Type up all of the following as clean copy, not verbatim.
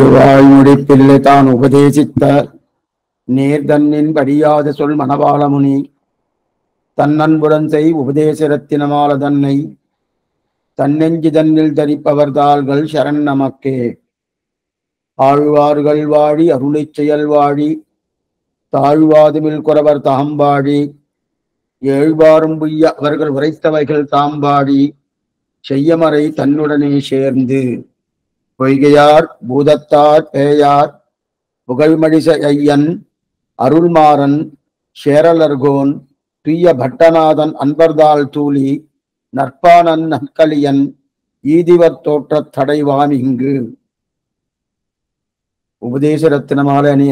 திருவாய்மொழி பிள்ளை தான் உபதேசித்த நேர்தன்னின் படியாத சொல் மணவாளமுனி தன்னன்புடன் செய் உபதேசரத்தினமால தன்னை தன்னெஞ்சு தன்னில் தரிப்பவர் தாள்கள் சரண் நமக்கே. ஆழ்வார்கள் வாழி அருளைச் செயல் வாழி தாழ்வாதுமில் குறவர் தாம்பாடி ஏழ்வாரும் புய்ய அவர்கள் உரைத்தவைகள் தாம்பாடி செய்யமறை தன்னுடனே சேர்ந்து பொய்கையார் பூதத்தார் பேயார் புகழ்மடிச ஐயன் அருள்மாறன் சேரலர்கோன் துய்ய பட்டநாதன் அன்பர்தாள் தூளி నర్పానన్ నక్కలియన్ ఈదివర్ తోట్ర తడైవాన్ ఇంగు. ఉపదేశరత్నమాల అనే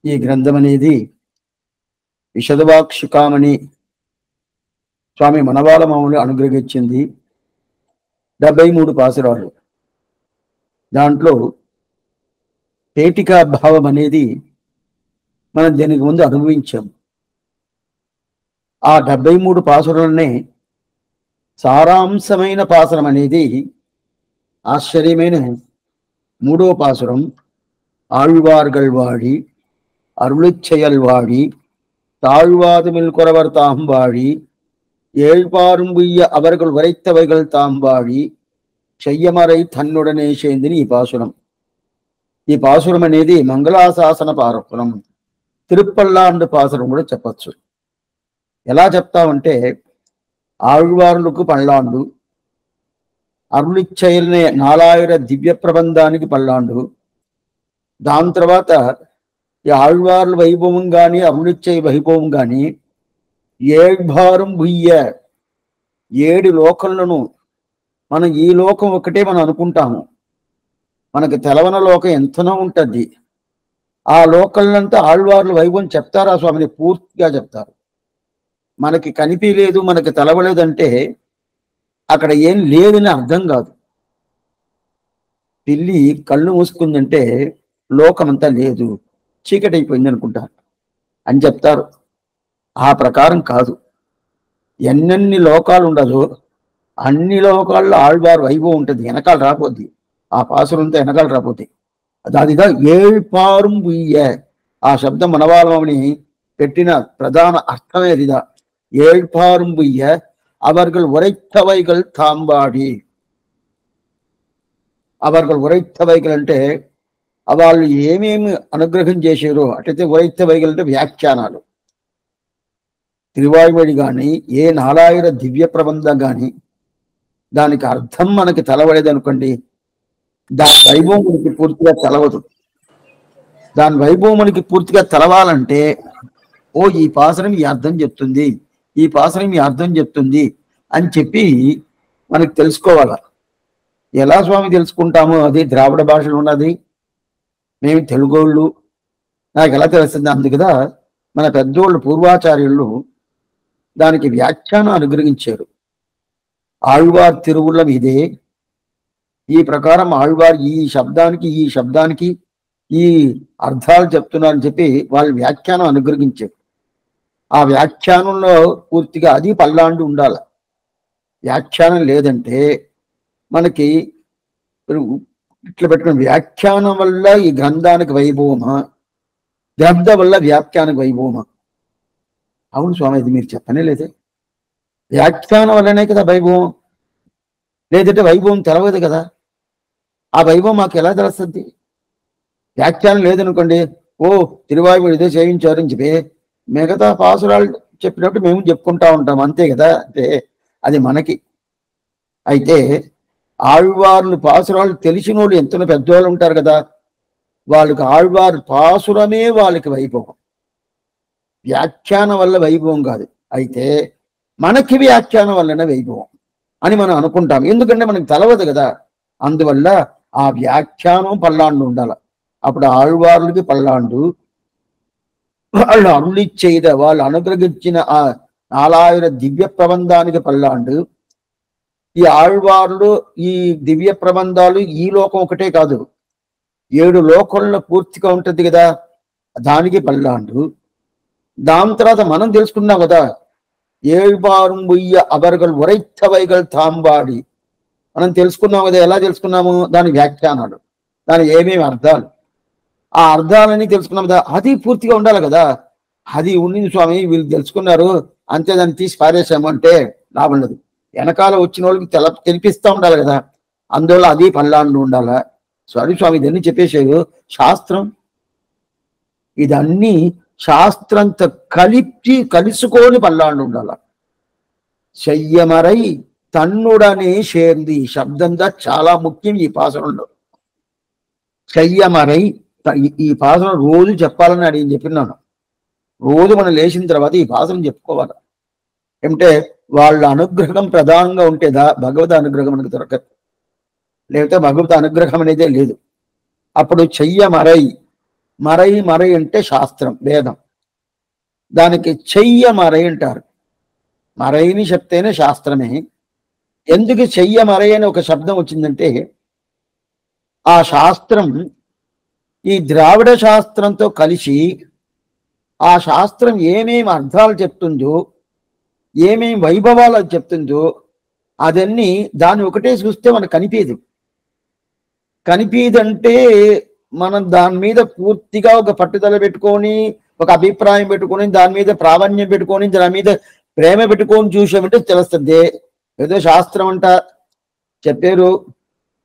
ఈ గ్రంథం అనేది విశదవాక్షికామణి స్వామి మనవాళ మామూలు అనుగ్రహించింది. 73 పాసురాలు. దాంట్లో పేటికా భావం అనేది మనం దీనికి ముందు అనుభవించాం. ఆ 73 పాసురాలనే సారాంశమైన పాసురం అనేది ఆశ్చర్యమైన 3వ పాసురం. ఆళ్వార్గల్ వాడి అరుளிச் செயல் వాడి தாழ்வாதுமில் குறவர் தாம்பாடி ஏழ்பாரும் புய்ய அவர்கள் உரைத்தவைகள் தாம்பாடி చెయ్యమరై తన్నుడనే చేందిని ఈ పాసురం. ఈ పాసురం అనేది మంగళాశాసన పాసురం, తిరుప్పల్లాండు పాసురం కూడా చెప్పచ్చు. ఎలా చెప్తామంటే ఆళ్వార్లకు పల్లాండు, అరుளிச் செயల్నే 4000 దివ్య ప్రబంధానికి పల్లాండు. దాని తర్వాత ఈ ఆళ్వార్ల వైభవం కానీ అరుளிச் செயల్ వైభవం కానీ ఏழ்బారం బుయ్య 7 లోకలను మనం ఈ లోకం ఒకటే మనం అనుకుంటాము. మనకు తెలవన లోకం ఎంతనో ఉంటుంది. ఆ లోకలంతా ఆళ్వార్ల వైభవం చెప్తారా స్వామిని పూర్తిగా చెప్తారు. మనకి కనిపించలేదు, మనకి తెలవలేదంటే అక్కడ ఏం లేదని అర్థం కాదు. పిల్లి కళ్ళు మూసుకుందంటే లోకమంతా లేదు, చీకటి అయిపోయింది అనుకుంటారు అని చెప్తారు. ఆ ప్రకారం కాదు. ఎన్నెన్ని లోకాలు ఉండదో అన్ని లోకాల్లో ఆళ్వార్ వైభవం ఉంటుంది. వెనకాల రాపోద్ది, ఆ పాసురంతో వెనకాల రాపోద్ది. అదిగా ఏழ்పారుం బుయ్య, ఆ శబ్దం మనవాళమని పెట్టిన ప్రధాన అర్థమే అదిదా. ఏழ்పారుం బుయ్య அவர்கள் உரைத்தவைகள் தாம்பாடி. அவர்கள் ఉరైత్తవైగల్ అంటే వాళ్ళు ఏమేమి అనుగ్రహం చేశారో అటైతే ఉరైత్తవైగల్ అంటే వ్యాఖ్యానాలు. తిరువాయుమడి కానీ ఏ 4000 దివ్య ప్రబంధం కానీ దానికి అర్థం మనకి తెలవలేదు అనుకోండి, దాని వైభవం మనకి పూర్తిగా తెలవదు. దాని వైభవం మనకి పూర్తిగా తెలవాలంటే ఓ ఈ పాసరం ఈ అర్థం చెప్తుంది, ఈ పాసరం ఈ అర్థం చెప్తుంది అని చెప్పి మనకి తెలుసుకోవాలి. ఎలా స్వామి తెలుసుకుంటాము? అది ద్రావిడ భాషలో ఉన్నది, మేము తెలుగోళ్ళు, నాకు ఎలా తెలుస్తుంది? అందుకదా మన పెద్దోళ్ళు పూర్వాచార్యులు దానికి వ్యాఖ్యానం అనుగ్రహించారు. ఆళ్వార్ తిరువుల ఇదే, ఈ ప్రకారం ఆళ్వార్ ఈ శబ్దానికి ఈ అర్థాలు చెప్తున్నారని చెప్పి వాళ్ళు వ్యాఖ్యానం అనుగ్రహించారు. ఆ వ్యాఖ్యానంలో పూర్తిగా అది పల్లాండు ఉండాలి. వ్యాఖ్యానం లేదంటే మనకి ఇట్లా పెట్టుకున్న వ్యాఖ్యానం వల్ల ఈ గ్రంథానికి వైభవమా, గ్రంథం వల్ల వ్యాఖ్యానికి వైభవమా? అవును స్వామి, ఇది మీరు చెప్పనే లేదే. వ్యాఖ్యానం వల్లనే కదా వైభవం, లేదంటే వైభవం తెలవదు కదా. ఆ వైభవం మాకు ఎలా తెలుస్తుంది? వ్యాఖ్యానం లేదనుకోండి, ఓ తిరువాయుమడి ఇదే చేయించారని చెప్పి మిగతా పాసురాలు చెప్పినట్టు మేము చెప్పుకుంటా ఉంటాం, అంతే కదా. అంటే అది మనకి. అయితే ఆళ్వార్లు పాసురాలు తెలిసిన వాళ్ళు ఎంతో పెద్దవాళ్ళు ఉంటారు కదా, వాళ్ళకి ఆళ్వారు పాసురమే వాళ్ళకి వైభవం, వ్యాఖ్యానం వల్ల వైభవం కాదు. అయితే మనకి వ్యాఖ్యానం వల్లనే వైభవం అని మనం అనుకుంటాం, ఎందుకంటే మనకి తెలవదు కదా. అందువల్ల ఆ వ్యాఖ్యానం పల్లాండు ఉండాలి. అప్పుడు ఆళ్వార్లకి పల్లాండు, వాళ్ళు అరుளிச் செய்த వాళ్ళు అనుగ్రహించిన ఆ 4000 దివ్య ప్రబంధానికి పల్లాండు. ఈ ఆళ్వార్లు ఈ దివ్య ప్రబంధాలు ఈ లోకం ఒకటే కాదు, 7 లోకంలో పూర్తిగా ఉంటుంది కదా, దానికి పల్లాండు. దాని తర్వాత మనం తెలుసుకున్నాం కదా, ఏழ்பாரும் బుయ్య அவர்கள் உரைத்தவைகள் தாம்பாடி మనం తెలుసుకున్నాం కదా. ఎలా తెలుసుకున్నాము? దాని వ్యాఖ్యానాలు, దాని ఏమేమి అర్థాలు, ఆ అర్థాలని తెలుసుకున్నాం కదా, అది పూర్తిగా ఉండాలి కదా. అది ఉండింది స్వామి, వీళ్ళు తెలుసుకున్నారు అంతే, దాన్ని తీసి పారేసాము అంటే లాభం లేదు. వెనకాల వచ్చిన వాళ్ళకి తెలిపిస్తూ ఉండాలి కదా. అందువల్ల అది పల్లాండు ఉండాలా. సారీ స్వామి, ఇదన్నీ చెప్పేసారు శాస్త్రం. ఇదన్నీ శాస్త్రంతో కలుసుకొని పల్లాండు ఉండాల. చెయ్యమరై తన్నుడనే చేరింది శబ్దంగా చాలా ముఖ్యం ఈ పాసనంలో. చెయ్యమరై, ఈ పాసనం రోజు చెప్పాలని అడిగి చెప్పినాను. రోజు మనం లేచిన తర్వాత ఈ పాసనం చెప్పుకోవాలి. ఏమంటే వాళ్ళ అనుగ్రహం ప్రధానంగా ఉంటేదా భగవద్ అనుగ్రహం మనకు దొరకదు, లేకపోతే భగవద్ అనుగ్రహం అనేదే లేదు. అప్పుడు చెయ్యమరై, మరై అంటే శాస్త్రం, వేదం. దానికి చెయ్యమరై అంటారు. మరైని చెప్తేనే శాస్త్రమే. ఎందుకు చెయ్యమరై అని ఒక శబ్దం వచ్చిందంటే, ఆ శాస్త్రం ఈ ద్రావిడ శాస్త్రంతో కలిసి ఆ శాస్త్రం ఏమేమి అర్థాలు చెప్తుందో, ఏమేమి వైభవాలు చెప్తుందో అదన్నీ దాన్ని ఒకటే చూస్తే మనకు కనిపించదంటే మనం దాని మీద పూర్తిగా ఒక పట్టుదల పెట్టుకొని, ఒక అభిప్రాయం పెట్టుకొని, దాని మీద ప్రావీణ్యం పెట్టుకొని, దాని మీద ప్రేమ పెట్టుకొని చూసామంటే తెలుస్తుంది. ఏదో శాస్త్రం అంట చెప్పారు,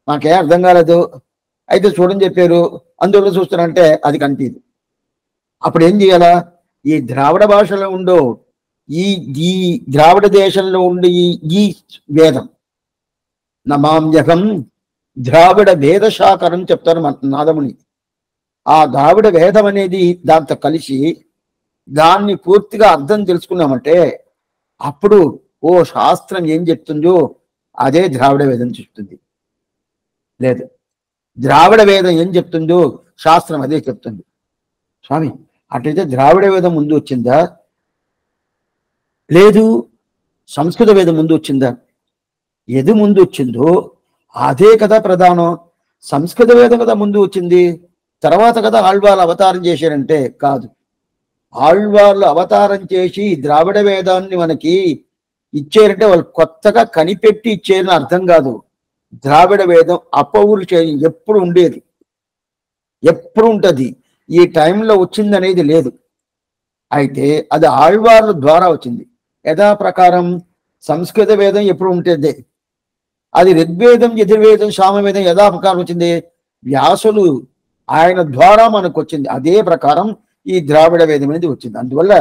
నాకేం అర్థం కాలేదు, అయితే చూడని చెప్పారు, అందువల్ల చూస్తానంటే అది కనిపించదు. అప్పుడు ఏం చేయాలా? ఈ ద్రావిడ భాషలో ఉండో ఈ ద్రావిడ దేశంలో ఉండే ఈ వేదం నమామ్యహం ద్రావిడ వేదశాకరం చెప్తారు నాదముని. ఆ ద్రావిడ వేదం అనేది దాంతో కలిసి దాన్ని పూర్తిగా అర్థం తెలుసుకున్నామంటే అప్పుడు ఓ శాస్త్రం ఏం చెప్తుందో అదే ద్రావిడ వేదం చెప్తుంది. లేదు, ద్రావిడ వేదం ఏం చెప్తుందో శాస్త్రం అదే చెప్తుంది. స్వామి అట్లయితే ద్రావిడ వేదం ముందు వచ్చిందా? లేదు, సంస్కృత వేదం ముందు వచ్చిందా? ఏది ముందు వచ్చిందో అదే కదా ప్రధానం. సంస్కృత వేదం కదా ముందు వచ్చింది, తర్వాత కదా ఆళ్వార్లు అవతారం చేశారంటే కాదు. ఆళ్వార్లు అవతారం చేసి ద్రావిడ వేదాన్ని మనకి ఇచ్చారంటే వాళ్ళు కొత్తగా కనిపెట్టి ఇచ్చారని అర్థం కాదు. ద్రావిడ వేదం అపౌరుషేయం ఎప్పుడు ఉండేది, ఎప్పుడు ఉంటుంది. ఈ టైంలో వచ్చింది అనేది లేదు. అయితే అది ఆళ్వార్ల ద్వారా వచ్చింది. యథా ప్రకారం సంస్కృత వేదం ఎప్పుడు ఉంటుంది, అది ఋగ్వేదం, యజుర్వేదం, సామవేదం యథా ప్రకారం వచ్చింది. వ్యాసులు ఆయన ద్వారా మనకు వచ్చింది. అదే ప్రకారం ఈ ద్రావిడ వేదం అనేది వచ్చింది. అందువల్ల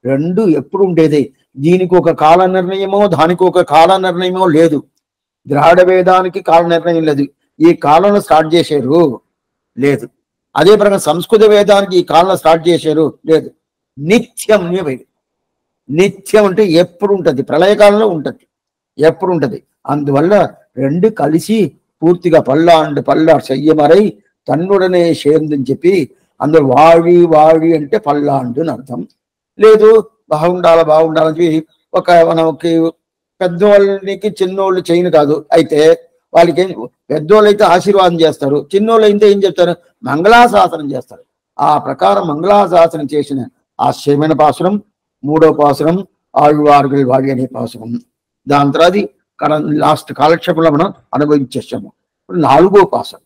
రెండు ఎప్పుడు ఉండేది. దీనికి ఒక కాల నిర్ణయమో దానికి ఒక కాల నిర్ణయమో లేదు. ద్రావిడ వేదానికి కాల నిర్ణయం లేదు, ఈ కాలంలో స్టార్ట్ చేశారు లేదు. అదే ప్రకారం సంస్కృత వేదానికి ఈ కాలంలో స్టార్ట్ చేశారు లేదు. నిత్యం నిత్యం అంటే ఎప్పుడు ఉంటుంది, ప్రళయకాలంలో ఉంటుంది, ఎప్పుడు ఉంటుంది. అందువల్ల రెండు కలిసి పూర్తిగా పల్లాడు చెయ్యమరై తన్నుడనే చేరిందని చెప్పి అందరు వాడి అంటే పల్లాండు అని అర్థం. లేదు బాగుండాలని చెప్పి మనకి పెద్దవాళ్ళకి చిన్నోళ్ళు చేయను కాదు. అయితే వాళ్ళకి పెద్దోళ్ళు అయితే ఆశీర్వాదం చేస్తారు, చిన్నోళ్ళు అయితే ఏం చెప్తారు? మంగళాశాసనం చేస్తారు. ఆ ప్రకారం మంగళాశాసనం చేసిన ఆశ్చర్యమైన పాసురం మూడో పాసురం ఆళ్వార్లు వాడి అనే పాసురం. దాని తర్వాత లాస్ట్ కాలక్షేపంలో మనం అనుభవించేసాము. ఇప్పుడు నాలుగో పాసురం.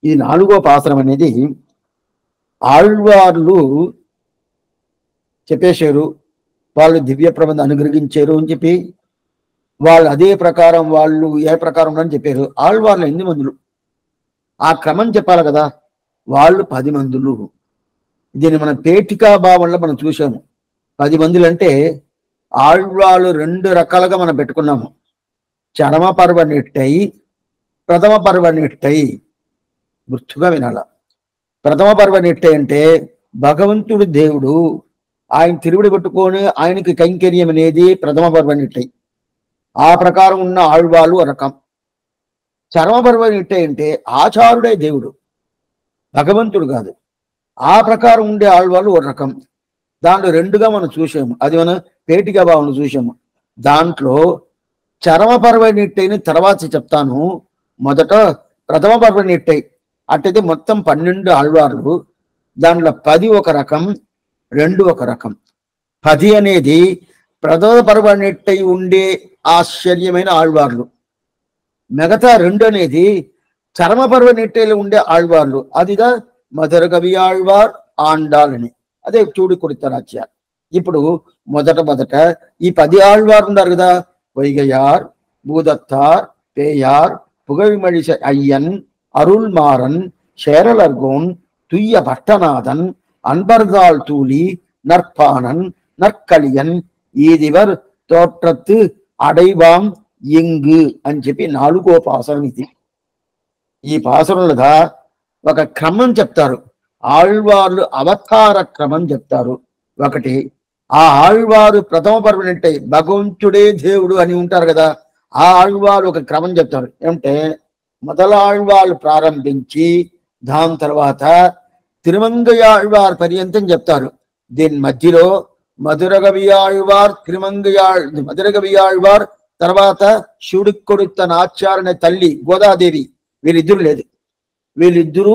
ఈ నాలుగో పాసురం అనేది ఆళ్వార్లు చెప్పేశారు, వాళ్ళు దివ్య ప్రబంధం అనుగ్రహించారు అని చెప్పి వాళ్ళు అదే ప్రకారం వాళ్ళు ఏ ప్రకారం అని చెప్పారు. ఆళ్వార్లు 8 మందులు, ఆ క్రమం చెప్పాలి కదా. వాళ్ళు 10 మందులు. దీన్ని మనం పేటికా భావంలో మనం చూసాము. 10 మందులు అంటే ఆళ్వార్లు 2 రకాలుగా మనం పెట్టుకున్నాము. చరమ పర్వ నిట్టై, ప్రథమ పర్వ నిట్టై. గుర్తుగా వినాల. ప్రథమ పర్వ నిట్టై అంటే భగవంతుడు దేవుడు, ఆయన తిరువిడి పెట్టుకొని ఆయనకి కైంకర్యం అనేది ప్రథమ పర్వ నిట్టై. ఆ ప్రకారం ఉన్న ఆళ్వార్లు ఒక రకం. చరమ పర్వ నిట్టై అంటే ఆచారుడే దేవుడు, భగవంతుడు కాదు. ఆ ప్రకారం ఉండే ఆళ్వార్లు ఒక రకం. దాంట్లో 2గా మనం చూసాము. అది మనం పేటిక భావన చూసాము. దాంట్లో చరమ పర్వ నిట్టైని తర్వాత చెప్తాను. మొదట ప్రథమ పర్వ నిట్టై అట్టయితే మొత్తం 12 ఆళ్వార్లు. దాంట్లో 10 ఒక రకం, 2 ఒక రకం. 10 అనేది ప్రథమ పర్వ నిట్టై ఉండే ఆశ్చర్యమైన ఆళ్వార్లు. మిగతా 2 అనేది చరమపర్వ నెట్టేలు ఉండే ఆళ్వార్లు అదిదా మధుర కవి ఆళ్వార్ ఆండాలని అదే చూడు కొడుతనాచ్యారు. ఇప్పుడు మొదట ఈ 10 ఆళ్వారు ఉన్నారు కదా, వైగయార్, భూదత్తార్, పేయార్, పుగవిమళిస అయ్యన్, అరుள்మారన్, சேரலர்கோன், துய்ய பட்டநாதன், அன்பர்தாள் தூளி, நற்பானன், நற்களியன், ఈదివర్ తోట్రత్తు అడైవాం ఎంగు అని చెప్పి 4వ పాసరం ఇది. ఈ పాసరంలుగా ఒక క్రమం చెప్తారు. ఆళ్వార్లు అవతార క్రమం చెప్తారు. ఒకటి, ఆ ఆళ్వారు ప్రథమ పర్వనంటే భగవంతుడే దేవుడు అని ఉంటారు కదా, ఆ ఆళ్వారు ఒక క్రమం చెప్తారు. ఏమంటే మొదలాళ్వాళ్ళు ప్రారంభించి దాని తర్వాత తిరుమంగయాళ్వార్ పర్యంతం చెప్తారు. దీని మధ్యలో మధురగవియాళ్వార్, మధురగవియాళ్వార్ తర్వాత శివుడికి కొడుత నాచ్యారనే తల్లి గోదాదేవి, వీళ్ళిద్దరు లేదు, వీళ్ళిద్దరూ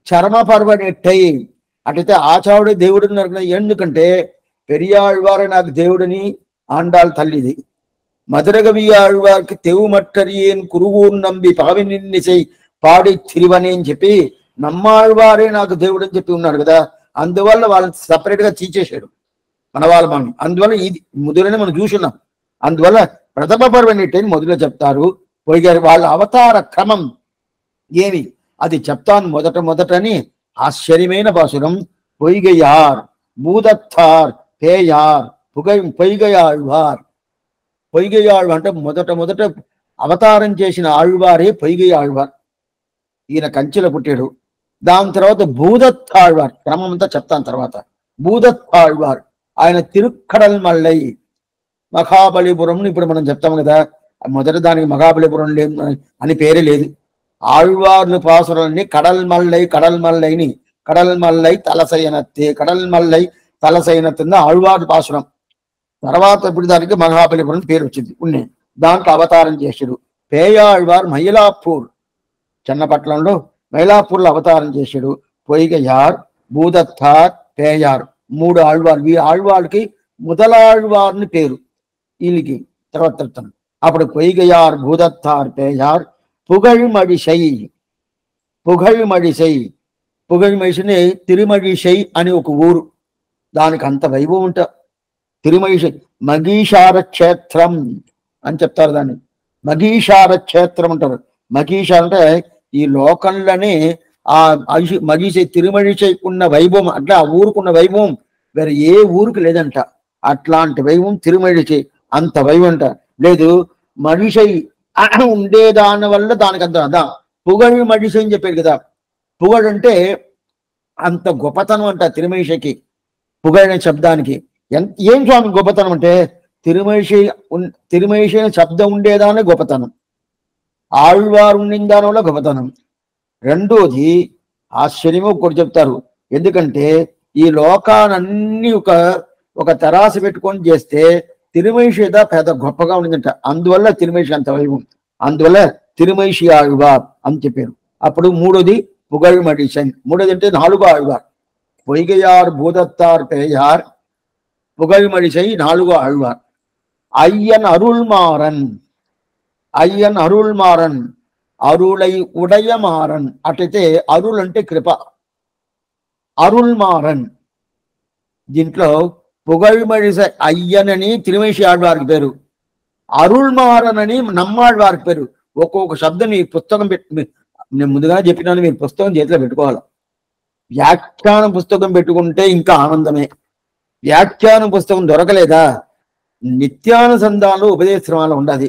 చరమ పర్వనెట్టై అటైతే ఆచారుడే దేవుడు ఉన్నారు కదా. ఎందుకంటే పెరియాళ్వారు నాకు దేవుడిని ఆండాள் తల్లిది, మధురగవియాళ్వార్కి తెవుమట్టరియన్ కురువూర్ నంబి పావినిన్నిసై పాడి తిరివని అని చెప్పి నమ్మాళ్వారే నాకు దేవుడు అని చెప్పి ఉన్నాడు కదా. అందువల్ల వాళ్ళని సపరేట్ గా తీసేశాడు మన మనం. అందువల్ల ఇది ముదురని మనం చూసున్నాం. అందువల్ల ప్రథమ పర్వనెట్టని మొదలు చెప్తారు. పోయిగారు వాళ్ళ అవతార క్రమం ఏమి అది చెప్తాను. మొదటని ఆశ్చర్యమైన పాసురం. పొయ్గయార్, భూదత్తార్, పేయార్, పొయ్గయాళ్వార్. పొయ్గయాళ్వార్ అంటే మొదట అవతారం చేసిన ఆళ్వారే పొయ్గయాళ్వార్. ఈయన కంచెలో పుట్టాడు. దాని తర్వాత భూదత్తాళ్వార్, క్రమం అంతా చెప్తాను తర్వాత. భూదత్తాళ్వార్ ఆయన తిరుక్కడల్ మల్లై మహాబలిపురం ఇప్పుడు మనం చెప్తాం కదా, మొదట దానికి మహాబలిపురం లేదు అని పేరే లేదు. ఆళ్వార్లు పాసురాన్ని కడల్ మల్లైని కడల్ మల్లై తలసైనత్తే, కడల్ మల్లై తలసైనత్తుంది ఆళ్వార్లు పాసురం. తర్వాత ఇప్పుడు దానికి మహాబలిపురం పేరు వచ్చింది. ఉన్నాయి దాంట్లో అవతారం చేశాడు. పేయాళ్వార్ మైలాపూర్, చెన్నపట్నంలో మైలాపూర్లో అవతారం చేశాడు. పొయ్గయార్, భూదత్తార్, పేయార్ 3 ఆళ్వార్లు. ఈ ఆళ్వార్లకి முதலாழ்வார்னு పేరు వీళ్ళకి. తర్వాత అప్పుడు పొయ్గయార్, భూదత్తార్, పేయార్, పుగழ்మడిసై. పుగழ்మడిసైని తిరుమడిసై అని ఒక ఊరు, దానికి అంత వైభవం ఉంటా. తిరుమడిసై మగీషార క్షేత్రం అని చెప్తారు. దాన్ని మగీషార క్షేత్రం అంటారు. మగీషార అంటే ఈ లోకంలోనే ఆ మగీషై తిరుమడిసైకున్న వైభవం, అట్లా ఆ ఊరుకున్న వైభవం వేరే ఏ ఊరికి లేదంట. అట్లాంటి వైభవం తిరుమడిసై, అంత వైభవం అంట లేదు. మడిసై ఉండేదాని వల్ల దానికి అంత అదా పుగళి మడిసై అని చెప్పారు కదా. పుగడు అంటే అంత గొప్పతనం అంట తిరుమడిసైకి. పుగళిన శబ్దానికి ఏం స్వామి గొప్పతనం అంటే తిరుమడిసై శబ్దం ఉండేదానే గొప్పతనం, ఆళ్వారు ఉండిన దాని వల్ల గొప్పతనం. రెండోది ఆశ్చర్యము ఒకటి చెప్తారు. ఎందుకంటే ఈ లోకాలన్నీ ఒక తరాసు పెట్టుకొని చేస్తే తిరుమడిసై పెద్ద గొప్పగా ఉండిందంట. అందువల్ల తిరుమడిసై అంత వైభవం, అందువల్ల తిరుమడిసై ఆళ్వార్ అని చెప్పారు. అప్పుడు మూడోది పుగழ்మడిసై. మూడోది అంటే 4వ ఆళ్వార్. పొయ్గయార్, భూదత్తార్, పేయార్, పుగழ்మడిసై 4వ ఆళ్వార్. అయ్యన్ అరుள்మారన్, అరుళై ఉడయమారన్. అటైతే అరుల్ అంటే కృప, అరుள்మారన్. దీంట్లో పుగழ்మడిసై అయ్యనని తిరుమడిసై ఆళ్వారికి పేరు, అరుள்మారన్ అని నమ్మాళ్వారికి పేరు. ఒక్కొక్క శబ్దం ఈ పుస్తకం నేను ముందుగా చెప్పినాను, మీరు పుస్తకం చేతిలో పెట్టుకోవాలి. వ్యాఖ్యానం పుస్తకం పెట్టుకుంటే ఇంకా ఆనందమే. వ్యాఖ్యానం పుస్తకం దొరకలేదా, నిత్యానుసంధానంలో ఉపదేశమాల ఉండాలి.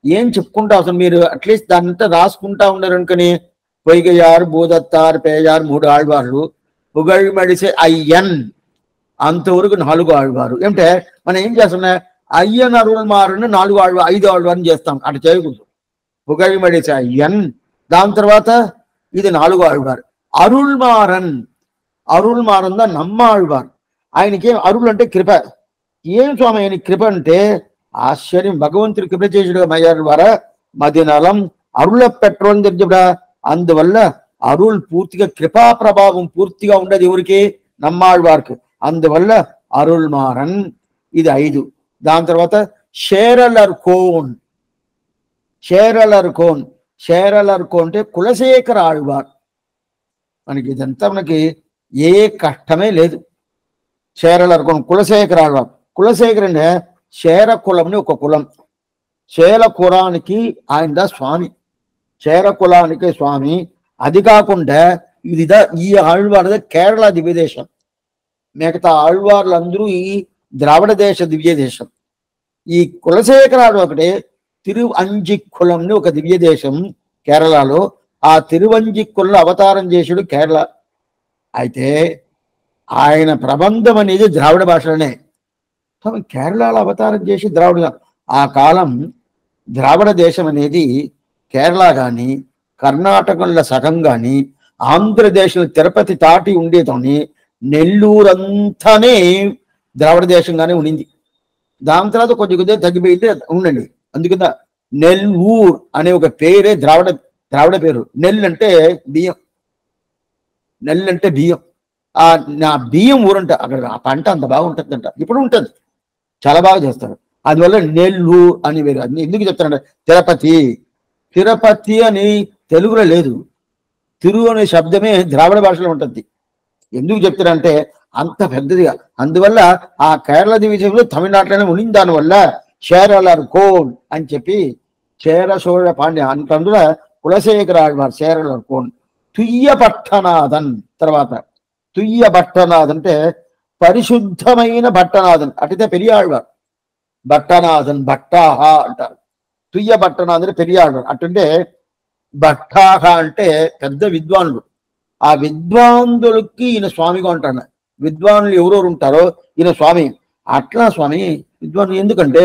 ఏం చెప్పుకుంటా అసలు మీరు అట్లీస్ట్ దాన్నంతా రాసుకుంటా ఉన్నారు అనుకుని. పొయ్గయార్, భూదత్తార్, పేయార్ 3 ఆళ్వార్లు, పుగழ்మడిసై అయ్యన్ అంతవరకు 4వ ఆళ్వారు. ఏమంటే మనం ఏం చేస్తున్నా, అయ్యన్ అరుள்మారన్ 4వ ఆళ్వారు 5వ ఆళ్వారిని చేస్తాం. అటు చేయకూడదు. పుగழ்మడిసై అయ్యన్, దాని తర్వాత ఇది 4వ ఆళ్వారు. అరుள்మారన్ దా నమ్మాళ్వార్. ఆయనకి అరుள் అంటే కృప. ఏం స్వామి ఆయన కృప అంటే ఆశ్చర్యం. భగవంతుడి కృప చేసాడు మయ్యార్ ద్వారా మదినలం అరుళ పెట్రోల్ చెప్తా. అందువల్ల అరుళ్ పూర్తిగా కృపా ప్రభావం పూర్తిగా ఉండదు ఎవరికి, నమ్మాళ్వార్కి. అందువల్ల అరుள்మారన్ ఇది 5. దాని తర్వాత షేరలర్కోన్. చేరలర్కో అంటే కులశేఖర ఆళ్వార్. మనకి ఇదంతా మనకి ఏ కష్టమే లేదు. చేరలర్కో కులశేఖర ఆళ్వార్. కులశేఖర అంటే చేర కులంని ఒక కులం. చేర కులానికి ఆయన స్వామి, చేర కులానికి స్వామి. అది కాకుండా ఈ ఆళ్వార్ది కేరళ దివ్యదేశం. మిగతా ఆళ్వార్లందరూ ఈ ద్రావిడ దేశ దివ్యదేశం. ఈ కులశేఖరాడు ఒకటే తిరువంజిక్కులంని ఒక దివ్యదేశం కేరళలో. ఆ తిరువంజిక్కుల్లో అవతారం చేసాడు కేరళ. అయితే ఆయన ప్రబంధం అనేది ద్రావిడ భాషలోనే. కేరళలో అవతారం చేసి ద్రావిడ, ఆ కాలం ద్రావిడ దేశం అనేది కేరళ కానీ కర్ణాటకలో సగం కానీ ఆంధ్రదేశంలో తిరుపతి దాటి ఉండేతోని నెల్లూరంతానే ద్రావిడ దేశంగానే ఉండింది. దాని తర్వాత కొద్దిగా తగ్గిపోయింది ఉండండి. అందుకని నెల్లూరు అనే ఒక పేరే ద్రావిడ పేరు. నెల్లు అంటే బియ్యం, నెల్లు అంటే బియ్యం. నా బియ్యం ఊరంట అక్కడ ఆ పంట అంత బాగుంటుందంట. ఇప్పుడు ఉంటుంది, చాలా బాగా చేస్తారు. అందువల్ల నెల్లూరు అని వేరు. అది ఎందుకు చెప్తారంటే తిరుపతి, తిరుపతి అని తెలుగులో లేదు. తిరు అనే శబ్దమే ద్రావిడ భాషలో ఉంటుంది. ఎందుకు చెప్తారంటే అంత పెద్దదిగా. అందువల్ల ఆ కేరళ దివిజంలో తమిళనాడులోనే ఉండింది. దానివల్ల చేరలర్కోన్ అని చెప్పి చేర సోழ పాండ్య అందులో కులశేఖర ఆళ్వార్ చేరలర్కోన్. తుయ్య భట్టనాథన్ తర్వాత తుయ్య భట్టనాథన్ అంటే పరిశుద్ధమైన భట్టనాథన్. అటుతే పెరియాళ్వార్. భట్టనాథన్ భట్టాహ అంటారు. తుయ్య భట్టనాథన్ పెరియాళ్వార్. అటుంటే భట్టాహ అంటే పెద్ద విద్వానులు. ఆ విద్వాందులకి ఈయన స్వామిగా ఉంటాడు. విద్వానులు ఎవరెవరు ఉంటారో ఈయన స్వామి. అట్లా స్వామి విద్వానులు. ఎందుకంటే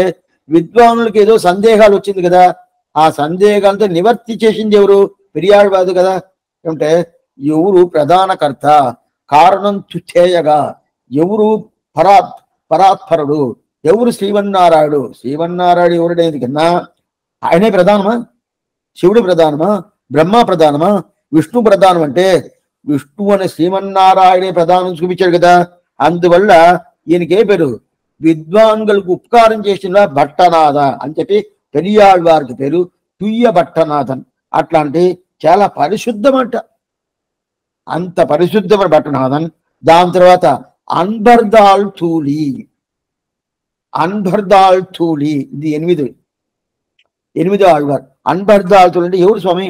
విద్వానులకి ఏదో సందేహాలు వచ్చింది కదా, ఆ సందేహాలతో నివర్తి చేసింది ఎవరు? పెరియాళ్వారు కదా. ఏమంటే ఎవరు ప్రధానకర్త, కారణం చేయగా ఎవరు పరాత్పరుడు, ఎవరు శ్రీమన్నారాయుడు. శ్రీమన్నారాయుడు ఎవరుడేది కన్నా ఆయనే ప్రధానమా? శివుడు ప్రధానమా? బ్రహ్మ ప్రధానమా? విష్ణు ప్రధానం అంటే విష్ణు అనే శ్రీమన్నారాయణే ప్రధానం చూపించాడు కదా. అందువల్ల ఈయనకే పేరు విద్వాంగులకు ఉపకారం చేసిన భట్టనాథ అని చెప్పి పెరియాళ్వారికి పేరు తుయ్య భట్టనాథన్. అట్లాంటి చాలా పరిశుద్ధమంట, అంత పరిశుద్ధమైన భట్టనాథన్. దాని తర్వాత అన్బర్దాల్ తూలి. అన్బర్దాల్ తూలి ఇది ఎనిమిదో ఆళ్వార్. అన్బర్దాల్ తూలి అంటే ఎవరు స్వామి?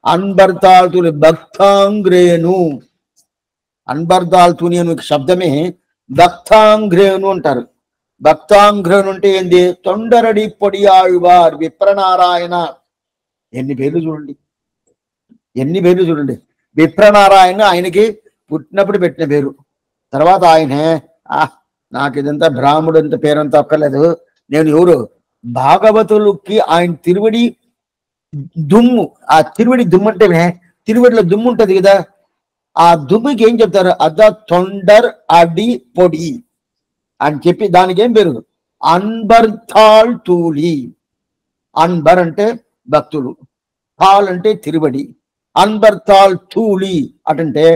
అన్బర్దాల్ తూలి భక్తాంగ్రేణు. అన్బర్దాల్ తూని అనే శబ్దమే భక్తాంగ్రేణు అంటారు. భక్తాంగ్రేణు అంటే ఏంది? తొండరడి పొడి ఆళ్వార్ విప్రనారాయణ. ఎన్ని పేర్లు చూడండి, ఎన్ని పేర్లు చూడండి. విప్రనారాయణ ఆయనకి పుట్టినప్పుడు పెట్టిన పేరు. తర్వాత ఆయనే నాకు ఇదంతా బ్రాహ్మడు అంత పేరంతా ఒక్కర్లేదు, నేను ఎవరు భాగవతులకి ఆయన తిరువడి దుమ్ము. ఆ తిరువడి దుమ్ము అంటే తిరువడిలో దుమ్ము ఉంటది కదా, ఆ దుమ్ముకి ఏం చెప్తారు? అద తొండర్ అడి పొడి అని చెప్పి దానికి ఏం పేరు? అన్బర్తాల్ తూలి. అన్బర్ అంటే భక్తులు, తాల్ అంటే తిరువడి. అన్బర్తాల్ తూలి అటంటే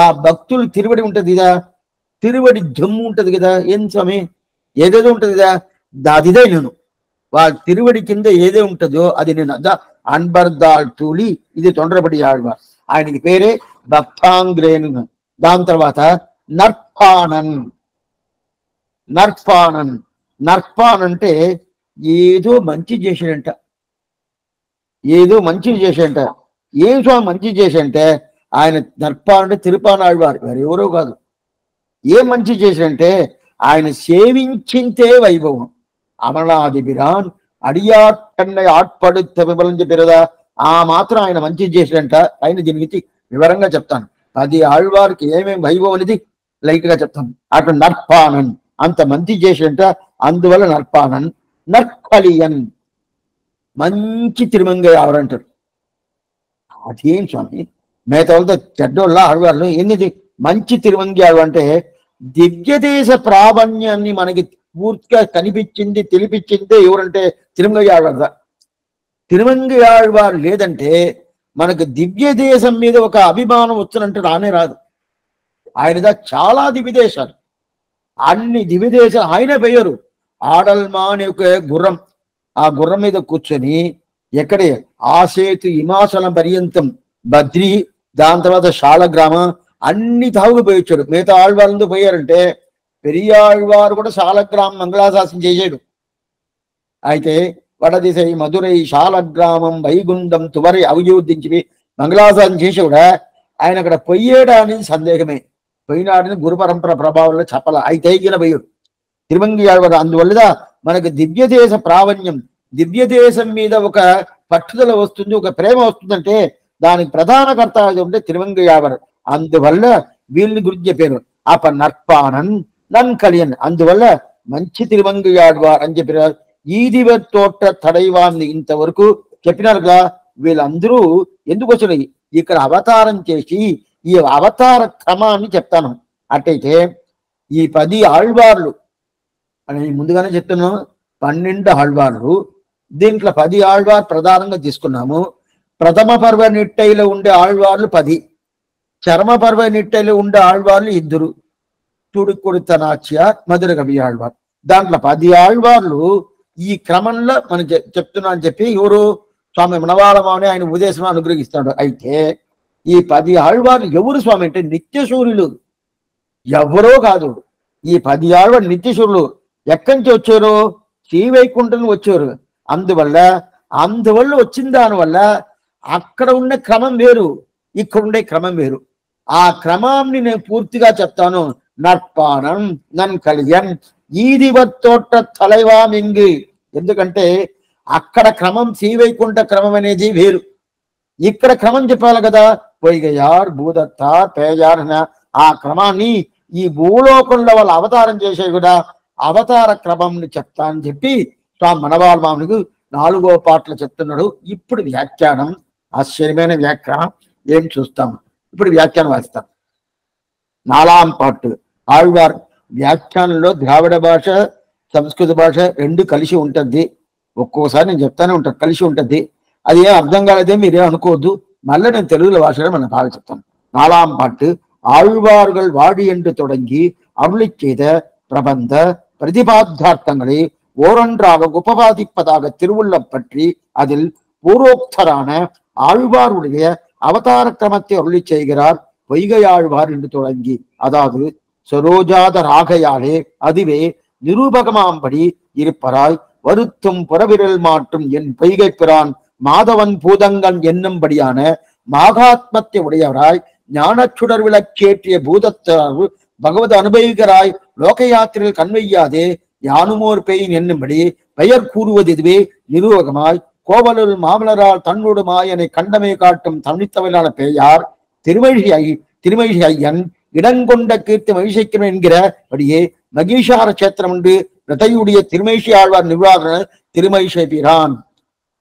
ఆ భక్తులు తిరువడి ఉంటది కదా, తిరువడి దుమ్ము ఉంటది కదా. ఏం స్వామి ఏదేదో ఉంటది కదా, అదిదే నేను. వాళ్ళ తిరువడి కింద ఏదే ఉంటుందో అది నేను. అదా అన్బర్దాల్ తూలి. ఇది తొండరపడి ఆళ్వార్. ఆయనకి పేరే భక్తాంగ్రేణు. దాని తర్వాత నర్పాణన్. నర్పాణన్ నర్పాన్ అంటే ఏదో మంచి చేశాడంట, ఏదో మంచి చేశాడంట. ఏం స్వామి మంచి చేశాడంటే ఆయన నర్పాన్ అంటే తిరుపానాళ్వార్, ఎవరో కాదు. ఏం మంచి చేశాడంటే ఆయన సేవించింతే వైభవం. అమరనాథిబిరాన్ అడియాట్టన్నై ఆట్పడుత విమలని చెప్పారు కదా, ఆ మాత్రం ఆయన మంచి చేశాడంట. ఆయన దీని గురించి వివరంగా చెప్తాను. 10 ఆళ్వారికి ఏమేమి వైభవం అనేది లైట్ గా చెప్తాను. అటు నర్పానన్ అంత మంచి చేశాడంట. అందువల్ల నర్పానన్. నర్కలియన్ మంచి తిరుమంగ ఎవరంటారు. అదేం స్వామి మిగతా వాళ్ళతో చెడ్డోళ్ళ ఆళ్వార్లు ఎన్నిది మంచి తిరుమంగాడు అంటే దివ్యదేశ ప్రాబణ్యాన్ని మనకి పూర్తిగా కనిపించింది తెలిపించిందే ఎవరంటే తిరుమంగయాళ్వార్. తిరుమంగయాళ్వారు లేదంటే మనకు దివ్య దేశం మీద ఒక అభిమానం వచ్చనంటే రానే రాదు. ఆయనదా చాలా దివ్యదేశాలు, అన్ని దివ్యదేశాలు ఆయనే పోయారు. ఆడల్మా అనే ఒక గుర్రం, ఆ గుర్రం మీద కూర్చొని ఎక్కడే ఆసేతు హిమాచలం పర్యంతం బద్రి, దాని తర్వాత శాలగ్రామ అన్ని తావుకు పోయి వచ్చాడు. మిగతా ఆళ్వాళ్ళందు పోయారంటే పెరియాళ్వారు కూడా శాలగ్రామం మంగళాశాసనం చేశాడు. అయితే వడదిశై మధురై శాలగ్రామం వైగుండం తువరి అవయోధించి మంగళాశాసనం చేసి కూడా ఆయన అక్కడ పొయ్యేడా అనేది సందేహమే. పోయినాడని గురు పరంపర ప్రభావంలో చెప్పాల. అయితే ఈయన పోయాడు తిరుమంగి ఆళ్వారు. అందువల్ల మనకు దివ్యదేశ ప్రావణ్యం, దివ్యదేశం మీద ఒక పట్టుదల వస్తుంది, ఒక ప్రేమ వస్తుందంటే దానికి ప్రధాన కర్త ఉంటే తిరుమంగి ఆళ్వారు. అందువల్ల వీళ్ళని గురించి చెప్పారు అప నర్పానన్ నన్ కలియన్. అందువల్ల మంచి తిరుమంగి ఆళ్వార్ అని చెప్పారు. ఈదివ తోట తడైవాన్ని ఇంతవరకు చెప్పినారుగా. వీళ్ళందరూ ఎందుకు వచ్చినాయి ఇక్కడ అవతారం చేసి ఈ అవతార క్రమాన్ని చెప్తాను. అట్టయితే ఈ 10 ఆళ్వార్లు అని ముందుగానే చెప్తున్నాము. 12 ఆళ్వార్లు, దీంట్లో 10 ఆళ్వార్ ప్రధానంగా తీసుకున్నాము. ప్రథమ పర్వ నిట్టైలో ఉండే ఆళ్వార్లు 10, చర్మ పర్వ నిట్టైలో ఉండే ఆళ్వార్లు 2, తుడుకుడుతనాచ్య మధుర కవి ఆళ్వార్. దాంట్లో 10 ఆళ్వార్లు ఈ క్రమంలో మనం చెప్తున్నా అని చెప్పి ఎవరు స్వామి మనవాళమాని ఆయన ఉపదేశం అనుగ్రహిస్తాడు. అయితే ఈ 10 ఆళ్వార్లు ఎవరు స్వామి అంటే నిత్యశూరులు, ఎవరో కాదు. ఈ 10 ఆళ్వార్లు నిత్యశూరులు. ఎక్కడి నుంచి వచ్చారు? శ్రీవైకుంఠం వచ్చారు. అందువల్ల వచ్చిన దానివల్ల అక్కడ ఉండే క్రమం వేరు, ఇక్కడ ఉండే క్రమం వేరు. ఆ క్రమాన్ని నేను పూర్తిగా చెప్తాను. నర్పానం నన్ కలియన్ ఈదివత్తోట తలైవామింగి. ఎందుకంటే అక్కడ క్రమం శ్రీవైకుంఠ క్రమం అనేది వేరు, ఇక్కడ క్రమం చెప్పాలి కదా. పొయ్యయార్ భూదత్తార్ పేయార్ ఆ క్రమాన్ని ఈ భూలోకంలో వాళ్ళు అవతారం చేసే కూడా అవతార క్రమంని చెప్తా అని చెప్పి స్వామి మనవాళ్ళ మామూలుగా 4వ పాటలు చెప్తున్నాడు. ఇప్పుడు వ్యాఖ్యానం, ఆశ్చర్యమైన వ్యాఖ్యానం ఏం చూస్తాం. ఇప్పుడు వ్యాఖ్యానం వేస్తాం. 4వ పాటు ఆళ్వార్ వ్యాఖ్యానంలో ద్రావిడ భాష సంస్కృత భాష 2 కలిసి ఉంటుంది. ఒక్కోసారి నేను చెప్తానే ఉంటాను కలిసి ఉంటుంది. అది ఏం అర్థం కాలేదే మీరేం అనుకోవద్దు. మళ్ళీ నేను తెలుగులో భాషలో మనం బాగా చెప్తాను. 4వ పాటు ஆழ்வார்கள் வாடி என்று தொடங்கி அருளி செய்த பிரபந்த பிரதிபாத்தார்த்தங்களை ஓரொன்றாக உபபாதிப்பதாக திருவுள்ளம் பற்றி அதில் பூர்வோக்தரான ஆழ்வாருடைய அவதார கிரமத்தை அருளி செய்கிறார் பொய்கையாழ்வார் என்று தொடங்கி. அதாவது சரோஜாத ராகையாலே அதுவே நிரூபகமாம்படி இருப்பராய் வருத்தும் புறவிரல் மாற்றும் என் பொய்கை பிரான் மாதவன் பூதங்கன் என்னும்படியான மாகாத்மத்தை உடையவராய் ஞானச்சுடர் விளக்கேற்றிய பூதத்தார் பகவத் அனுபவிகராய் லோக யாத்திரையில் கண்வையாதே யானுமோர் பெயின் என்னும்படி பெயர் கூறுவது இதுவே நிரூபகமாய் கோவலூர் மாமலரால் தன்னுடுமாய் என கண்டமை காட்டும் தனித்தவனான பெயார் திருமழிசை ஐயன் இடங்கொண்ட கீர்த்தி மகிழ்ச்சிக்கிறோம் என்கிறபடியே மகீஷார கஷேத்திரம் என்று రతయుడియ తిరుమేషి ఆళ్వార్ నిర్వాహణ తిరుమేషి పిరాన్.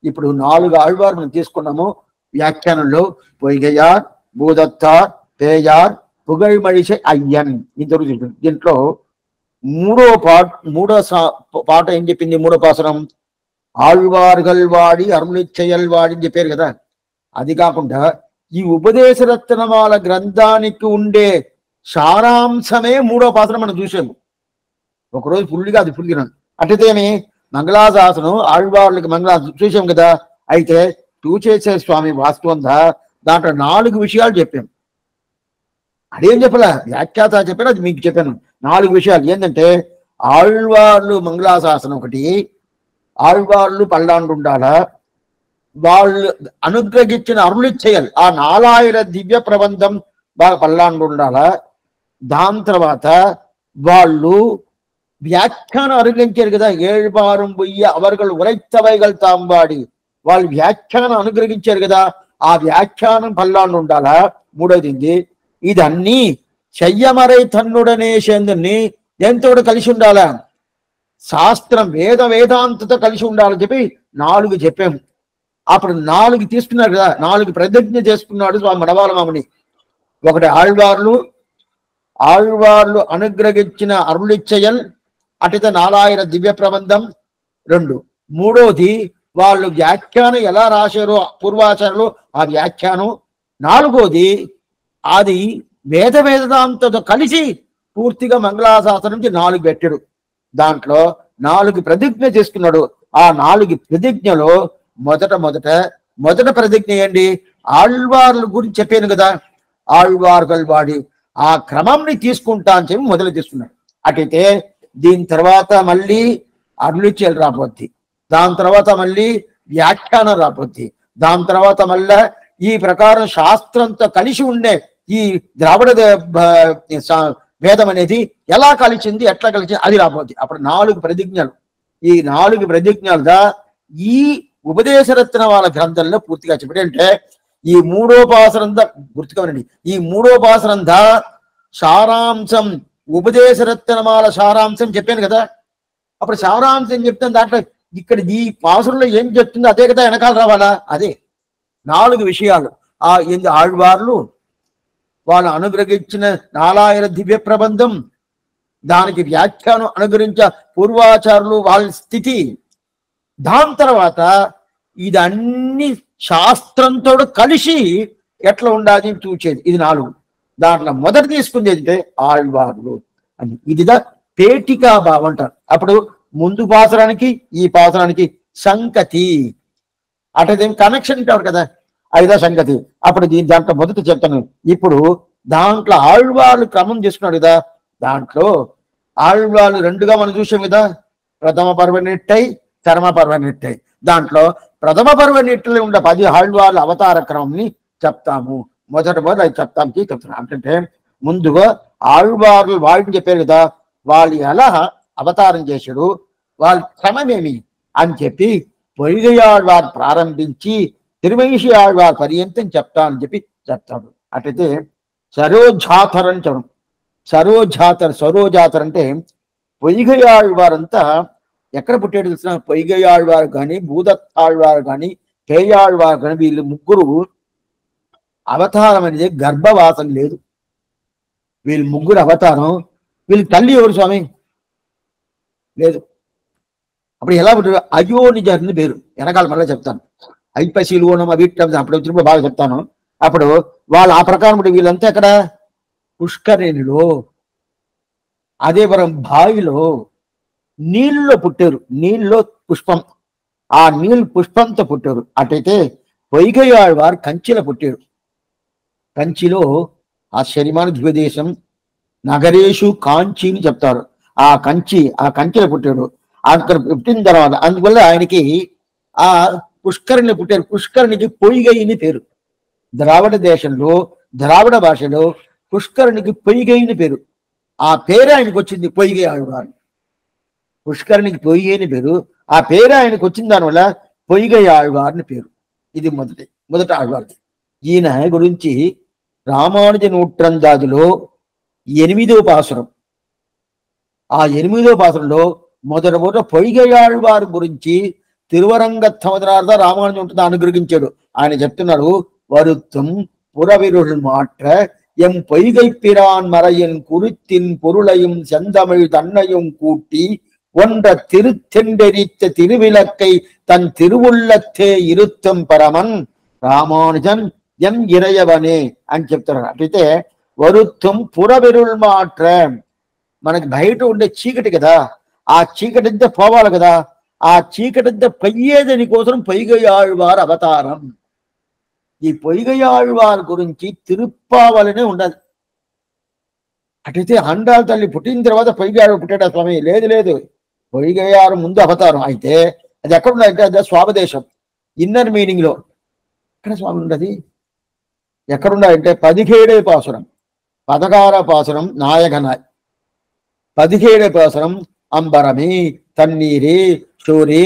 ఇప్పుడు 4 ఆళ్వార్ మనం తీసుకున్నాము వ్యాఖ్యానంలో. పొయ్యయార్ భూదత్తార్ పేయార్ పుగழ்మழிసై అయ్యన్ ఇంతవరకు చెప్పింది. దీంట్లో మూడో పాట ఏం చెప్పింది? 3వ పాసరం ఆళ్వార్గల్ వాడి అరుళి చేయల్ వాడి అని చెప్పారు కదా. అది కాకుండా ఈ ఉపదేశ రత్నమాల గ్రంథానికి ఉండే సారాంశమే 3వ పాసరం మనం చూసాము. ఒకరోజు ఫుల్గా అది ఫుల్గినాను. అట్లయితేమి మంగళాశాసనం ఆళ్వార్లకి మంగళాశాసనం చూసాం కదా. అయితే చూచేసే స్వామి వాస్తవంగా దాంట్లో 4 విషయాలు చెప్పాం. అదేం చెప్పలే వ్యాఖ్యాత చెప్పాను, అది మీకు చెప్పాను. 4 విషయాలు ఏంటంటే ఆళ్వార్లు మంగళాశాసనం ఒకటి, ఆళ్వార్లు పల్లాండు ఉండాలా, వాళ్ళు అనుగ్రహించిన అరుళి చేయాలి ఆ 4000 దివ్య ప్రబంధం బాగా పల్లాండు ఉండాలా. దాని తర్వాత వాళ్ళు వ్యాఖ్యానం అనుగ్రహించారు కదా. 7 వారం పొయ్యి అవర్గలు ఉరైత్తవైగల్ తాంబాడి వాళ్ళు వ్యాఖ్యానం అనుగ్రహించారు కదా. ఆ వ్యాఖ్యానం పల్లాండు ఉండాలా. 3వది ఇదన్నీ చెయ్యమరై తన్నుడనే సేందుని ఎంతో కలిసి ఉండాలా. శాస్త్రం వేదాంతతో కలిసి ఉండాలని చెప్పి 4 చెప్పాము. అప్పుడు 4 తీసుకున్నారు కదా. 4 ప్రతిజ్ఞ చేసుకున్నాడు స్వామి మనవాళ్ళ మామని. ఒకటి ఆళ్వార్లు అనుగ్రహించిన అరుళిచ్చయల్ అటిత 4000 దివ్య ప్రబంధం 2. 3వది వాళ్ళు వ్యాఖ్యానం ఎలా రాశారో పూర్వాచార్యులు ఆ వ్యాఖ్యానం. 4వది అది వేదాంతతో కలిసి పూర్తిగా మంగళాశాసనం నుంచి 4 పెట్టాడు. దాంట్లో 4 ప్రతిజ్ఞ చేసుకున్నాడు. ఆ 4 ప్రతిజ్ఞలో మొదట ప్రతిజ్ఞ ఏంటి? ఆళ్వార్ల గురించి చెప్పాను కదా, ఆళ్వార్గల్ వాడి ఆ క్రమంని తీసుకుంటా అని చెప్పి మొదలు తీసుకున్నాడు. అటైతే దీని తర్వాత మళ్ళీ అరుళిచేలు రాబోద్ది, దాని తర్వాత మళ్ళీ వ్యాఖ్యానం రాబోద్ది, దాని తర్వాత మళ్ళా ఈ ప్రకారం శాస్త్రంతో కలిసి ఉండే ఈ ద్రావిడ వేదం అనేది ఎలా కలిసింది, ఎట్లా కలిసింది అది రాబోద్ది. అప్పుడు 4 ప్రతిజ్ఞలు. ఈ 4 ప్రతిజ్ఞలుగా ఈ ఉపదేశరత్న వాళ్ళ గ్రంథంలో పూర్తిగా చెప్పండి. అంటే ఈ మూడోపాసనంద గుర్తుకోనండి, ఈ మూడోపాసనంద సారాంశం, ఉపదేశరత్నమాల సారాంశం చెప్పాను కదా. అప్పుడు సారాంశం చెప్తాను, దాంట్లో ఇక్కడ ఈ పాసురంలో ఏం చెప్తుందో అదే కదా వెనకాల రావాలా. అదే 4 విషయాలు. ఆళ్వార్లు వాళ్ళు అనుగ్రహించిన 4000 దివ్య ప్రబంధం, దానికి వ్యాఖ్యానం అనుగ్రహించ పూర్వాచారులు వాళ్ళ స్థితి, దాని తర్వాత ఇదన్నీ శాస్త్రంతో కలిసి ఎట్లా ఉండాలి చూచేది. ఇది 4. దాంట్లో మొదటి తీసుకుంది ఏంటంటే ఆళ్వార్లు అని. ఇదిదా పేటికా భావం అంటారు. అప్పుడు ముందు పాసరానికి ఈ పాసరానికి సంగతి అటదేం కనెక్షన్ ఉంటారు కదా, అదిదా సంగతి. అప్పుడు దాంట్లో మొదట చెప్తాను. ఇప్పుడు దాంట్లో ఆళ్వార్లు క్రమం చేసుకున్నాడు కదా, దాంట్లో ఆళ్వార్లు 2గా మనం చూసాం కదా, ప్రథమ పర్వనిట్టై చరమ పర్వనిట్టై. దాంట్లో ప్రథమ పర్వనిట్టలో ఉండే 10 ఆళ్వార్ల అవతార క్రమంని చెప్తాము. మొదట అది చెప్తాం. అంటే ముందుగా ఆళ్వార్లు వాళ్ళని చెప్పారు కదా, వాళ్ళు ఎలా అవతారం చేశాడు, వాళ్ళ క్రమమేమి అని చెప్పి పొయ్గయాళ్వారు ప్రారంభించి తిరుమేషి ఆళ్వారు పర్యంతం చెప్తానని చెప్పి చెప్తాడు. అటైతే సరోజాతర్ అని చెప్పడం. సరోజాతర్ అంటే పొయ్గయాళ్వారంతా ఎక్కడ పుట్టాడు తెలిసిన? పొయ్గయాళ్వారు కానీ, భూదత్తాళ్వారు కానీ, పేయాళ్వారు కానీ, వీళ్ళు ముగ్గురు అవతారం అనేది గర్భవాసం లేదు. వీళ్ళు ముగ్గురు అవతారం. వీళ్ళ తల్లి ఎవరు స్వామి? లేదు. అప్పుడు ఎలా పుట్టారు? అయోనిజర్ని పేరు. వెనకాల మళ్ళీ చెప్తాను. ఐపశీలోనం అవి అప్పుడు వచ్చినప్పుడు బాగా చెప్తాను. అప్పుడు వాళ్ళు ఆ ప్రకారం వీళ్ళంతా ఎక్కడ? పుష్కరిణిలో, అదే వరం బావిలో, నీళ్ళలో పుట్టారు. నీళ్ళలో పుష్పం, ఆ నీళ్ళు పుష్పంతో పుట్టారు. అటైతే పొయ్గయాళ్వారు కంచిలో పుట్టారు. కంచిలో ఆశ్చర్యమైన దివ్యదేశం, నగరేషు కాంచి అని చెప్తారు. ఆ కంచిలో పుట్టాడు. అక్కడ పుట్టిన తర్వాత అందువల్ల ఆయనకి ఆ పుష్కరిణి పుట్టారు. పుష్కరిణికి పొయ్గైని పేరు. ద్రావిడ దేశంలో, ద్రావిడ భాషలో పుష్కరిణికి పొయ్గైని పేరు. ఆ పేరు ఆయనకు వచ్చింది పొయ్గై ఆళ్వారు. పుష్కరిణికి పొయ్గైని పేరు, ఆ పేరు ఆయనకు వచ్చిన దానివల్ల పొయ్గై ఆళ్వారిని పేరు. ఇది మొదట ఆళ్వారు. ఈయన గురించి రామానుజ నూట్రందాదిలో 8వ పాసురం. ఆ 8వ పాసురంలో మొదట పొయ్గయాళ్వారు గురించి తిరువరంగత్తమదనార్థ రామానుజం అనుగ్రహించాడు. ఆయన చెప్తున్నాడు, வருத்தம் புறவிருள் மாற்ற எம் பொய்கை பிரான் மறையின் குருத்தின் பொருளையும் செந்தமிழ் தன்னையும் கூட்டி ஒன்ற திருத்தெண்டெரித்த திருவிளக்கை தன் திருவுள்ளத்தே இருத்தம் பரமன் రామానుజన్ ఎం ఇరయవనే అని చెప్తారు. అట్లయితే వరుత్తం పురవిరుల్ మాట్ర, మనకి బయట ఉండే చీకటి కదా, ఆ చీకటింత పోవాలి కదా, ఆ చీకటింత పయ్యేదని కోసం పొయ్గయాళ్వారు అవతారం. ఈ పొయ్గయాళ్వారు గురించి తిరుప్పావలనే ఉండదు. అటైతే అండాల తల్లి పుట్టిన తర్వాత పొయ్గయాడు పుట్టాడు స్వామి? లేదు, పొయ్గయారు ముందు అవతారం. అయితే అది ఎక్కడ ఉండాలంటే అదే స్వామదేశం, ఇన్నర్ మీనింగ్ లో. ఎక్కడ స్వామి ఉండదు? ఎక్కడుండాలంటే 17వ పాసురం, 16వ పాసురం నాయకనాయ్, 17వ పాసురం అంబరమే తన్నీరే షోరే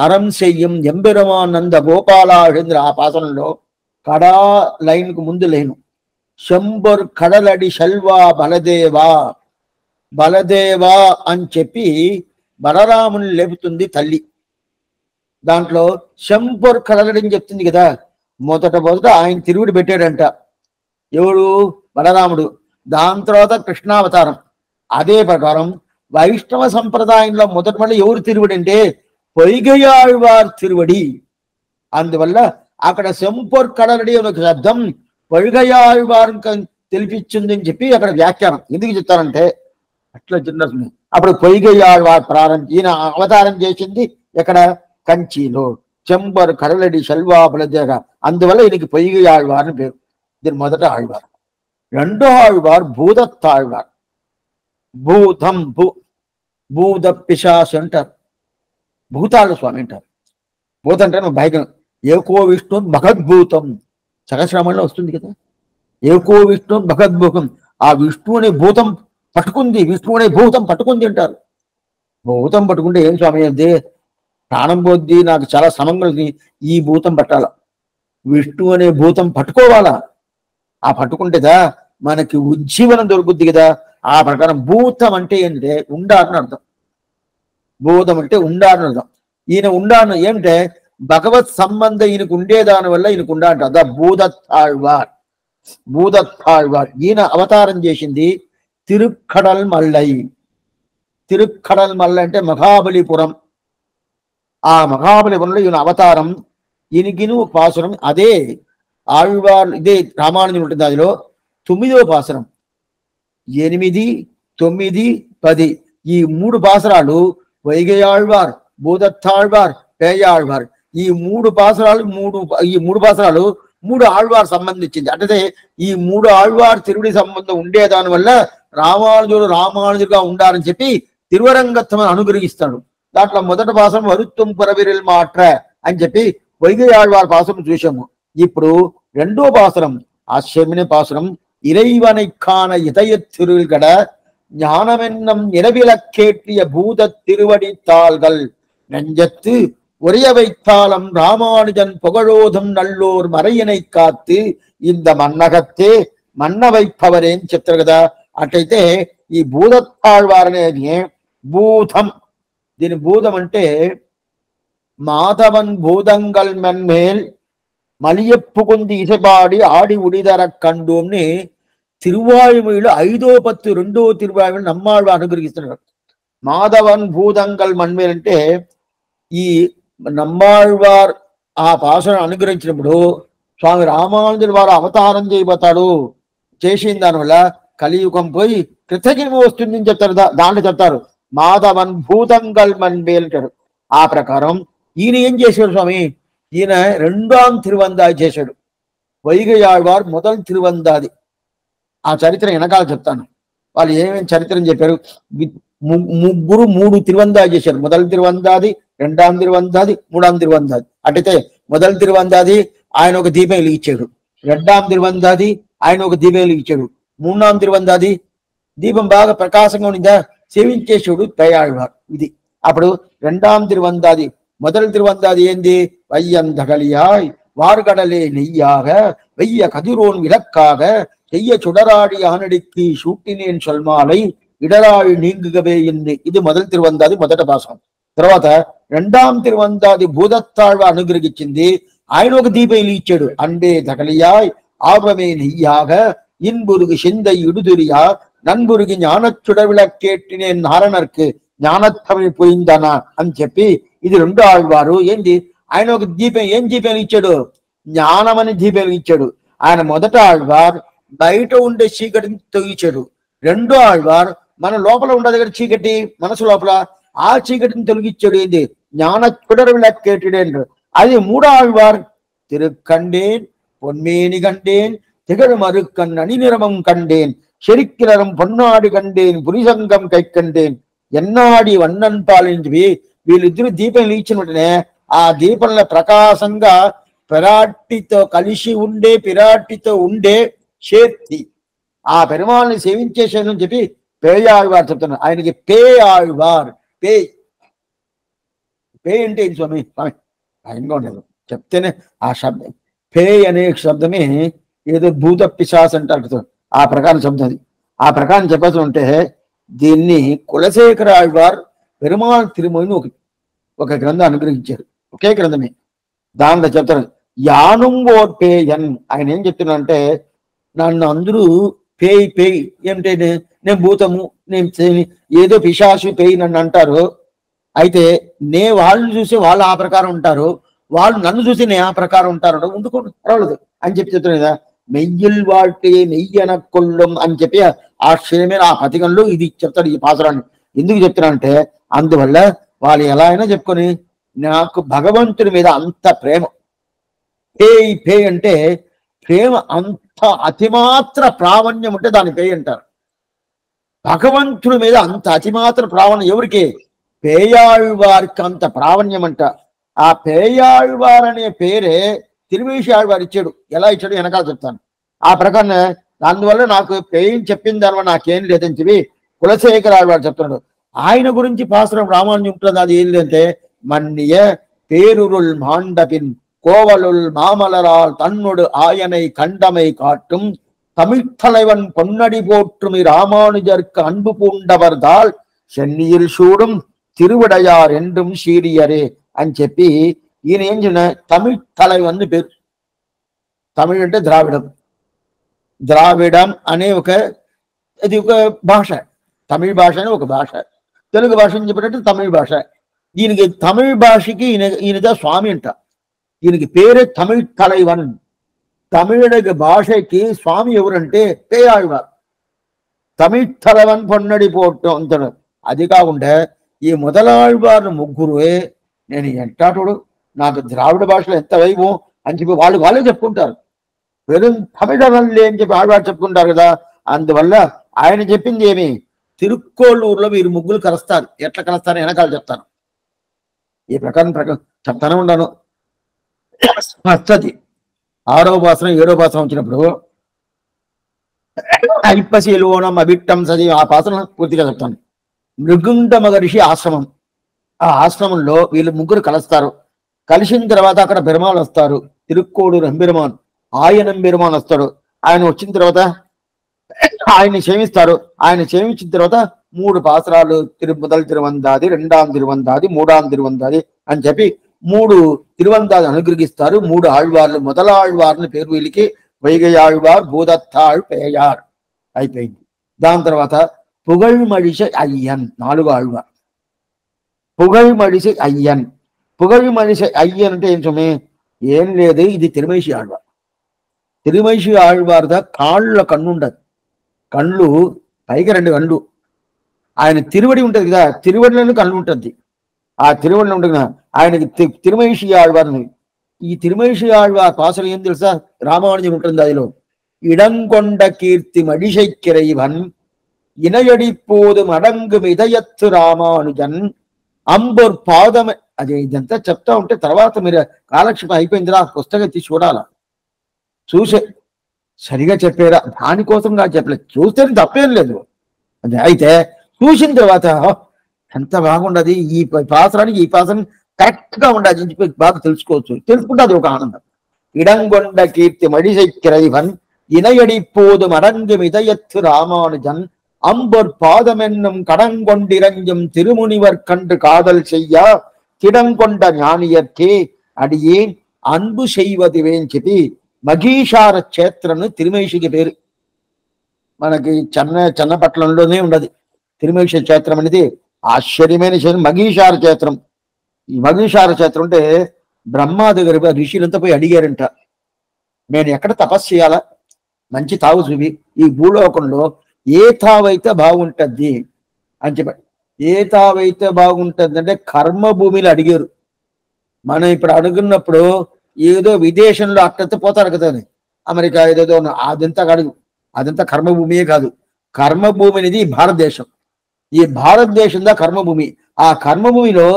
అరం చెయ్యం ఎంబెరమానంద గోపాలాహేంద్ర. ఆ పాసనంలో కడా లైన్కు ముందు లేను శంబర్ కడలడి శల్వా బలదేవా అని చెప్పి బలరాముని లేపుతుంది తల్లి. దాంట్లో శంబర్ కడలడి అని చెప్తుంది కదా. మొదట ఆయన తిరుగుడు పెట్టాడంట. ఎవడు? బలరాముడు. దాని తర్వాత కృష్ణావతారం. అదే ప్రకారం వైష్ణవ సంప్రదాయంలో మొదటి మళ్ళీ ఎవరు తిరువడి అంటే పొయ్గయాళ్వారు తిరువడి. అందువల్ల అక్కడ శంపొర్ కడలడి అనే శబ్దం పొయ్గయాళ్వారు తెలిపించింది అని చెప్పి అక్కడ వ్యాఖ్యానం. ఎందుకు చెప్తారంటే అట్లా చిన్న అప్పుడు పొయ్గయాళ్వారు ఈయన అవతారం చేసింది ఎక్కడ? కంచిలో. చెంబర్ కరలడి శల్వా బలదేగ. అందువల్ల ఈయనకి పొయ్యి ఆళ్వార్ అని పేరు. దీని మొదట ఆళ్వార్. రెండో ఆళ్వార్ భూదత్తాళ్వార్. భూతం భూద పిశాచ్ అంటారు, భూతాళ స్వామి అంటారు. భూతం అంటే భయం. ఏకో విష్ణు భగద్భూతం సహస్రమంలో వస్తుంది కదా, ఏకో విష్ణు భగద్భూతం. ఆ విష్ణు అనే భూతం పట్టుకుంది, విష్ణు అనే భూతం పట్టుకుంది అంటారు. భూతం పట్టుకుంటే ఏం స్వామి అదే ప్రాణం పోద్ది, నాకు చాలా శ్రమంగా ఈ భూతం పట్టాల, విష్ణు అనే భూతం పట్టుకోవాలా. ఆ పట్టుకుంటేదా మనకి ఉజ్జీవనం దొరుకుద్ది కదా. ఆ ప్రకారం భూతం అంటే ఏంటంటే ఉండాలని అర్థం. భూతం అంటే ఉండాలని అర్థం. ఈయన ఉండాలని ఏమిటే భగవత్ సంబంధం ఈయనకు ఉండేదాని వల్ల ఈయనకు ఉండా అంట. అదా భూదత్తాళ్వార్. భూదత్తాళ్వార్ ఈయన అవతారం చేసింది తిరుక్కడల్ మల్లై. తిరుక్కడల్ మల్లై అంటే మహాబలిపురం. ఆ మహాబలిపురంలో ఈయన అవతారం. ఈయనకిను పాసురం అదే ఆళ్వార్. ఇదే రామానుజులు ఉంటుంది, అందులో 9వ పాసురం. 8, 9, 10 ఈ 3 పాసురాలు వైగయాళ్వార్, భూదత్తాళ్వార్, పేయాళ్వార్. ఈ 3 పాసురాలు 3 పాసురాలు 3 ఆళ్వార్ సంబంధించింది. అంటే ఈ 3 ఆళ్వార్ తిరుడి సంబంధం ఉండేదాని వల్ల రామానుజుడుగా ఉండాలని చెప్పి తిరువరంగత్వం అనుగ్రహిస్తాడు. దాంట్లో మొదటి పాసురం వరుత్వం పురవిరిల్ మాట్ర అని చెప్పి వైగయాళ్వార్ పాసురం చూసాము. ఇప్పుడు రెండో పాసురం ఆశ్చర్యమైన పాసురం. இறைவனைக்கான இதயத்திருள்கட ஞானமென்னும் இரவிலக்கேற்றிய பூத திருவடித்தாள்கள் நெஞ்சத்து உரைய வைத்தாலும் ராமானுஜன் புகழோதும் நல்லோர் மறையினை కాத்து ఇంద మన్నగత్తే మన్న వైపవరేం చెప్తారు కదా. అట్లయితే ఈ భూదత్తాళ్వార్ అనేది భూతం. దీని భూతం అంటే మాధవన్ భూతంగల్ మెన్మేల్ మలియప్పుకుంది ఇసబాడి ఆడి ఉడిదర కండోమ్ని తిరువాయుమొழிలో 5వ పత్తు 2వ తిరువాయుమొழి నమ్మాళ్వార్ అనుగ్రహిస్తున్నారు. మాధవన్ భూతంగల్ మన్మేల్ అంటే ఈ నమ్మాళ్వార్ ఆ పాసురం అనుగ్రహించినప్పుడు స్వామి రామానుజుల వారు అవతారం చేయబోతాడు. చేసిన దానివల్ల కలియుగం పోయి కృతజ్ఞత వస్తుందని చెప్తారు. దాంట్లో చెప్తారు మాధవన్ భూతంగల్ మన్మేల్ అంటారు. ఆ ప్రకారం ఈయన ఏం చేశాడు స్వామి, ఈయన 2వ తిరువందాది చేశాడు. వైగయాళ్వార్ మొదలు తిరువందాది. ఆ చరిత్ర వెనకాల చెప్తాను. వాళ్ళు ఏమేమి చరిత్రని చెప్పారు. ముగ్గురు 3 తిరువందాది చేశారు. మొదటి తిరువందాది, 2వ తిరువందాది, 3వ తిరువందాది. అటైతే మొదటి తిరువందాది ఆయన ఒక దీపం వెలిగించాడు. 2వ తిరువందాది ఆయన ఒక దీపం వెలిగించాడు. 3వ తిరువందాది దీపం బాగా ప్రకాశంగా ఉండిందా సేవించేశాడు పేయాళ్వార్. ఇది అప్పుడు 2వ తిరువందాది. మొదటి తిరువందాది ఏంది, வையந்தகலியாய் வார்கடலே நெய்யாக வெய்ய கதிரோன் விளக்காக செய்ய சுடராடி ஆனடிக்கு சூட்டினேன் சொல்மாலை இடராழி நீங்குகவே என்று. ఇది మొదటి తిరువందాది మొదటి పాసం. తర్వాత 2వ తిరువందాది భూదత్తాళ్వార్ అనుగ్రహించింది. ఆయన ఒక దీపం వెలిగించాడు. அன்பே தகலியாய் ஆர்வமே நெய்யாக இன்புருகு சிந்தை இடுதுரியா நண்புருగి ஞானச்சுடவிளக்கேற்றினேன் నారణర్కు జ్ఞానత్వమే పోయిందనా అని చెప్పి ఇది 2వ ఆళ్వారు. ఏంది ఆయన ఒక దీపం, ఏం దీపం ఇచ్చాడు, జ్ఞానం అని దీపం ఇచ్చాడు. ఆయన మొదట ఆళ్వార్ బయట ఉండే చీకటిని తొలగించాడు. 2వ ఆళ్వార్ మన లోపల ఉండదు కదా చీకటి, మనసు లోపల ఆ చీకటిని తొలగించాడు. ఏంది జ్ఞాన చుడరవిళక్కేటిడేన్. అది 3వ ఆళ్వార్ తిరుక్కండేన్ பொன்மேனி கண்டேன் திகழ் மறுக்கண் அணிநிறமம் கண்டேன் செருக்கிலரும் பொன்னாடி கண்டேன் புரிசங்கம் కై కండేన్ ఎన్నాడి వన్నన్ పాలించి. వీళ్ళిద్దరూ దీపం వెలిగించిన వెంటనే ఆ దీపంలో ప్రకాశంగా పిరాటితో కలిసి ఉండే, పిరాటితో ఉండే శక్తి ఆ పెరుమాళ్ళని సేవించేసాను అని చెప్పి పేయాళ్వార్ చెప్తున్నారు. ఆయనకి పేయాళ్వార్. పే అంటే ఏంటి స్వామి? స్వామి భయంగా ఉండదు చెప్తేనే ఆ శబ్దం పే అనే శబ్దమే ఏదో భూత పిశాచ్ అంటారు, ఆ ప్రకారం శబ్దం అది. ఆ ప్రకారం చెప్పాల్సి ఉంటే దీన్ని కులశేఖర ఆళ్వార్ పెరుమాళ్ తిరుమలని ఒక గ్రంథం అనుగ్రహించారు. ఒకే గ్రంథమే. దాంట్లో చెప్తారు యానుం ఓర్ పేయన్. ఆయన ఏం చెప్తున్నారంటే నన్ను అందరూ పేయి ఏమిటే నేను భూతము, నేను ఏదో పిశాసు పేయి నన్ను అంటారు. అయితే వాళ్ళు చూసి వాళ్ళు ఆ ప్రకారం ఉంటారు, వాళ్ళు నన్ను చూసి నేను ఆ ప్రకారం ఉంటారు. ఉండుకోండి పర్వాలేదు అని చెప్పి చెప్తున్నాను కదా. మెయ్యిల్ వాటే మెయ్యన కొల్లం అని చెప్పి ఆ క్షేమైన ఆ పథకంలో ఇది చెప్తాడు ఈ పాసురాన్ని. ఎందుకు చెప్తున్నానంటే అందువల్ల వాళ్ళు ఎలా అయినా చెప్పుకొని నాకు భగవంతుడి మీద అంత ప్రేమ. పేయ్ పేయ్ అంటే ప్రేమ అంత అతిమాత్ర ప్రావణ్యం ఉంటే దాని పేయ్ అంటారు. భగవంతుడి మీద అంత అతిమాత్ర ప్రావణ్యం ఎవరికి? పేయాళ్వారికి అంత ప్రావణ్యం అంట. ఆ పేయాళ్వార్ అనే పేరే తిరుమేషి ఆళ్వారు ఇచ్చాడు. ఎలా ఇచ్చాడు వెనకాల చెప్తాను. ఆ ప్రకారం అందువల్ల నాకు పేయని చెప్పిన దానివల్ల నాకేం లేదని చెప్పి కులశేఖర ఆళ్వారు చెప్తున్నాడు. ఆయన గురించి పాసురం రామానుజం ఉంటుంది. అది ఏం లేదంటే మన్నియ పేరురుల్ మాండపిన్ கோவலுள் மாமலரால் தன்னொடு ஆயனை கண்டமை காட்டும் தமிழ்த்தலைவன் பொன்னடி போற்றும் ராமானுஜருக்கு அன்பு பூண்டவர்தால் சென்னியில் சூடும் తిరువడయార్ என்றும் సీరియరే అని చెప్పి ఈయన ఏం చేసిన తమిళ తలైవన్ పేరు. తమిళ్ అంటే ద్రావిడం. ద్రావిడం అనే ఇది ఒక భాష. తమిళ భాష అనే ఒక భాష. తెలుగు భాష అని చెప్పినట్టు తమిళ భాష. దీనికి తమిళ భాషకి ఈయనదా స్వామి అంట. ఈయనకి పేరే తమిళ తలైవన్. తమిళ భాషకి స్వామి ఎవరంటే పేయాళ్వార్. తమిళ తలవన్ పొన్నడి పోవటం అంటాడు. అది కాకుండా ఈ మొదలాళ్వారు ముగ్గురే నేను ఎంటాటుడు, నాకు ద్రావిడ భాషలో ఎంత వైభవం అని చెప్పి వాళ్ళే చెప్పుకుంటారు. వెறுం తమిళనల్లే అని చెప్పి ఆళ్వారు చెప్పుకుంటారు కదా. అందువల్ల ఆయన చెప్పింది ఏమి, తిరుక్కోళ్ళూరులో మీరు ముగ్గురు కలుస్తారు. ఎట్లా కలుస్తారు వెనకాల చెప్తాను. ఈ ప్రకారం చెప్తానే ఉన్నాను. వస్తుంది 6వ పాసనం 7వ పాసనం వచ్చినప్పుడు ఐప్పశీలోనం అభిట్టం సజీ ఆ పాసనం పూర్తిగా చెప్తాను. మృగుండ మహర్షి ఆశ్రమం. ఆ ఆశ్రమంలో వీళ్ళు ముగ్గురు కలుస్తారు. కలిసిన తర్వాత అక్కడ పెరుమాళ్ వస్తారు. తిరుక్కోడూరు ఎంబెరుమాన్, ఆయన ఎంబెరుమాన్ వస్తాడు. ఆయన వచ్చిన తర్వాత ఆయన్ని సేవిస్తారు. ఆయన సేవించిన తర్వాత 3 పాసరాలు మొదటి తిరువందాది, 2వ తిరువందాది, 3వ తిరువందాది అని చెప్పి 3 తిరువందాది అనుగ్రహిస్తారు. 3 ఆళ్వార్లు మొదలాళ్వార్ని పేరు వీళ్ళకి వైగయాళ్వార్, భూదత్తాళ్, పేయార్ అయిపోయింది. దాని తర్వాత పుగழ்మడిసె అయ్యన్ 4వ ఆళ్వార్. పుగழ்మడిసె అయ్యన్. పుగழ்మడిసె అయ్యన్ అంటే ఏం లేదు, ఇది తిరుమేషి ఆళ్వార్. తిరుమేషి ఆళ్వార్ద కాళ్ళ కన్ను ఉండదు. కళ్ళు పైకి 2 కళ్ళు. ఆయన తిరువడి ఉంటుంది కదా, తిరువడిలోనే కళ్ళు ఉంటుంది. ఆ తిరువడిలో ఉంటుంది కదా, ఆయనకి తిరుమేషి ఆళ్వార్ని. ఈ తిరుమేషి ఆళ్వార్ పాసలు ఏం తెలుసా, రామానుజం ఉంటుంది అదిలో. ఇడంకొండ కీర్తి మడిశైక్కిరైవన్ ఇనయడిపోదు మడంగు మిదయత్తు రామానుజన్ అంబుర్ పాదం. అది ఇదంతా చెప్తా ఉంటే తర్వాత మీరు కాలక్షేపం అయిపోయిందిరా, పుస్తకం తీసి చూడాలా. చూసే సరిగా చెప్పారా దానికోసం నాకు చెప్పలేదు. చూస్తే తప్పేం లేదు. అదే అయితే చూసిన తర్వాత ఎంత బాగుండదు, ఈ పాసరానికి ఈ పాసరం కరెక్ట్ గా ఉండదు అని చెప్పి బాగా తెలుసుకోవచ్చు. తెలుసుకుంటే అది ఒక ఆనందం. ఇడంగొండ కీర్తి మడిశైక్కిరైవన్ ఇనయడిపోదు మడంగు మిదయత్తు రామానుజన్ அம்பொர் பாதமென்னும் கடங்கொண்டிரஞ்சும் திருமுனிவர் கண்டு காதல் செய்ய திடங்கொண்ட ஞானியர்க்கே అడియేన్ అన్బు செய்வதுవేని చెప్పి మగీషార క్షేత్రం తిరుమేషికి పేరు. మనకి చెన్నపట్నంలోనే ఉండదు తిరుమేషి క్షేత్రం అనేది. ఆశ్చర్యమైన క్షేత్రం మగీషార క్షేత్రం. ఈ మగీషార క్షేత్రం అంటే బ్రహ్మ దగ్గర ఋషులంతా పోయి అడిగారంట, నేను ఎక్కడ తపస్సు చేయాలా, మంచి తావు చూపి ఈ భూలోకంలో ఏ తావైతే బాగుంటుంది అని చెప్పాడు. ఏ తావైతే బాగుంటుంది అంటే కర్మభూమిలో అడిగారు. మనం ఇప్పుడు అడుగున్నప్పుడు ఏదో విదేశంలో అట్టతో పోతారు కదా, అమెరికా ఏదేదో అదంతా అడుగు, అదంతా కర్మభూమియే కాదు. కర్మభూమి అనేది భారతదేశం. ఈ భారతదేశంలో కర్మభూమి. ఆ కర్మభూమిలో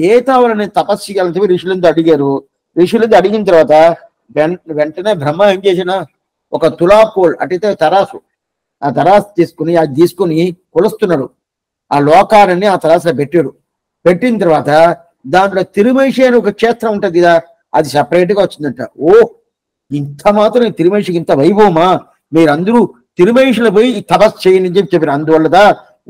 ఏ తావలని తపస్సు చేయాలని చెప్పి ఋషులంతా అడిగారు. ఋషులంతా అడిగిన తర్వాత వెంటనే బ్రహ్మ ఏం చేసిన, ఒక తులాకోల్ అటైతే తరాసు, ఆ తరాసు తీసుకుని కొలుస్తున్నాడు. ఆ లోకాన్ని ఆ తరాసులో పెట్టాడు. పెట్టిన తర్వాత దాంట్లో తిరుమేషి అని ఒక క్షేత్రం ఉంటుంది కదా, అది సపరేట్ గా వచ్చిందంట. ఓ ఇంత మాత్రం తిరుమేషికి ఇంత వైభవమా, మీరందరూ తిరుమేషిలో పోయి తపస్సు చేయని చెప్పి చెప్పారు. అందువల్లదా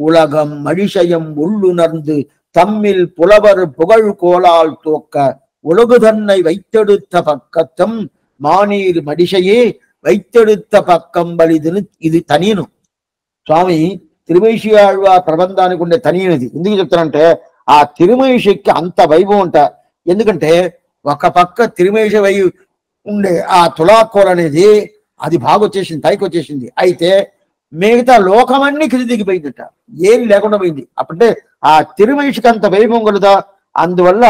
ఉలగం మడిషయం ఉళ్ళు నర్ந்து తమ్మిల్ పులవర్ పుగళ్ కోలాల్ తోక్క ఉలగుదన్నై వైత్తెడుత్త పక్కత్తం మానీర్ మడిషయే వైత్తెడుత్త పక్కం బలిదిని. ఇది తనీను స్వామి తిరుమేషి ఆళ్వార్ ప్రబంధానికి ఉండే తనీనిది. ఎందుకు చెప్తానంటే ఆ తిరుమేషికి అంత వైభవం అంట. ఎందుకంటే ఒక పక్క తిరుమేషి వై ఉండే ఆ తులాకోల్ అనేది అది బాగా వచ్చేసింది, పైకి వచ్చేసింది. అయితే మిగతా లోకమన్నీ కింద దిగిపోయిందట, ఏం లేకుండా పోయింది. అప్పుడే ఆ తిరుమేషికి అంత వైభవం కలదా. అందువల్ల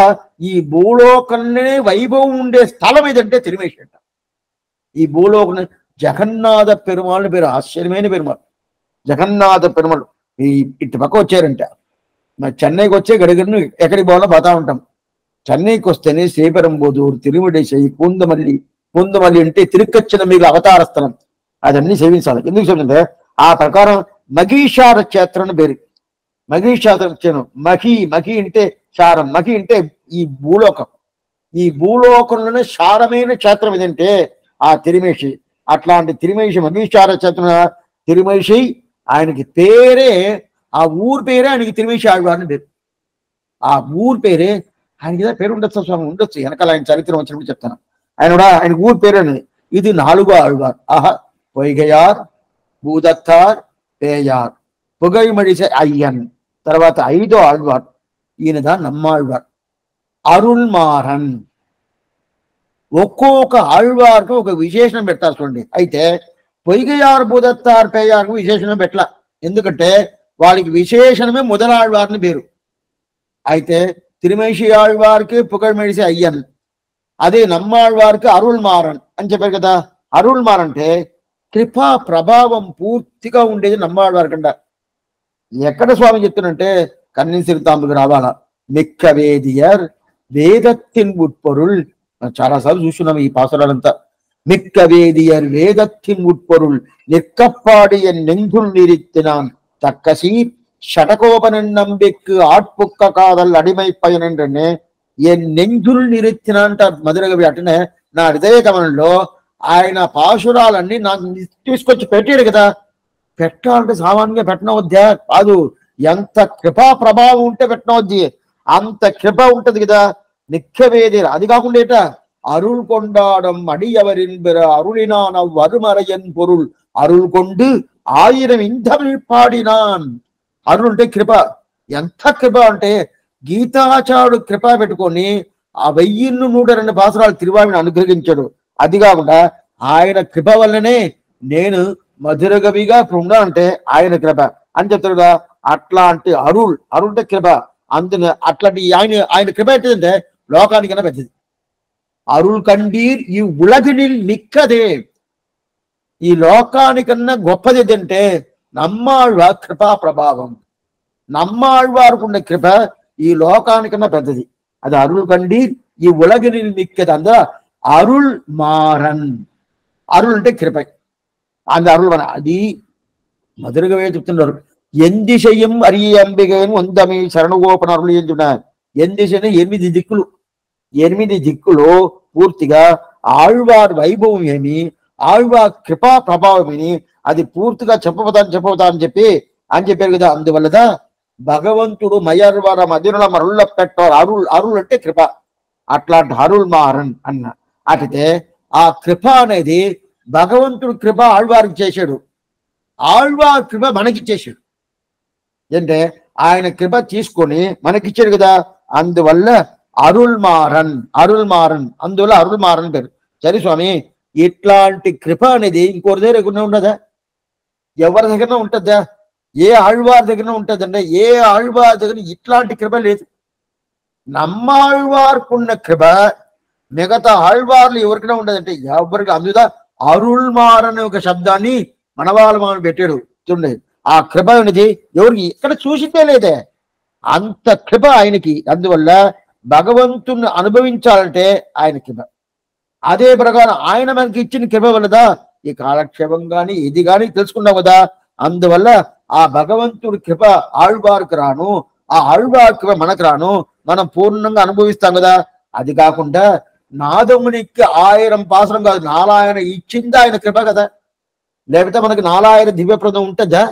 ఈ భూలోకంలోనే వైభవం ఉండే స్థలం ఏదంటే తిరుమేషి అంట. ఈ భూలోకం జగన్నాథ పెరుమాళ్ళు పేరు, ఆశ్చర్యమైన పెరుమాళ్ళు జగన్నాథ పెరుమాళ్ళు. ఈ ఇటు పక్క వచ్చారంట. మరి చెన్నైకి వచ్చే గడిగడిని ఎక్కడికి పోవాలో పోతా ఉంటాం. చెన్నైకి వస్తేనే శ్రీపెరంబుదూర్, తిరుమడేశై, పూందమల్లి అంటే తిరుక్కచ్చిన మీకు అవతార స్థలం. అదన్నీ సేవించాలి. ఎందుకు చెప్తుంటే ఆ ప్రకారం మగీషార క్షేత్రం పేరు. మగీషార క్షేత్రం, మహి అంటే శారం, మహి అంటే ఈ భూలోకం. ఈ భూలోకంలోనే శారమైన క్షేత్రం ఏదంటే ఆ తిరుమేషి. అట్లాంటి తిరుమేషి మగీషార క్షేత్రం. తిరుమేషి ఆయనకి పేరే, ఆ ఊరు పేరే ఆయనకి తిరుమేషి ఆళ్వార్ని పేరు. ఆ ఊరు పేరే ఆయనకి ఏదో పేరు ఉండొచ్చు స్వామి, ఉండొచ్చు. వెనకాల ఆయన చరిత్ర వచ్చినప్పుడు చెప్తాను. ఆయన ఊరు పేరు అనేది. ఇది 4వ ఆళ్వార్. పొయ్గయార్, భూదత్తార్, పేయార్, పుగైమడిసే అయ్యన్. తర్వాత 5వ ఆళ్వార్ ఈయనదా నమ్మాళ్వార్, అరుల్మారన్. ఒక్కొక్క ఆళ్వార్కు ఒక విశేషణం పెడతారు చూడండి. అయితే పొయ్గయార్, భూదత్తార్, పేయార్కు విశేషణం పెట్టలా. ఎందుకంటే వాళ్ళకి విశేషణమే முதலாழ்வாర్ని పేరు. అయితే తిరుమేషి ఆళ్వార్కి పుగైమడిసే అయ్యన్, అదే నమ్మాళ్వార్కి అరుల్మారన్ అని చెప్పారు కదా. అరుల్మారన్ అంటే కృపా ప్రభావం పూర్తిగా ఉండేది నమ్మాళ్వార్ కంట. ఎక్కడ స్వామి చెప్తున్నంటే కన్నిన్ సిరితాంబుకు రావాలా. మిక్క వేదియర్ వేదత్తిన్ ఉట్పొరుల్. చాలాసార్లు చూస్తున్నాం ఈ పాసురాలంతా. మిక్క వేదియర్ వేదత్తిన్ ఉట్పొరుల్ నిక్కప్పాడియ నెంగుల్ నిరిత్తినాన్ தக்கசி ஷடகோபனன் நம்பிக்கு ஆட்புக்க காதல் அடிமை பயனென்றே என் நெஞ்சுల్ నిరిత్తినంట మధురకవి. అటనే నా హృదయ గమనంలో ఆయన పాశురాలన్నీ నాకు తీసుకొచ్చి పెట్టాడు కదా. పెట్టాలంటే సామాన్యంగా పెట్టనవద్దా కాదు, ఎంత కృపా ప్రభావం ఉంటే పెట్టనవద్ది. అంత కృప ఉంటది కదా. నిఖ్యవేది అది కాకుండా ఏట అరుள் கொண்டாடம் அடியவரின் பிற அருளினான் அவ் அருமறையன் பொருள் అరుள் கொண்டு 1000 ఇంధమిழ் పాడినాన్. అరుள் అంటే కృప. ఎంత కృప అంటే గీతాచారుడు కృప పెట్టుకొని ఆ 1102 పాసురాలు తిరువామిని అనుగ్రహించాడు. అది కాకుండా ఆయన కృప వల్లనే నేను మధురగవిగా ఇప్పుడు ఉన్నానంటే ఆయన కృప అని చెప్తాడుగా. అట్లాంటి అరుள் అంటే కృప. అందులో అట్లాంటి ఆయన కృప ఏంటంటే లోకానికన్నా పెద్దది. అరుள் కండీర్ ఈ ఉలగినిల్ నిక్కదే. ఈ లోకానికన్నా గొప్పది ఏంటంటే నమ్మాళ్వార్ కృపా ప్రభావం. నమ్మాళ్వార్కు ఉన్న కృప ఈ లోకానికన్నా పెద్దది. అది అరుள் కండీర్ ఈ ఉలగినిల్ నిక్కది. అంద అరుள் మారన్. అరుள் అంటే కృప. அந்த அருள் అది మధురగవే చెప్తున్నారు. ఎందిశయం అరియ అంబిగను వందమి శరణగోపన అరుಳು అని చెప్తున్నారు. ఎందిశని 8 దిక్కులు. 8 దిక్కులు పూర్తిగా ఆళ్వార్ వైభవం ఏమి, ఆళ్వార్ కృపా ప్రభావం ఏమి, అది పూర్తిగా చెప్పబోతా అని చెప్పారు కదా. అందువల్లదా భగవంతుడు మయర్వర మదిరుల మరుళ్ళ పెట్టారు. అరుள் అంటే కృప. అట్లాంటి అరుள் మారన్ అన్న. అటితే ఆ కృప అనేది భగవంతుడు కృప ఆళ్వారికి చేశాడు, ఆళ్వార్ కృప మనకిచ్చేశాడు. అంటే ఆయన కృప తీసుకొని మనకిచ్చాడు కదా. అందువల్ల అరుள் మారన్. అందువల్ల అరుள் మారన్ పేరు. సరే స్వామి, ఇట్లాంటి కృప అనేది ఇంకోరి దగ్గర ఉండదా? ఎవరి దగ్గర ఉంటుందా? ఏ ఆళ్వార్ దగ్గర ఉంటుందంటే ఏ ఆళ్వార్ దగ్గర ఇట్లాంటి కృప లేదు. నమ్మాళ్వార్కున్న కృప మిగతా ఆళ్వార్లు ఎవరికైనా ఉండదంటే ఎవరికి. అందుదా అరుள் మారన్ ఒక శబ్దాన్ని మనవాళ్ళ పెట్టాడు చూడండి. ఆ కృప అనేది ఎవరికి ఇక్కడ చూసిందే లేదే, అంత కృప ఆయనకి. అందువల్ల భగవంతుని అనుభవించాలంటే ఆయన కృప. అదే ప్రకారం ఆయన మనకి ఇచ్చిన కృప వల్లదా ఈ కాలక్షేపం కానీ ఇది కానీ తెలుసుకున్నాం కదా. అందువల్ల ఆ భగవంతుడి కృప ఆళ్వార్కు రాను, ఆ ఆళ్వార్ కృప మనకు రాను, మనం పూర్ణంగా అనుభవిస్తాం కదా. అది కాకుండా నాదమునికి 1000 పాసరం కాదు, 4000 ఇచ్చింది ఆయన కృప కదా. లేకపోతే మనకి 4000 దివ్యప్రదం ఉంటుందా?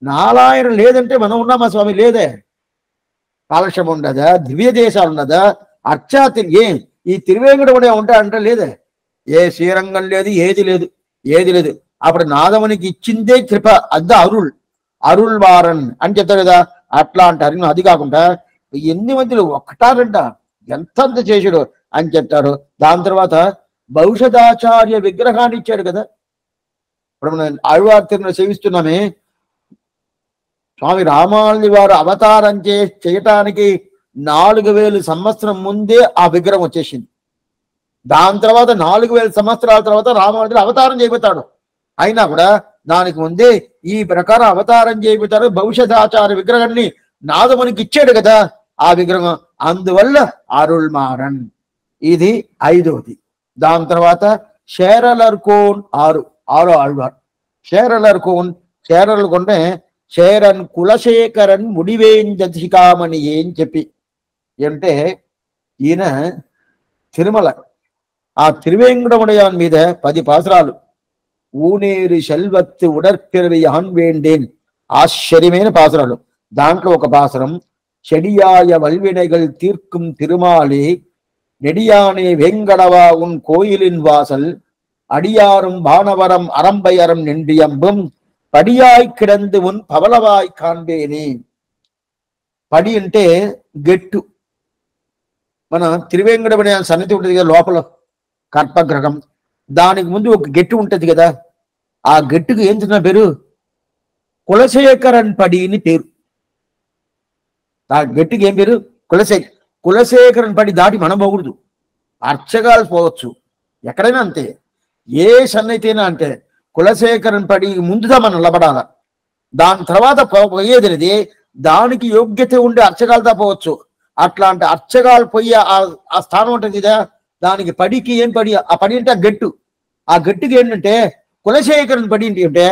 4000 లేదంటే మనం ఉన్నామా స్వామి? లేదే. కాలక్షేపం ఉండదా? దివ్య దేశాలు ఉన్నదా? అర్చాతి ఈ తిరువేంకటముడే ఉంటాడంటే లేదే. ఏ శ్రీరంగం లేదు, ఏది లేదు. అప్పుడు నాదమునికి ఇచ్చిందే కృప. అద్దా అరుள் వారన్ అని చెప్తారు కదా. అట్లా అంటారు. అది కాకుండా 8 మందిలో ఒక్కటారంట ఎంతంత చేసాడు అని చెప్తారు. దాని తర్వాత భవిష్యదాచార్య విగ్రహాన్ని ఇచ్చాడు కదా. ఇప్పుడు మనం ఆళ్వార్ తిరుమల సేవిస్తున్నామే, స్వామి రామానుజుల వారు అవతారం చేయటానికి 4000 సంవత్సరం ముందే ఆ విగ్రహం వచ్చేసింది. దాని తర్వాత 4000 సంవత్సరాల తర్వాత రామానుజుడు అవతారం చేయబోతాడు. అయినా కూడా దానికి ముందే ఈ ప్రకారం అవతారం చేయబోతాడు. భవిష్యత్ ఆచార విగ్రహాన్ని నాదమునికి ఇచ్చాడు కదా ఆ విగ్రహం. అందువల్ల అరుள்మారన్. ఇది 5వది. దాని తర్వాత షేరలర్కోన్ ఆరో ఆళ్వార్. షేరలు కొంటే షేరన్ కులశేఖరన్ ముడివేంజతికామణి ఏం చెప్పి అంటే ఈయన తిరుమల ఆ తిరువేంకటముడయాన్ మీద 10 పాసురాలు ఊనేరు సెల్వత్తు ఉడర్పిరవి యాన్ వేండేన్ ఆశ్చర్యమైన పాసురాలు. దాంట్లో ఒక పాసురం చెడియాయ వల్వినగల్ తీర్க்கும் తిరుమాలే நெடியானே வேங்கடவா உன் கோயிலின் வாசல் அடியாரும் வானவரம் அரம்பையரம் நின்றியம்பும் పడియాయ్ కిడందు ఉన్ పవలవాయ్ కాంబేని. పడి అంటే గెట్టు. మన తిరువేంకటమణి సన్నిధి ఉంటుంది కదా లోపల కర్పగ్రహం, దానికి ముందు ఒక గెట్టు ఉంటుంది కదా, ఆ గెట్టుకు ఏం చిన్న పేరు కులశేఖరన్ పడి అని పేరు. ఆ గెట్టుకి ఏం పేరు కులశేఖరన్ పడి దాటి మనం పోకూడదు. అర్చగాలు పోవచ్చు ఎక్కడైనా అంతే, ఏ సన్నైతేనా అంటే కులశేఖరన్ పడి ముందుగా మనం నిలబడాల. దాని తర్వాత పోయేది దానికి యోగ్యత ఉండే అర్చగాలతో పోవచ్చు. అట్లాంటి అర్చగాలు పోయి ఆ స్థానం ఉంటుంది కదా, దానికి పడికి ఏం పడి, ఆ పడి అంటే ఆ గట్టు. ఆ గట్టుకి ఏంటంటే కులశేఖరన్ పడి ఏంటి అంటే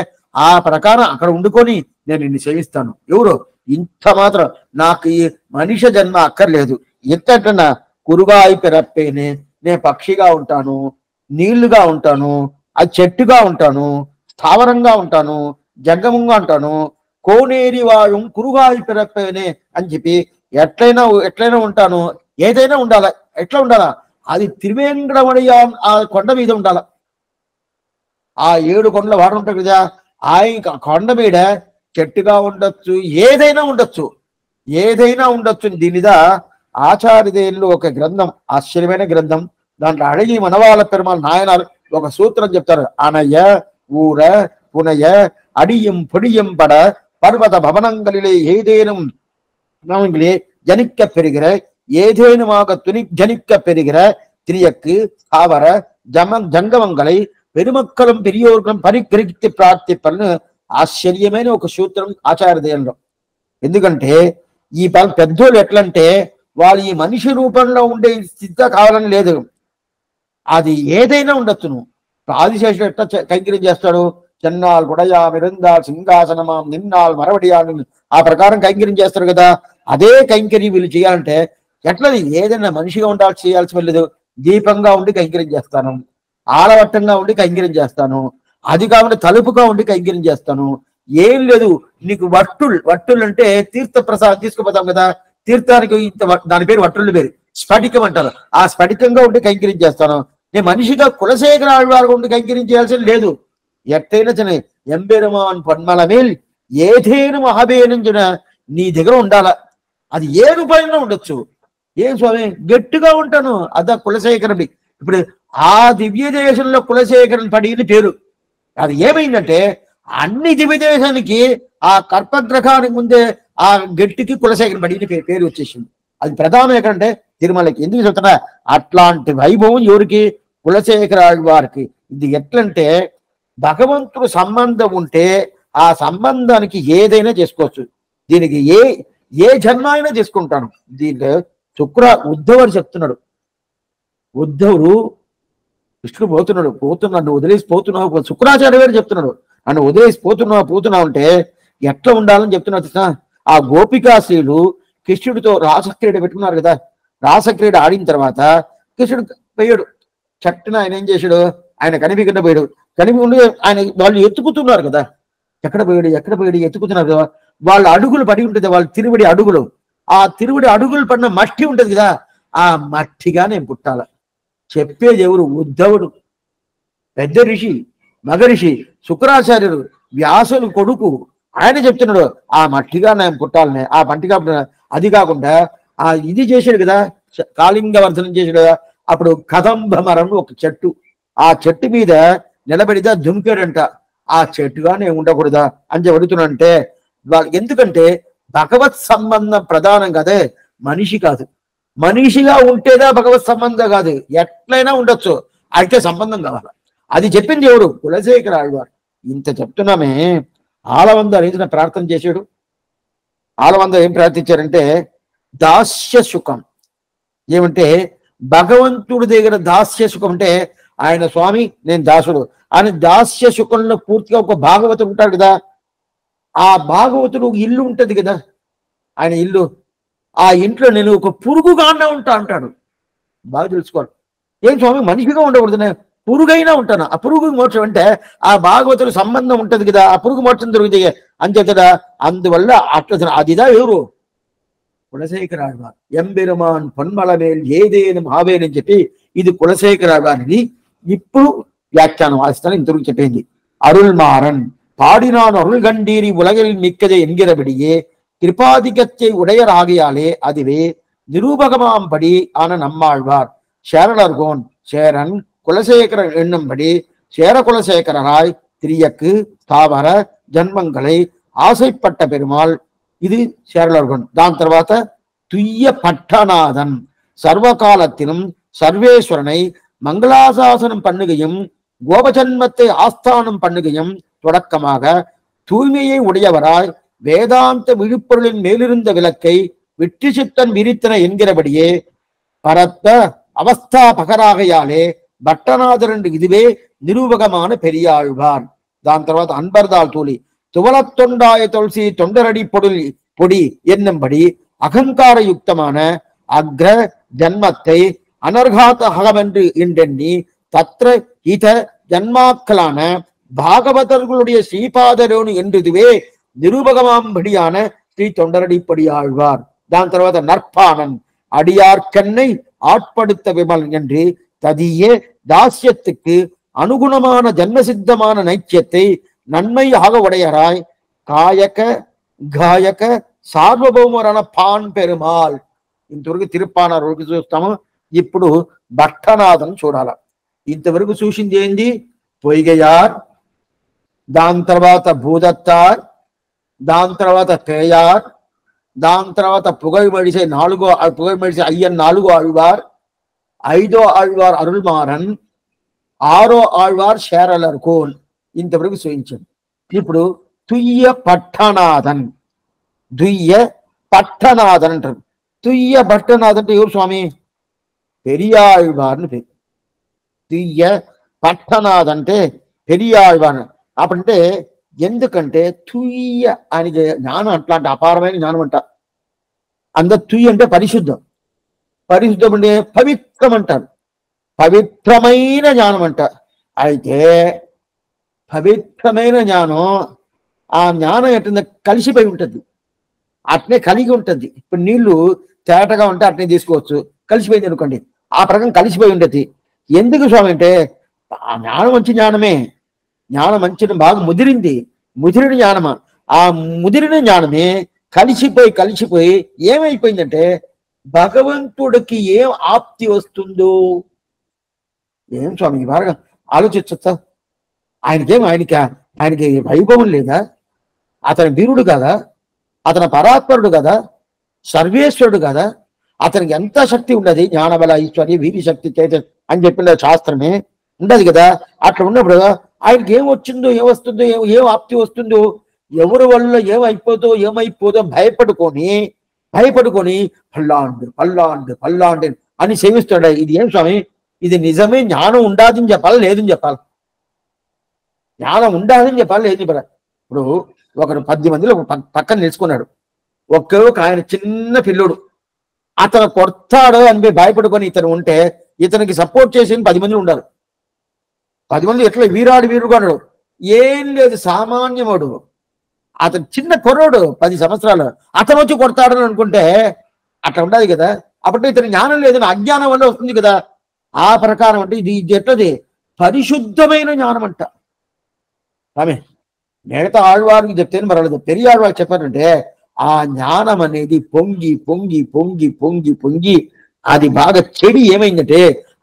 ఆ ప్రకారం అక్కడ ఉండుకొని నేను నిన్ను సేవిస్తాను. ఎవరు ఇంత మాత్రం నాకు ఈ మనిషి జన్మ అక్కర్లేదు. ఎంతటన్నా కురుగాయి పెరప్పేనే, నేను పక్షిగా ఉంటాను, నీళ్లుగా ఉంటాను, అది చెట్టుగా ఉంటాను, స్థావరంగా ఉంటాను, జంగమంగా ఉంటాను, కోనేరి వాడు కురుగాయి పెరప్పేనే అని చెప్పి ఎట్లయినా ఉంటాను. ఏదైనా ఉండాల. ఎట్లా ఉండాలా? అది తిరువేంకటమణి ఆ కొండ మీద ఉండాల. ఆ 7 కొండల వాడు ఉంటాడు కదా, ఆయన కొండ మీద చెట్టుగా ఉండొచ్చు, ఏదైనా ఉండొచ్చు. దీని మీద ఆచార్యదేవులు ఒక గ్రంథం, ఆశ్చర్యమైన గ్రంథం. దాంట్లో అడిగి మనవాళ్ళ పెరుమాళ్ నాయనాలు ఒక సూత్రం చెప్తారు. అనయ్య ఊర పునయ అడియం పొడియం పడ పర్వత భవనంగలిలే ఏదేனும் நமங்களே ஜனிக்க பெறுகிற ஏதேனுமாக ஜனிக்க பெறுகிற திரியக்கு ஸ்தாவர ஜங்கமங்களை பெருமக்களும் பெரியோர்களும் పరిగ్రహించి ప్రార్థిపను ఆశ్చర్యమైన ఒక సూత్రం ఆచార్యదేవులు. ఎందుకంటే ఈ పెద్దోళ్ళు ఎట్లంటే వాళ్ళు ఈ మనిషి రూపంలో ఉండే స్థితిగా కావాలని లేదు, అది ఏదైనా ఉండొచ్చును. ఆదిశేషుడు ఎట్లా కైంకర్యం చేస్తాడు? చెన్నాల్ గుడయా మిరుందాల్ సింహాసనమాం నిన్నాల్ మరవడియాలు ఆ ప్రకారం కైంకర్యం చేస్తారు కదా. అదే కైంకర్యం వీళ్ళు చేయాలంటే ఎట్లది? ఏదైనా మనిషిగా చేయాల్సి వెళ్ళదు. దీపంగా ఉండి కైంకర్యం చేస్తాను, ఆలవట్టంగా ఉండి కైంకర్యం చేస్తాను, అది కాకుండా తలుపుగా ఉండి కైంకర్యం చేస్తాను. ఏం లేదు నీకు వట్టుళ్ళు అంటే తీర్థ ప్రసాదం తీసుకుపోతాం కదా, తీర్థానికి దాని పేరు వట్టుళ్ళు పేరు స్ఫటికం అంటారు. ఆ స్ఫటికంగా ఉండి కైంకర్యం చేస్తాను. నేను మనిషిగా కులశేఖర ఆళ్వారుగా ఉండి కైంకర్యం చేయాల్సి లేదు. ఎట్టైనా చిన్న ఎంబెరుమాన్ పొన్మలమేల్ ఏదేను మహాబేనంజున నీ దగ్గర ఉండాల. అది ఏ రూపాయల్లో ఉండొచ్చు. ఏం స్వామి గట్టిగా ఉంటాను, అదా కులశేఖరుడి. ఇప్పుడు ఆ దివ్య దేశంలో కులశేఖరుని పడిన పేరు. అది ఏమైందంటే అన్ని దివ్య దేశానికి ఆ కర్పగ్రహానికి ముందే ఆ గట్టికి కులశేఖరుని పడిన పేరు వచ్చేసింది. అది ప్రధానం ఎక్కడంటే తిరుమలకి. ఎందుకు చెప్తున్నా? అట్లాంటి వైభవం ఎవరికి? కులశేఖర వారికి. ఇది ఎట్లంటే భగవంతుడు సంబంధం ఉంటే ఆ సంబంధానికి ఏదైనా చేసుకోవచ్చు. దీనికి ఏ జన్మ అయినా చేసుకుంటాను. దీంట్లో ఉద్ధవుడు చెప్తున్నాడు. ఉద్ధవుడు కృష్ణుడు పోతున్నాడు వదిలేసి పోతున్నావు. శుక్రాచార్య గారు చెప్తున్నాడు, నన్ను వదిలేసి పోతున్నావు అంటే ఎట్లా ఉండాలని చెప్తున్నాడు. ఆ గోపికాశ్రీలు కృష్ణుడితో రాసక్రీడ పెట్టుకున్నారు కదా. రాసక్రీడ ఆడిన తర్వాత కృష్ణుడు పోయాడు. చట్టున ఆయన ఏం చేశాడు? ఆయన కనిపించకుండా పోయాడు. కనిపించకుండా ఆయన వాళ్ళు ఎత్తుకుతున్నారు కదా. ఎక్కడ పోయాడు ఎత్తుకుతున్నారు కదా. వాళ్ళ అడుగులు పడి ఉంటుంది, వాళ్ళ తిరువడి అడుగులు. ఆ తిరువడి అడుగులు పడిన మట్టి ఉంటుంది కదా, ఆ మట్టిగా నేను పుట్టాల. చెప్పేది ఎవరు? ఉద్ధవుడు, పెద్ద ఋషి, మగ ఋషి, శుక్రాచార్యుడు, వ్యాసులు కొడుకు. ఆయన చెప్తున్నాడు ఆ మట్టిగా నేను పుట్టాలనే. ఆ మట్టిగా అది కాకుండా ఆ ఇది చేశాడు కదా, కాళింగవర్ధనం చేశాడు కదా. అప్పుడు కదంబమరం ఒక చెట్టు, ఆ చెట్టు మీద నిలబడిదా దుంకాడంట. ఆ చెట్టుగా నేను ఉండకూడదా అని అడుగుతున్నానంటే వాళ్ళు ఎందుకంటే భగవత్ సంబంధం ప్రధానం కదే. మనిషి కాదు. మనిషిగా ఉంటేదా భగవత్ సంబంధం కాదు, ఎట్లయినా ఉండొచ్చు, అయితే సంబంధం కావాలి. అది చెప్పింది ఎవరు? కులశేఖర ఆళ్వార్. ఇంత చెప్తున్నామే. ఆలవంద రీతిన ప్రార్థన చేశాడు. ఆలవంద ఏం ప్రార్థించారంటే దాస్య సుఖం. ఏమంటే భగవంతుడి దగ్గర దాస్య సుఖం అంటే ఆయన స్వామి నేను దాసుడు అని దాస్య సుఖంలో పూర్తిగా ఒక భాగవతుడు ఉంటాడు కదా, ఆ భాగవతుడు ఇల్లు ఉంటది కదా, ఆయన ఇల్లు, ఆ ఇంట్లో నేను ఒక పురుగుగానే ఉంటా అంటాడు. బాగా తెలుసుకోవాలి. ఏం స్వామి మనిషిగా ఉండకూడదు, నేను పురుగైనా ఉంటాను. ఆ పురుగు మోక్షం అంటే ఆ భాగవతుడు సంబంధం ఉంటది కదా, ఆ పురుగు మోక్షం దొరుకుతాయి అని చెప్తాడా. అందువల్ల అట్లా అదిదా ఎవరు? కులశేఖర ఆళ్వార్. ఎంబెరుమాన్ పొన్మలమేల్ ఏదేను మావేనని చెప్పి ఇది కులశేఖర ఆళ్వారిని ఇప్పుడు వ్యాఖ్యానం వాస్తాను. ఇంతవరకు చెప్పింది. అరుள்మారన్ பாடினான் அருள் கண்டீரி உலகில் மிக்கதை என்கிறபடியே கிருபாதிகத்தை உடையராகியாலே அதுவே நிரூபகமாம்படி ஆன நம்மாழ்வார் சேரலர்கோன் சேரன் குலசேகரன் என்னும்படி சேர குலசேகரராய் திரியக்கு தாவர ஜன்மங்களை ஆசைப்பட்ட பெருமாள் ఇది శరళర్గొన్. దాని తర్వాత తుయ్య పట్టనాథన్ సర్వకాలத்திலும் సర్వేశ్వరனை மங்களாசாசனம் பண்ணுகையும் கோபஜன்மத்தை ஆஸ்தானம் பண்ணுகையும் தொடக்கமாக தூய்மையை உடையவராய் வேதாந்த விழுப்பொருளின் மேலிருந்த விளக்கை வெற்றி சித்தன் விரித்தன என்கிறபடியே பரத்த அவஸ்தா பகராகையாலே பட்டநாதர் என்று இதுவே நிரூபகமான பெரியாழ்வார். దాని తర్వాత అన్బర్దాల్ తూలి துவலத்தொண்டாய துளசி தொண்டரடி பொடி என்னும்படி அகங்கார யுக்தமான அக்ர ஜன்மத்தை அனர்காத்தகமென்று என்றெண்ணி தத்ர ஹித ஜன்மாக்களான பாகவதர்களுடைய ஸ்ரீபாதரோனு என்றுவே நிரூபகமாம்படியான ஸ்ரீ தொண்டரடிப்படி ஆழ்வார். దాని తర్వాత நற்பானன் அடியார்க்கண்ணை ஆட்படுத்த விமல் என்று ததியே தாஸ்யத்துக்கு அனுகுணமான ஜன்மசித்தமான நைச்சியத்தை நன்மையாக உடையராய் காயக గాయక సార్వభౌమరణ పాన్ పెరుమాల్. ఇంతవరకు తిరుప్పానార్ వరకు చూస్తాము. ఇప్పుడు భట్టనాథం చూడాల. ఇంతవరకు చూసింది ఏంది? పొయ్గయార్, దాని తర్వాత భూదత్తార్, దాని తర్వాత పేయార్, దాని తర్వాత పుగழ்మడిసే అయ్యన్ 4వ ఆళ్వార్, 5వ ఆళ్వార్ అరుள்మారన్, 6వ ఆళ్వార్ శేరలర్కోన్. ఇంతవరకు చూయించాడు. ఇప్పుడు తుయ్య పట్టనాథన్, దుయ్య పట్టనాథన్ అంటారు. తుయ్య పట్టనాథన్ అంటే ఎవరు స్వామి? పెరియాళ్వార్ని పేరు. తుయ్య పట్టనాథ్ అంటే పెరియాళ్వార్. అప్పుడంటే ఎందుకంటే తుయ్య ఆయనకి జ్ఞానం అట్లాంటి అపారమైన జ్ఞానం అంట. తుయ్య అంటే పరిశుద్ధం. పరిశుద్ధం అంటే పవిత్రం అంటారు. పవిత్రమైన జ్ఞానం అంట. అయితే పవిత్రమైన జ్ఞానం, ఆ జ్ఞానం ఎట్లా కలిసిపోయి ఉంటుంది, అట్నే కలిగి ఉంటుంది. ఇప్పుడు నీళ్లు తేటగా ఉంటే అట్నే తీసుకోవచ్చు, కలిసిపోయింది అనుకోండి, ఆ ప్రకారం కలిసిపోయి ఉంటుంది. ఎందుకు స్వామి అంటే ఆ జ్ఞానం మంచి జ్ఞానమే, జ్ఞానం మంచి బాగా ముదిరిన జ్ఞానమా. ఆ ముదిరిన జ్ఞానమే కలిసిపోయి ఏమైపోయిందంటే భగవంతుడికి ఏం ఆప్తి వస్తుందో. ఏం స్వామి బాగా ఆలోచించచ్చా? ఆయనకి వైభవం లేదా? అతని వీరుడు కదా, అతని పరాత్పరుడు కదా, సర్వేశ్వరుడు కదా, అతనికి ఎంత శక్తి ఉన్నది, జ్ఞానబల ఐశ్వర్య వీరి శక్తి చేత అని చెప్పిన శాస్త్రమే ఉండదు కదా. అట్లా ఉన్నప్పుడు ఆయనకి ఏం వచ్చిందో, ఏమొస్తుందో, ఏం ఆప్తి వస్తుందో, ఎవరి వల్ల ఏమైపోదో భయపడుకొని పల్లాండు అని సేవిస్తాడు. ఇది ఏం స్వామి? ఇది నిజమే జ్ఞానం ఉండాదని చెప్పాలి, లేదని చెప్పాలి? జ్ఞానం ఉండాలని చెప్పాలి, లేదని చెప్పాలి? ఇప్పుడు ఒకడు 10 మందిలో పక్కన నిలుచుకున్నాడు. ఒక ఆయన చిన్న పిల్లోడు, అతను కొడతాడు అని భయపడుకొని ఇతను ఉంటే ఇతనికి సపోర్ట్ చేసి 10 మంది ఉండాలి. 10 మంది ఎట్లా వీరుడుగా ఉన్నాడు, ఏం లేదు, సామాన్యముడు. అతను చిన్న కుర్రోడు 10 సంవత్సరాలు, అతను వచ్చి కొడతాడని అనుకుంటే అట్లా ఉండదు కదా. అప్పుడు ఇతని జ్ఞానం లేదని అజ్ఞానం వల్ల వస్తుంది కదా. ఆ ప్రకారం అంటే ఇది ఎట్లది? పరిశుద్ధమైన జ్ఞానం అంట. ఆమె మిగతా ఆళ్వారికి చెప్తేనే మరలేదు, పెరియాళ్వారు చెప్పారంటే ఆ జ్ఞానం అనేది పొంగి అది బాగా చెడి ఏమైందంటే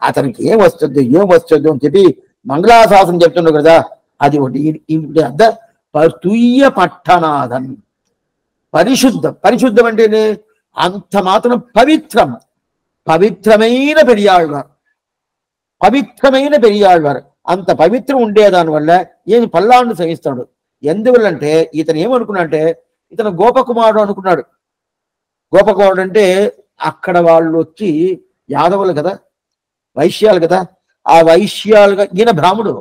అతనికి ఏం వస్తుందో అని చెప్పి మంగళాశాసనం చెప్తున్నాడు కదా. అది ఒకటి తుయ్య పట్టనాథన్. పరిశుద్ధం అంటే అంత మాత్రం పవిత్రమైన పెరియాళ్వారు అంత పవిత్రం ఉండేదాని వల్ల ఏమి పల్లాండు సహిస్తాడు. ఎందువల్లంటే ఇతను ఏమనుకున్నా అంటే ఇతను గోపకుమారుడు అనుకున్నాడు. గోపకుమారుడు అంటే అక్కడ వాళ్ళు వచ్చి యాదవులు కదా, వైశ్యాలు కదా, ఆ వైశ్యాలుగా ఈయన బ్రాహ్మడు,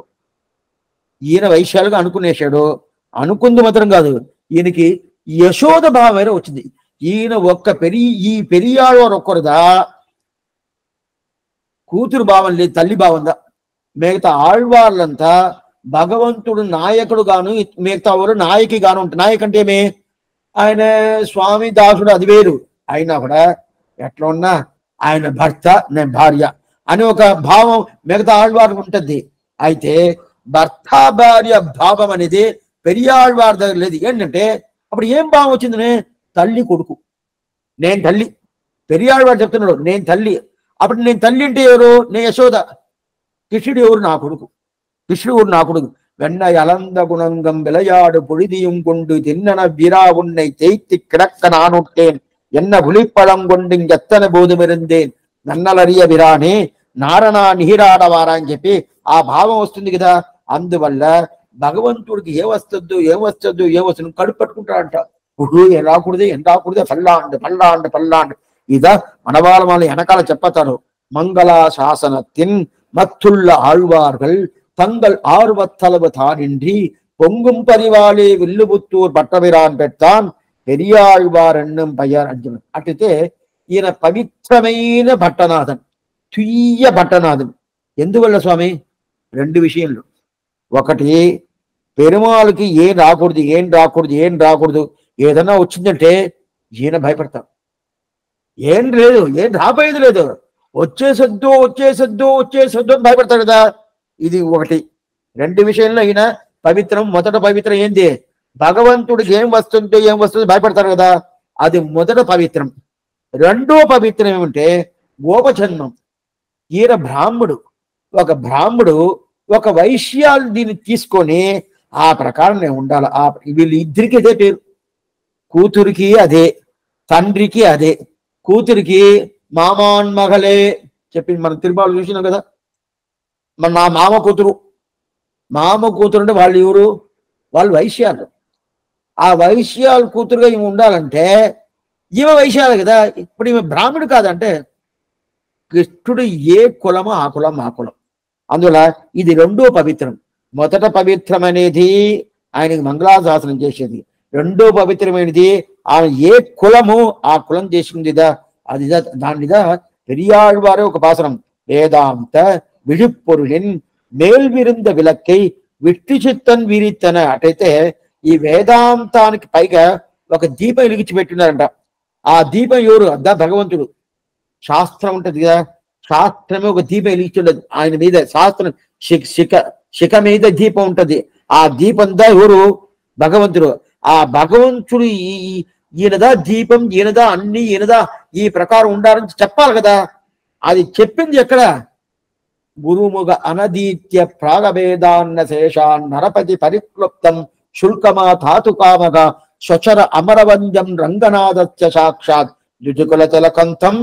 ఈయన వైశ్యాలుగా అనుకునేశాడు. అనుకుంది మాత్రం కాదు, ఈయనకి యశోద భావమే వచ్చింది. ఈయన ఈ పెరియాళ్వారు ఒక్కరిదా కూతురు భావం లేదు, తల్లి భావందా. మిగతా ఆళ్వార్లంతా భగవంతుడు నాయకుడు గాను, మిగతా వారు నాయకి గాను ఉంటారు. నాయక్ అంటే ఏమి, ఆయన స్వామి దాసుడు అది వేరు. అయినా కూడా ఎట్లా ఉన్నా ఆయన భర్త నేను భార్య అని ఒక భావం మిగతా ఆళ్వారికి ఉంటుంది. అయితే భర్త భార్య భావం అనేది పెరియాళ్వారి దగ్గర లేదు. ఏంటంటే అప్పుడు ఏం భావం వచ్చింది, తల్లి కొడుకు, నేను తల్లి. పెరియాళ్వారు చెప్తున్నాడు నేను తల్లి. అప్పుడు నేను తల్లి అంటే ఎవరు, నేను యశోద. కృష్ణుడు ఎవరు, నా కొడుకు. కృష్ణుడు నా కొడుకు. వెన్న అలంద గుణంగం విளையாடு பொழுதியும் கொண்டு தின்னன விரா உன்னை தேய்த்து கிடக்க நானுட்டேன் என்ன புலிப்பழம் கொண்டு ఎత్తన బోధమిరుందేన్ నన్నలరియ విరానే నారణ నిహిరాడవారా అని చెప్పి ఆ భావం వస్తుంది కదా. అందువల్ల భగవంతుడికి ఏం వస్తుంది కడుపు పట్టుకుంటాడంట. ఇప్పుడు ఏం రాకూడదు పల్లాండు ఇదా మనవాళ్ళ వెనకాల చెప్పతారు. మంగళ శాసనத்தின் மத்துள்ள ஆழ்வார்கள் தங்கள் ஆர்வத்தளவு தானின்றி பொங்கும் பரிவாளே வில்லுபுத்தூர் பட்டபிரான் பெற்றான் పెరియాళ్వార్ ఎన్నం పయ్యార్ అర్జునుడు. అట్లయితే ఈయన పవిత్రమైన భట్టనాథన్, తుయ్య భట్టనాథన్. ఎందువల్ల స్వామి, రెండు విషయంలో. ఒకటి, పెరుమాళకి ఏం రాకూడదు ఏదన్నా వచ్చిందంటే ఈయన భయపడతాడు. ఏం రాబోయేది లేదు, వచ్చేసొద్దు అని భయపడతాడు కదా. ఇది ఒకటి. రెండు విషయంలో ఈయన పవిత్రం. మొదట పవిత్రం ఏంది, భగవంతుడికి ఏం వస్తుందో భయపడతారు కదా, అది మొదట పవిత్రం. రెండో పవిత్రం ఏమంటే గోపజన్మం. ఈయన బ్రాహ్మడు ఒక వైశ్యాలు దీన్ని తీసుకొని ఆ ప్రకారం నేను ఉండాలి. వీళ్ళు ఇద్దరికి అదే పేరు, కూతురికి అదే, తండ్రికి అదే. కూతురికి మామాన్ మగలే చెప్పి మనం తిరుమల చూసినాం కదా. నా మామ కూతురు అంటే వాళ్ళు ఎవరు, వాళ్ళు వైశ్యాలు. ఆ వైశ్యాల కూతురుగా ఈమె ఉండాలంటే ఈమె వైశ్యాలు కదా. ఇప్పుడు ఈమె బ్రాహ్మణుడు కాదంటే కృష్ణుడు ఏ కులమో ఆ కులం. అందువల్ల ఇది రెండో పవిత్రం. మొదట పవిత్రం అనేది ఆయనకి మంగళాశాసనం చేసేది. రెండో పవిత్రమైనది ఆయన ఏ కులము ఆ కులం చేసుకుందిదా అదిదా. దానిదా పెరియాళ్వారే ఒక పాసనం. వేదాంత విழுப்பொருளின் మేల్ విరుంద విలక్కై విష్టి చిత్తన్ విరిత్తన. అటైతే ఈ వేదాంతానికి పైగా ఒక దీపం వెలిగించి పెట్టినారంట. ఆ దీపం ఎవరు, అద్దా భగవంతుడు. శాస్త్రం ఉంటది కదా, శాస్త్రమే ఒక దీపం వెలిగించుండదు ఆయన మీద. శాస్త్రం శిఖ మీద దీపం ఉంటది. ఆ దీపం దా ఎవరు, భగవంతుడు. ఆ భగవంతుడు ఈయనదా దీపం, ఈయనదా అన్ని, ఈయనదా ఈ ప్రకారం ఉండాలని చెప్పాలి కదా. అది చెప్పింది ఎక్కడ, గురుముగ అనదీత్య ప్రాగభేదాన్న శేషాన్ నరపతి పరిక్లుప్తం శుల్కమా ధాతుకామగా స్వచర అమరవంజం రంగనాథస్య సాక్షాత్ జుజుకుల తిలకంతం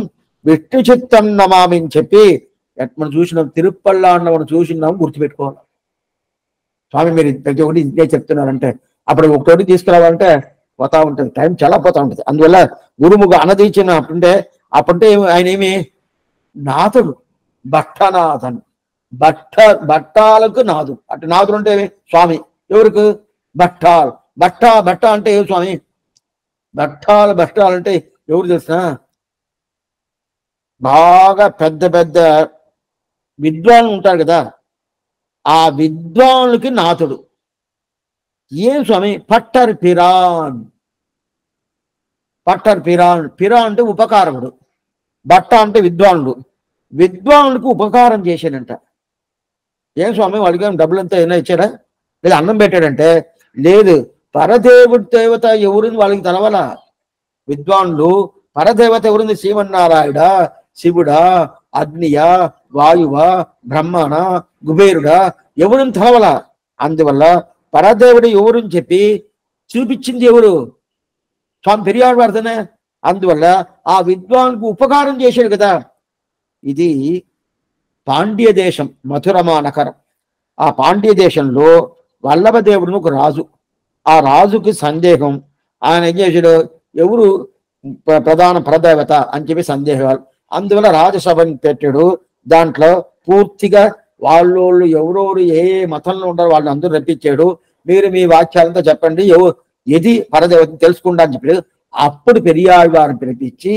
విష్ణు చిత్తం నమామిని చెప్పి మనం చూసినాం. తిరుపల్లాన్న మనం చూసినాం, గుర్తుపెట్టుకోవాలి. స్వామి మీరు ప్రతి ఒక్కటి ఇదే చెప్తున్నారంటే అప్పుడు ఒకటి తీసుకురావాలంటే పోతా ఉంటుంది, టైం చాలా పోతా ఉంటుంది. అందువల్ల గురుముగ అనదీచిన అప్పుంటే ఆయన ఏమి నాథుడు, భట్టనాథన్. భట్టాలకు నాథుడు. అటు నాథుడు అంటే స్వామి. ఎవరికి, భట్ట అంటే ఏ స్వామి. భట్టాలు అంటే ఎవరు తెలిసిన, బాగా పెద్ద విద్వాన్లు ఉంటారు కదా, ఆ విద్వాన్లకి నాథుడు. ఏం స్వామి, పట్టర్ పిరాన్. పిరాన్ అంటే ఉపకారకుడు. భట్ట అంటే విద్వానులకు ఉపకారం చేశాడంట. ఏం స్వామి వాడికి డబ్బులంతా ఏమైనా ఇచ్చాడా, లేదా అన్నం పెట్టాడంటే లేదు. దేవత ఎవరుంది వాళ్ళకి తెలవాల. విద్వానులు పరదేవత ఎవరుంది, శ్రీమన్నారాయణ, శివుడా, అగ్నియ, వాయువ, బ్రహ్మణ, కుబేరుడా, ఎవరిని తెలవాల. అందువల్ల పరదేవుడు ఎవరుని చెప్పి చూపించింది ఎవరు, స్వామి పెరియాళ్వార్తనే. అందువల్ల ఆ విద్వాన్కు ఉపకారం చేశాడు కదా. ఇది పాండ్య దేశం, మధురమా నగరం. ఆ పాండ్య దేశంలో వల్లభదేవుడు ఒక రాజు. ఆ రాజుకి సందేహం. ఆయన ఏం చేశాడు, ఎవరు ప్రధాన ప్రదేవత అని చెప్పి సందేహాలు. అందువల్ల రాజసభని పెట్టాడు. దాంట్లో పూర్తిగా వాళ్ళు ఎవరెవరు ఏ మతంలో ఉంటారో వాళ్ళని అందరూ రప్పించాడు. మీరు మీ వాక్యాలంతా చెప్పండి, ఏది పరదేవతని తెలుసుకుంటా అని చెప్పాడు. అప్పుడు పెరియాళ్వారిని పిలిపించి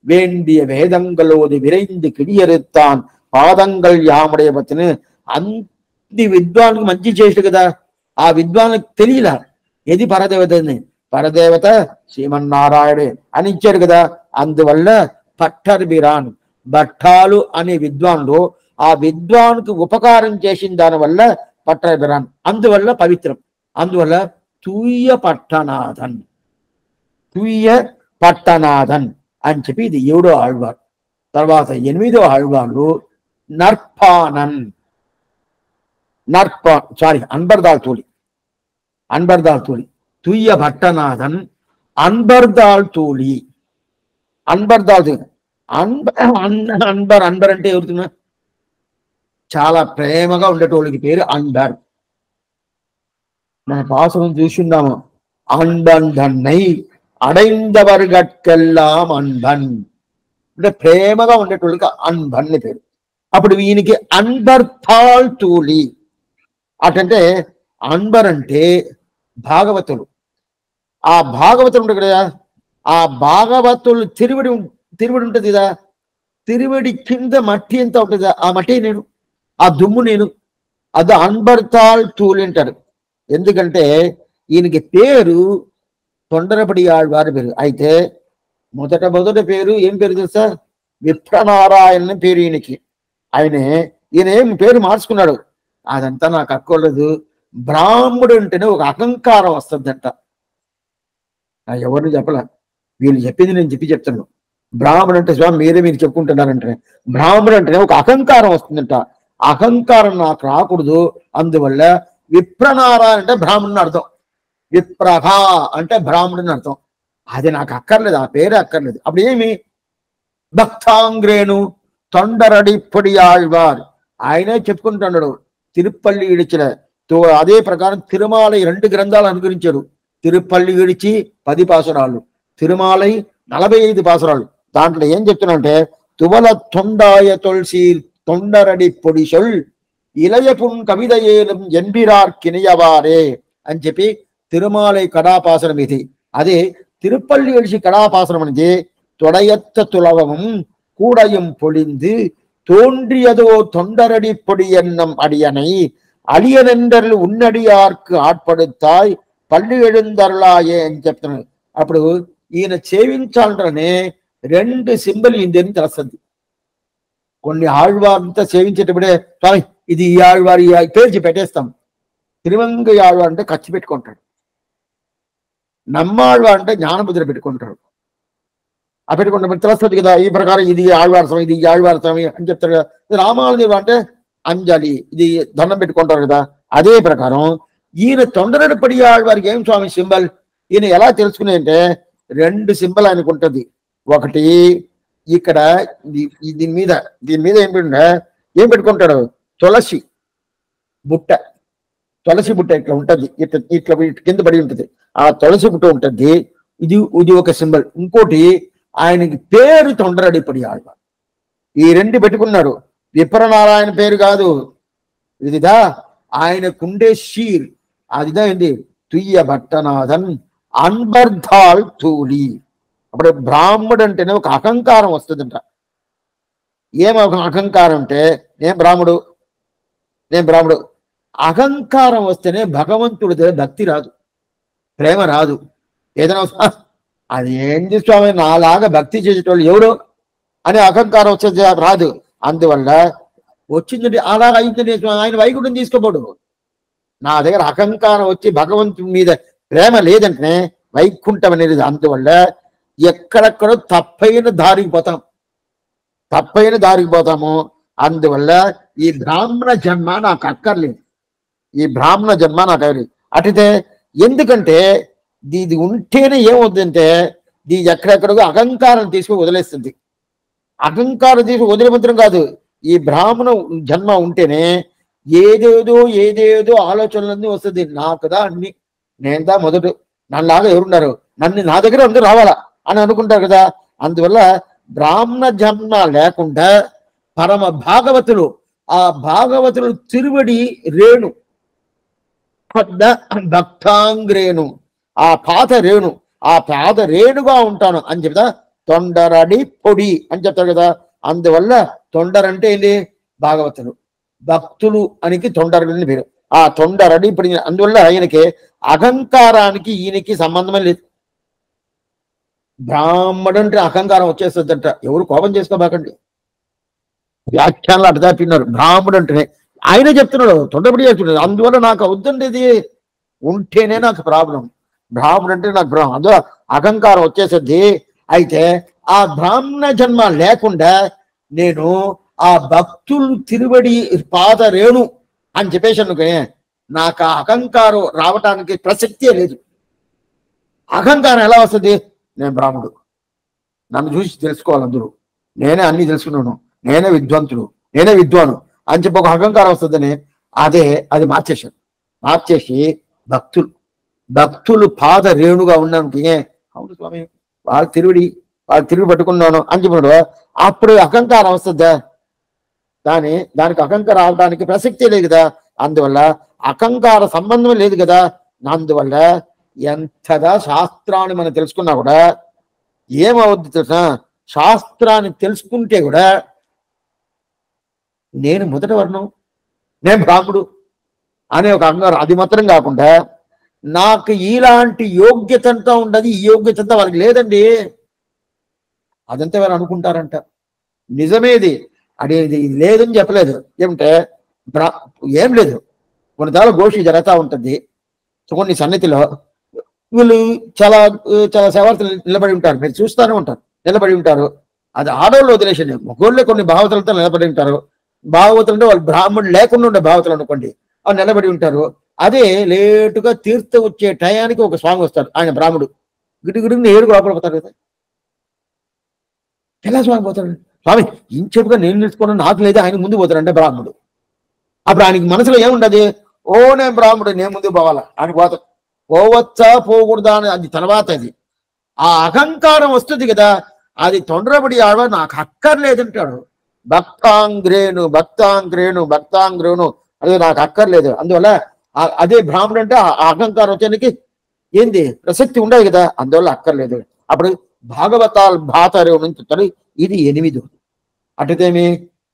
వేండియ వేదంగలోది విరైంది కిడియరుత్తాన్ పాదంగల్ యాముడేవతిని అన్ని విద్వానికి మంచి చేసాడు కదా. ఆ విద్వానికి తెలియలా ఏది పరదేవతని. పరదేవత శ్రీమన్నారాయణే అని ఇచ్చాడు కదా. అందువల్ల పట్టర్ బిరాన్ భట్టాలు అనే విద్వాన్లు ఆ విద్వానికి ఉపకారం చేసిన దానివల్ల పట్టర్ బిరాన్, అందువల్ల పవిత్రం. అందువల్ల తూయ పట్టనాథన్, తూయ పట్టనాథన్ అని చెప్పి ఇది 7వ ఆళ్వార్. తర్వాత 8వ ఆళ్వార్లు నర్పానన్, అన్బర్దాల్ తూలి, అన్బర్దాల్ తూలి, తూయ భట్టనాథన్ అన్బర్దాల్ తూలి, అన్బర్దాల్ తూలి. అన్బర్ అంటే ఎవరుతున్నా చాలా ప్రేమగా ఉండేటోళ్ళకి పేరు అన్బర్. మన పాసనం చూసిందాము. అన్బన్ధన్నై అడైందవర్గట్కెల్లాం అన్బన్ అంటే ప్రేమగా ఉండేటోళ్ళకి అన్బన్ పేరు. అప్పుడు ఈయనకి అన్బర్తాల్ తూలి అటంటే అన్బర్ అంటే భాగవతులు. ఆ భాగవతులు ఉంటారు కదా, ఆ భాగవతులు తిరువడి ఉంటుంది కదా, తిరువడి కింద మట్టి ఎంత ఉంటుంది, ఆ మట్టి నేను, ఆ దుమ్ము నేను. అది అన్బర్తాల్ తూలి అంటారు. ఎందుకంటే ఈయనకి పేరు తొండరపడి ఆళ్వారి పేరు. అయితే మొదటి పేరు ఏం పేరు తెలుసా, విప్రనారాయణ పేరు ఈయనకి. ఈయన ఏం పేరు మార్చుకున్నాడు, అదంతా నాకు అక్కర్లేదు. బ్రాహ్మడు అంటేనే ఒక అహంకారం వస్తుందంట. ఎవరిని చెప్పలే, వీళ్ళు చెప్పింది నేను చెప్తాను. బ్రాహ్మడు అంటే స్వామి మీరు చెప్పుకుంటున్నారంటే, బ్రాహ్మడు అంటేనే ఒక అహంకారం వస్తుందంట. అహంకారం నాకు రాకూడదు. అందువల్ల విప్రనారాయణ అంటే బ్రాహ్మణుని అర్థం, విప్రభ అంటే బ్రాహ్మణుని అర్థం. అది నాకు అక్కర్లేదు, ఆ పేరే అక్కర్లేదు. అప్పుడు ఏమి భక్తాంగ్రేను తొండరడి పొడి ఆళ్వార్ ఆయనే చెప్పుకుంటున్నాడు. తిరుపల్లి ఇడిచిన అదే ప్రకారం తిరుమాలై 2 గ్రంథాలు అనుగ్రహించాడు. తిరుపల్లి ఇడిచి 10 పాసురాలు, తిరుమాలై 45 పాసురాలు. దాంట్లో ఏం చెప్తున్నాడంటే తువల తొండాయ తొల్సి తొండరడి పొడి సొల్ ఇలయపున్ కవిదయేలం ఎన్బిరార్ కినియవారే అని చెప్పి తిరుమాలై కడాపాసనం ఇది. అదే తిరుపల్లి ఇడిచి కడాపాసనం అనేది తొడయత్త తులవము కూడయం పొడింది தோன்றியதோ தொண்டரடி பொடி எண்ணம் அடியனை అడియనెందర్లు ఉన్నడియార్కు ఆట్పడుతాయి పల్లి எழுந்தருளாయే అని చెప్తున్నాడు. అప్పుడు ఈయన సేవించాలంటే 2 సింబల్ ఇందని తెలుస్తుంది. కొన్ని ఆళ్వారంతా సేవించేటప్పుడే స్వామి ఇది ఈ ఆళ్వారి పేరు పెట్టేస్తాం. తిరువంగ ఆళ్వారు అంటే ఖర్చు పెట్టుకుంటాడు, నమ్మాళ్వారు అంటే జ్ఞానముద్ర పెట్టుకుంటాడు. ఆ పెట్టుకుంటే తెలుస్తుంది కదా, ఈ ప్రకారం ఇది ఆళ్వార స్వామి, ఇది ఆళ్వార స్వామి అని చెప్తారు కదా. రామానుజుడు అంటే అంజలి, ఇది దండం పెట్టుకుంటారు కదా. అదే ప్రకారం ఈయన తొండరడి పడి ఆళ్వారికి ఏం స్వామి సింబల్, ఈయన ఎలా తెలుసుకునే అంటే 2 సింబల్ ఆయనకు ఉంటుంది. ఒకటి ఇక్కడ దీని మీద ఏం పెట్టుకుంటాడు, తులసి బుట్ట, తులసి బుట్ట ఇట్లా ఉంటుంది, ఇట్లా కింద పడి ఉంటుంది. ఆ తులసి బుట్ట ఉంటుంది, ఇది ఒక సింబల్. ఇంకోటి ఆయనకి పేరు తొండరడి పడి ఆళ్వార్. ఈ 2 పెట్టుకున్నాడు. విప్రనారాయణ పేరు కాదు ఇదిదా, ఆయనకుండే షీర్ అదిదా ఏంటి తుయ్య భట్టనాథన్ అన్బర్ధాల్ తూలి. అప్పుడు బ్రాహ్మడు అంటేనే ఒక అహంకారం వస్తుందంట. ఏం అహంకారం అంటే నేను బ్రాహ్మడు అహంకారం వస్తేనే భగవంతుడి దగ్గర భక్తి రాదు, ప్రేమ రాదు. ఏదైనా అది ఏంటి స్వామి నాలాగా భక్తి చేసేటోళ్ళు ఎవరు అని అహంకారం వచ్చే రాదు. అందువల్ల వచ్చిందంటే అలాగ అయింది ఆయన వైకుంఠం తీసుకోబోడు. నా దగ్గర అహంకారం వచ్చి భగవంతుడి మీద ప్రేమ లేదంటే వైకుంఠం అనేది. అందువల్ల ఎక్కడెక్కడో తప్పైన దారికి పోతాము. అందువల్ల ఈ బ్రాహ్మణ జన్మ నాకు అక్కర్లేదు, అటుతే ఎందుకంటే ఇది ఉంటేనే ఏమవుతుందంటే ఎక్కడెక్కడికో అహంకారం తీసుకుని వదిలేస్తుంది. అహంకారం తీసుకుని వదిలే మాత్రం కాదు, ఈ బ్రాహ్మణ జన్మ ఉంటేనే ఏదేదో ఆలోచనలన్నీ వస్తుంది. నాకుదా అన్ని, నేనుదా మొదటి, నన్నలాగా ఎవరున్నారు, నా దగ్గర అందరూ రావాలా అని అనుకుంటారు కదా. అందువల్ల బ్రాహ్మణ జన్మ లేకుండా పరమ భాగవతులు, ఆ భాగవతులు తిరువడి రేణు భక్తాంగ్రేణు, ఆ పాత రేణుగా ఉంటాను అని చెప్తా. తొండరడి పొడి అని చెప్తారు కదా. అందువల్ల తొండరంటే ఏంటి, భాగవతులు, భక్తులు అనికి తొండరని పేరు. ఆ తొండరడి ఇప్పుడు అందువల్ల ఈయనకి అహంకారానికి ఈయనకి సంబంధమే లేదు. బ్రాహ్మడు అంటే అహంకారం వచ్చేస్తుందంట. ఎవరు కోపం చేసుకోబాకండి, వ్యాఖ్యానాలు అటు దాపిన్నారు. బ్రాహ్మడు అంటేనే ఆయన చెప్తున్నాడు, తొండరపడి చెప్తున్నాడు. అందువల్ల నాకు అవుతుండేది ఉంటేనే నాకు ప్రాబ్లం. బ్రాహ్మడు అంటే నాకు బ్రాహ్మణ, అందులో అహంకారం వచ్చేసింది. అయితే ఆ బ్రాహ్మణ జన్మ లేకుండా నేను ఆ భక్తులు తిరువడి పాద రేణు అని చెప్పేసి అనుకునే, నాకు ఆ అహంకారం రావటానికి ప్రసక్తే లేదు. అహంకారం ఎలా వస్తుంది, నేను బ్రాహ్మడు, నన్ను చూసి తెలుసుకోవాలి అందరూ, నేనే అన్ని తెలుసుకున్నాను, నేనే విద్వాను అని చెప్పి ఒక అహంకారం వస్తుందని అది మార్చేసి భక్తులు పాద రేణుగా ఉన్నానికి, అవును స్వామి వాళ్ళు తిరుడి పట్టుకున్నాను అని చెప్పినాడు. అప్పుడు అహంకారం వస్తుందా, దానికి అహంకారం రావడానికి ప్రసక్తి లేదు కదా. అందువల్ల అహంకార సంబంధం లేదు కదా. అందువల్ల ఎంతగా శాస్త్రాన్ని మనం తెలుసుకున్నా కూడా ఏమవుద్ది తెలుసా, శాస్త్రాన్ని తెలుసుకుంటే కూడా నేను మొదటి వర్ణం, నేను బ్రాహ్మడు అనే ఒక అహంకారం, అది మాత్రం కాకుండా నాకు ఇలాంటి యోగ్యత అంతా ఉండదు, ఈ యోగ్యత అంతా వాళ్ళకి లేదండి, అదంతా వారు అనుకుంటారంట. నిజమేది అదేది లేదని చెప్పలేదు. ఏమంటే ఏం లేదు, కొన్నిసార్లు గోష్ఠి జరుగుతూ ఉంటుంది. కొన్ని సన్నిధిలో వీళ్ళు చాలా సేవార్థులు నిలబడి ఉంటారు, మీరు చూస్తూనే ఉంటారు, నిలబడి ఉంటారు. అది ఆడవాళ్ళు వదిలేసండి, మగోళ్ళే కొన్ని భావతలతో నిలబడి ఉంటారు. భాగవతులు అంటే వాళ్ళు బ్రాహ్మణులు లేకుండా ఉండే భావతలు అనుకోండి, వాళ్ళు నిలబడి ఉంటారు. అదే లేటుగా తీర్థం వచ్చే టయానికి ఒక స్వామి వస్తాడు, ఆయన బ్రాహ్మడు, గిడిగిడిని ఏడుగు లోపల పోతారు కదా. ఎలా స్వామి పోతాడు, స్వామి ఇంచెపుగా నేను నిలుచుకున్నా, నాకు లేదా ఆయన ముందు పోతాడంటే బ్రాహ్మడు. అప్పుడు ఆయనకి మనసులో ఏముండదు, ఓ నేను బ్రాహ్మడు, నేను ముందు పోవాలా అని పోతాడు. పోవచ్చా పోకూడదా అని అది తర్వాత, అది ఆ అహంకారం వస్తుంది కదా. అది తొందరపడి ఆడవ నాకు అక్కర్లేదంటాడు. భక్తాంగ్రేణు అదే నాకు అక్కర్లేదు. అందువల్ల అదే బ్రాహ్మడు అంటే ఆ అహంకారం వచ్చేందుకు ఏంది ప్రసక్తి ఉండదు కదా. అందువల్ల అక్కర్లేదు. అప్పుడు భాగవతాల్ భాతరేవు నుంచి ఇది 8. అటుతేమి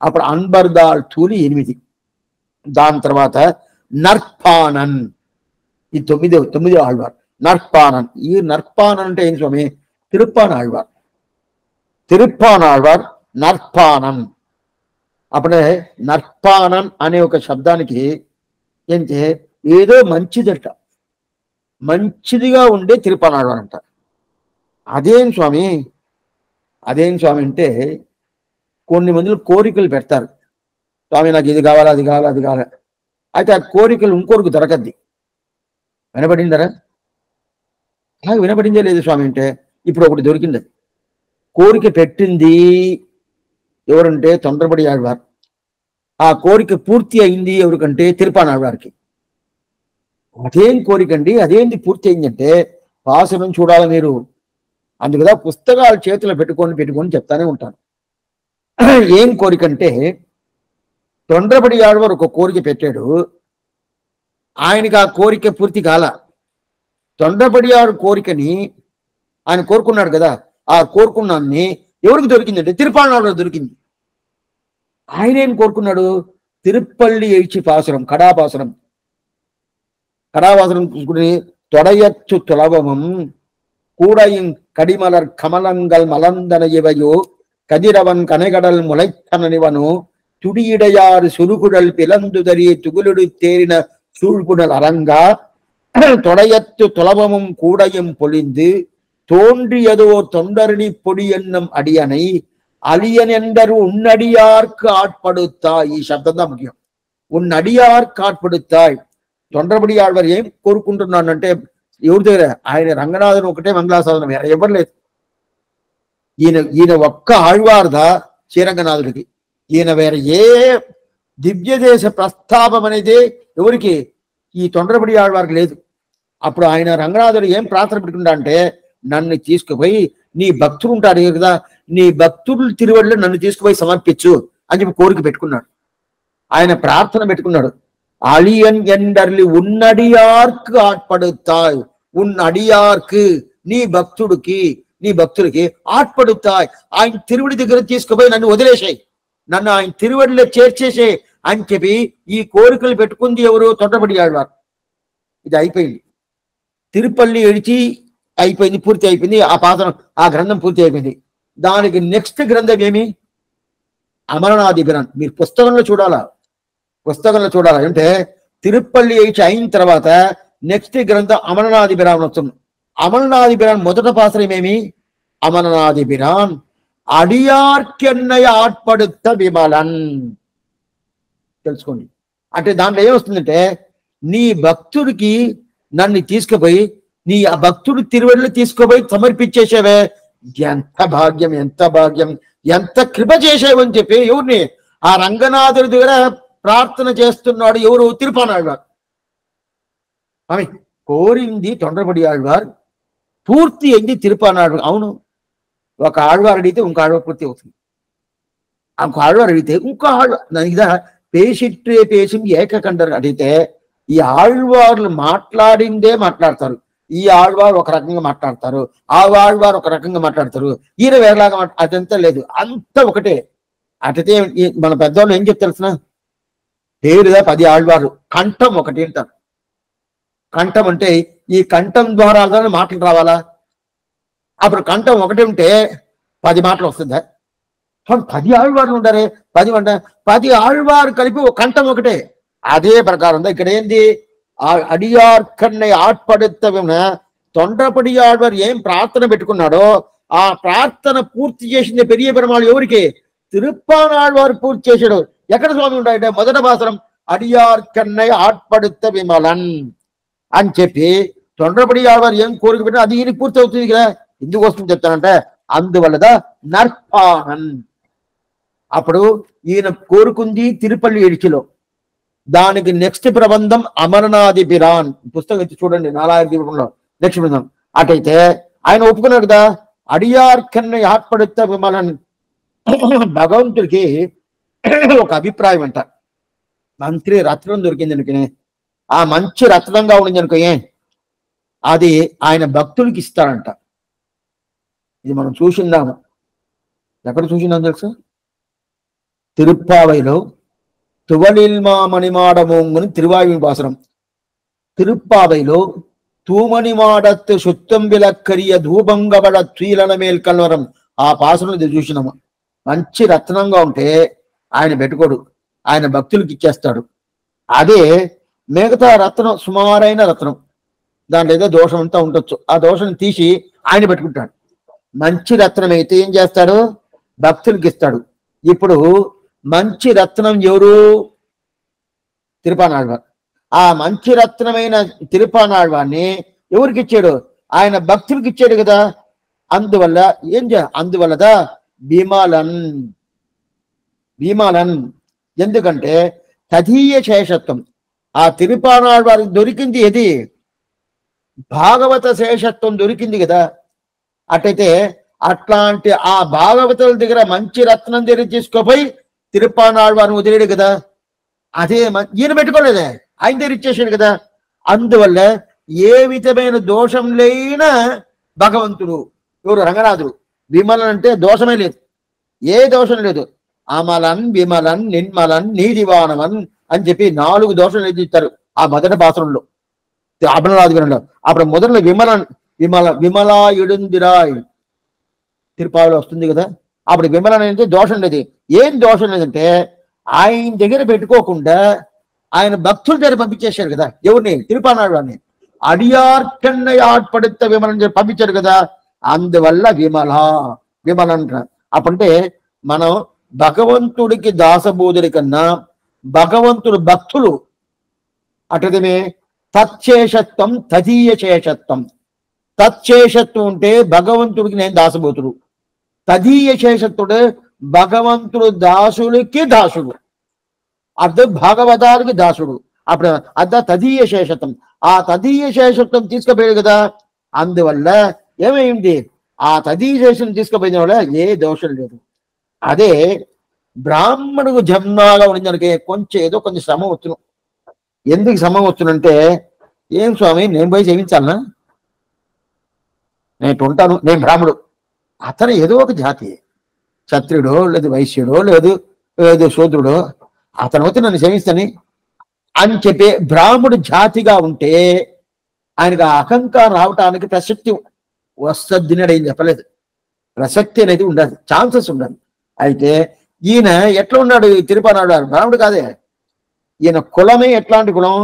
అప్పుడు అన్బర్దాల్ తూలి 8. దాని తర్వాత నర్పానన్, ఈ 9వ ఆళ్వార్ నర్పానన్. ఈ నర్పానన్ అంటే ఏం స్వామి, తిరుప్పానాళ్వార్ నర్పానన్. అప్పుడే నర్పానన్ అనే ఒక శబ్దానికి ఏంటి, ఏదో మంచిదట, మంచిదిగా ఉండే తిరుప్పానాళ్వార్ అంట. అదేం స్వామి అంటే కొన్ని మందులు కోరికలు పెడతారు, స్వామి నాకు ఇది కావాలి, అది కావాలి. అయితే ఆ కోరికలు ఇంకోరికి దొరకద్ది. వినపడిందరా? నాకు వినపడిందే లేదు స్వామి అంటే. ఇప్పుడు ఒకటి దొరికింది, కోరిక పెట్టింది ఎవరంటే తొందరపడి ఆళ్వార్. ఆ కోరిక పూర్తి అయింది ఎవరికంటే తిరుప్పానాళ్వార్కి. అదేం కోరికండి, అదేంటి పూర్తి అయిందంటే పాసురం చూడాలి మీరు. అందుకదా పుస్తకాలు చేతిలో పెట్టుకొని చెప్తానే ఉంటాను. ఏం కోరికంటే తొందరపడి ఆళ్వార్ ఒక కోరిక పెట్టాడు, ఆయనకి ఆ కోరిక పూర్తి కాల. తొందరపడి ఆడు కోరికని ఆయన కోరుకున్నాడు కదా, ఆ కోరుకున్నాన్ని ఎవరికి దొరికిందంటే తిరుప్పానాళ్వార్ దొరికింది. ఆయన ఏం కోరుకున్నాడు, తిరుప్పల్లి ఎయిచి పాసురం, కడాపాసురం చూసుకుని తొడయచ్చు తులవమం கூடையும் கடிமலர் கமலங்கள் மலர்ந்தன இவையோ கதிரவன் கனைகடல் முளைத்தனவனோ துடியிடையாறு சுருகுடல் பிளந்துதறிய துகுலுடு தேரின சூழ்புணல் அரங்கா தொடையத்து துலவமும் கூடையும் பொழிந்து தோன்றியதோ தொண்டரணி பொடி என்னும் அடியனை அலியன் என்றரு உன்னடியார்க்கு ஆட்படுத்தாய். ఈ శబ్దం தான் ముఖ్యం. ఉన్నడియార్కు ఆట్పడుతాయ్. తొండరపడి ఆళ్వార్ ఏం కోరుకుంటున్నానంటే ఎవరి దగ్గర, ఆయన రంగనాథుని ఒకటే మంగళాసాధనం, ఎవరు లేదు. ఈయన ఒక్క ఆళ్వార్దా శ్రీరంగనాథుడికి. ఈయన వేరే ఏ దివ్య దేశ ప్రస్తాపం అనేది ఎవరికి ఈ తొండరపడి ఆళ్వారికి లేదు. అప్పుడు ఆయన రంగనాథుడు ఏం ప్రార్థన పెట్టుకుంటా అంటే, నన్ను తీసుకుపోయి నీ భక్తుడు ఉంటాడు కదా, నీ భక్తుడు తిరువడిలో నన్ను తీసుకుపోయి సమర్పించు అని చెప్పి కోరిక పెట్టుకున్నాడు. ఆయన ప్రార్థన పెట్టుకున్నాడు. అళియన్ ఎండర్లి ఉన్నడియార్కు ఆట్పడుతాయ్, ఉన్నడియార్కు నీ భక్తుడికి ఆట్పడుతాయ్, ఆయన తిరువడి దగ్గర తీసుకుపోయి నన్ను వదిలేసాయి, నన్ను ఆయన తిరువడిలో చేర్చేసే అని చెప్పి ఈ కోరికలు పెట్టుకుంది ఎవరు? తొండరపడి ఆళ్వార్. ఇది అయిపోయింది. తిరుపల్లి ఎడిచి అయిపోయింది, పూర్తి అయిపోయింది. ఆ గ్రంథం పూర్తి అయిపోయింది. దానికి నెక్స్ట్ గ్రంథం ఏమి? అమరనాథిబిరాన్. మీరు పుస్తకంలో చూడాలా అంటే తిరుపల్లి ఎడిచి అయిన తర్వాత నెక్స్ట్ గ్రంథం అమరనాథిబిరాన్ వస్తుంది. అమరనాథిబిరాన్ మొదట పాసరం ఏమి? అమరనాథిబిరాన్ అడియార్కెన్నయ ఆట్పడుత విమలన్. తెలుసుకోండి. అంటే దాంట్లో ఏమొస్తుందంటే, నీ భక్తుడికి నన్ను తీసుకుపోయి నీ ఆ భక్తుడు తిరువడిలో తీసుకుపోయి సమర్పించేసేవే, ఎంత భాగ్యం, ఎంత కృప చేసేవని చెప్పి ఎవరిని? ఆ రంగనాథుడి దగ్గర ప్రార్థన చేస్తున్నాడు. ఎవరు? తిరుపానాళ్వార్. ఆమె కోరింది తొండరపడి ఆళ్వార్, పూర్తి అయింది తిరుపానాళ్వార్. అవును, ఒక ఆళ్వార్ అడిగితే ఇంకో ఆళ్వార్ పూర్తి అవుతుంది, ఇంకో ఆళ్వార్ అడిగితే ఇంకో ఆళ్వార్. దానికిదా పేషిట్రే పేషం ఏకకండర్ అడిగితే ఈ ఆళ్వార్లు మాట్లాడిందే మాట్లాడతారు. ఈ ఆళ్వార్ ఒక రకంగా మాట్లాడతారు, ఆ ఆళ్వార్ ఒక రకంగా మాట్లాడతారు, ఈయన వేరేలాగా అదంతా లేదు, అంతా ఒకటే. అటైతే మన పెద్దవాళ్ళు ఏం చెప్తారు? పేరుగా 10 ఆళ్వార్లు, కంఠం ఒకటి అంటారు. కంఠం అంటే ఈ కంఠం ద్వారా మాటలు రావాలా? అప్పుడు కంఠం ఒకటి ఉంటే 10 మాటలు వస్తుందా? 10 ఆళ్వార్లు ఉంటారే, 10 ఆళ్వారు కలిపి ఒక కంఠం ఒకటే. అదే ప్రకారం ఇక్కడ ఏంది? అడియార్ కన్నై ఆట్పడుతవిన తొండరపడి ఆళ్వార్ ఏం ప్రార్థన పెట్టుకున్నాడో ఆ ప్రార్థన పూర్తి చేసింది పెరియ పెరుమాళ్ ఎవరికి? తిరుప్పానాళ్వారు పూర్తి చేశాడు. ఎక్కడ స్వామి ఉంటాయంటే మొదట పాసరం అడియార్ కన్నై ఆట్పడుత విమలన్ అని చెప్పి తొండరపడి ఆళ్వారు ఏం కోరిక పెట్టినా అది ఈయన పూర్తి అవుతుంది కదా. ఎందుకు వస్తుంది చెప్తానంటే, అందువల్లదా నర్పానన్. అప్పుడు ఈయన కోరుకుంది తిరుపల్లి ఎడిచిలో. దానికి నెక్స్ట్ ప్రబంధం అమరనాథిబిరాన్. పుస్తకం ఇచ్చి చూడండి, 4 దీపంలో నెక్స్ట్ ప్రబంధం. అటైతే ఆయన ఒప్పుకున్నాడు కదా, అడియార్ కన్నై ఆట్పడుత విమలన్. భగవంతుడికి ఒక అభిప్రాయం అంట, మంత్రి రత్నం దొరికింది అనుకునే, ఆ మంచి రత్నంగా ఉండింది అనుకో, అది ఆయన భక్తుడికి ఇస్తాడంట. ఇది మనం చూసిందాము. ఎక్కడ చూసిందాం తెలుసా? తిరుప్పావైలో తువలిల్మా మణిమాడమోంగుని తిరువాయుని పాసరం. తిరుప్పావైలో తూమణిమాడత్తు సుత్తం విలక్కరియ ధూపంగబడ త్వీలన మేల్ కల్వరం. ఆ పాసరం ఇది చూసినాము. మంచి రత్నంగా ఉంటే ఆయన పెట్టుకోడు, ఆయన భక్తులకి ఇచ్చేస్తాడు. అదే మిగతా రత్నం సుమారైన రత్నం, దాంట్లో ఏదో దోషం అంతా ఉండొచ్చు, ఆ దోషం తీసి ఆయన పెట్టుకుంటాడు. మంచి రత్నం అయితే ఏం చేస్తాడు? భక్తులకి ఇస్తాడు. ఇప్పుడు మంచి రత్నం ఎవరు? తిరుపానాళ్వార్. ఆ మంచి రత్నమైన తిరుపానాళ్వార్ని ఎవరికి ఇచ్చాడు? ఆయన భక్తులకి ఇచ్చాడు కదా. అందువల్ల అందువల్లదా భీమాలన్. ఎందుకంటే తదీయ శేషత్వం. ఆ తిరుపానాళ్వారికి దొరికింది ఏది? భాగవత శేషత్వం దొరికింది కదా. అటైతే అట్లాంటి ఆ భాగవతుల దగ్గర మంచి రత్నం దగ్గర తీసుకోపోయి తిరుపానాళ్వారిని వదిలేడు కదా. అదే ఈయన పెట్టుకోలేదే, ఆయన దగ్గర ఇచ్చేసాడు కదా. అందువల్ల ఏ విధమైన దోషం లేన భగవంతుడు ఎవరు? రంగనాథుడు. విమలన్ అంటే దోషమే లేదు, ఏ దోషం లేదు. అమలన్ విమలన్ నిర్మలన్ నీదివానవన్ అని చెప్పి 4 దోషాలు ఇస్తారు ఆ మొదటి పాసరంలో, అమరనాథిబిరాన్లో. అప్పుడు మొదట్లో విమలా ఇడుందిరాయ్ తిరుపావిలో వస్తుంది కదా. అప్పుడు విమలన్ అంటే దోషం లేదు. ఏం దోషం లేదంటే ఆయన దగ్గర పెట్టుకోకుండా ఆయన భక్తుల దగ్గర పంపించేశారు కదా. ఎవరిని? తిరుపానాళ్వారిని. అడియార్ కన్నై ఆట్పడుత విమలన్ పంపించారు కదా. అందువల్ల విమలన్. అప్పుడంటే మనం భగవంతుడికి దాసబోధుడి కన్నా భగవంతుడు భక్తులు అటమే తచ్చేషత్వం తదీయ శేషత్వం. తచ్చేషత్వం ఉంటే భగవంతుడికి నేను దాసబోతుడు, తదీయ శేషత్తుడు భగవంతుడు దాసులకి దాసుడు, అర్థం భాగవతానికి దాసుడు. అప్పుడు తదీయ శేషత్వం, ఆ తదీయ శేషత్వం తీసుకుపోయాడు కదా, అందువల్ల ఏమైంది, ఆ తదీయ శేషం తీసుకుపోయిన వల్ల ఏ దోషం లేదు. అదే బ్రాహ్మణుడు జన్మగా ఉండిందనికి కొంచెం ఏదో కొంచెం శ్రమ వచ్చును. ఎందుకు శ్రమ వచ్చునంటే, ఏం స్వామి నేను పోయి సేవించాలనా, నేను ఉంటాను, నేను బ్రాహ్మడు, అతను ఏదో ఒక జాతి, క్షత్రియుడో లేదు వైశ్యుడో లేదు లేదు శూద్రుడో, అతను వచ్చి నన్ను సేవిస్తాని అని చెప్పి బ్రాహ్మడు జాతిగా ఉంటే ఆయనకు అహంకారం రావటానికి ప్రసక్తి వస్తుంది అని ఏం చెప్పలేదు. ప్రసక్తి అనేది ఉండదు, ఛాన్సెస్ ఉండదు. అయితే ఈయన ఎట్లా ఉన్నాడు, తిరుపనాడు బ్రాహ్మడు కాదే, ఈయన కులమే ఎట్లాంటి కులం,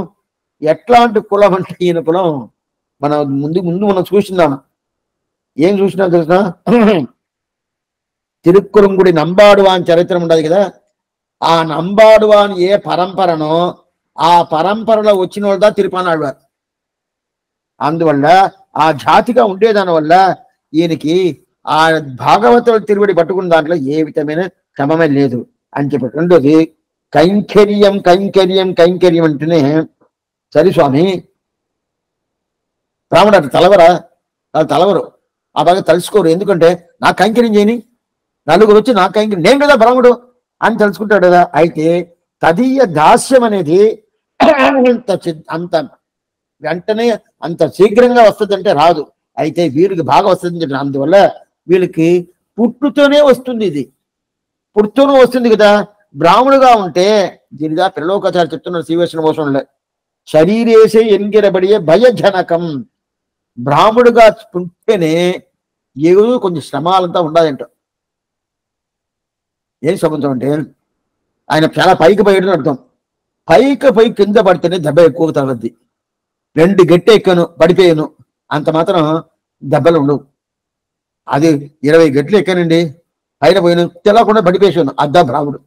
ఎట్లాంటి కులం అంటే ఈయన కులం మనం ముందు మనం చూస్తున్నాం. ఏం చూసినా తెలుసా, తిరుక్కురంగుడి నంబాడువాన్ చరిత్ర ఉండదు కదా, ఆ నంబాడువాన్ ఏ పరంపరనో ఆ పరంపరలో వచ్చిన వాళ్ళ తిరుపనాడు. అందువల్ల ఆ జాతిగా ఉండేదాని వల్ల ఈయనకి ఆ భాగవతుల తిరువడి పట్టుకున్న దాంట్లో ఏ విధమైన క్రమమే లేదు అని చెప్పి. రెండోది కైంకర్యం కైంకర్యం కైంకర్యం అంటేనే, సరే స్వామి బ్రాహ్మడు అటు తలవరా, తలవరు, ఆ బాగా తలుసుకోరు. ఎందుకంటే నాకు కైంకర్యం చేయని, నలుగురు వచ్చి నాకు కైంకర్యం, నేను కదా బ్రాహ్మడు అని తెలుసుకుంటాడు కదా. అయితే తదీయ దాస్యం అనేది అంత వెంటనే అంత శీఘ్రంగా వస్తుందంటే రాదు. అయితే వీరికి బాగా వస్తుంది. అందువల్ల వీళ్ళకి పుట్టుతోనే వస్తుంది, ఇది పుట్టుతూనే వస్తుంది కదా. బ్రాహ్మణుగా ఉంటే దీనిగా పిల్లలోకాచార్య చెప్తున్నారు శ్రీవేశ్వర మోసంలో, శరీరేసే ఎంగిరబడియే భయజనకం, బ్రాహ్మడుగా పుట్టేనే ఏదో కొంచెం శ్రమాలంతా ఉండాలంట. ఏం సంబంధం అంటే ఆయన చాలా పైకి పోయాడు అర్థం. పై కింద పడితేనే దెబ్బ ఎక్కువ తగ్గద్ది. 2 గట్టి ఎక్కాను పడిపోయాను అంత మాత్రం దెబ్బలు ఉండవు. అది 20 గట్లు ఎక్కానండి, పైన పోయాను, తెలకుండా పడిపోయాను, అద్దా బ్రాహ్మడు.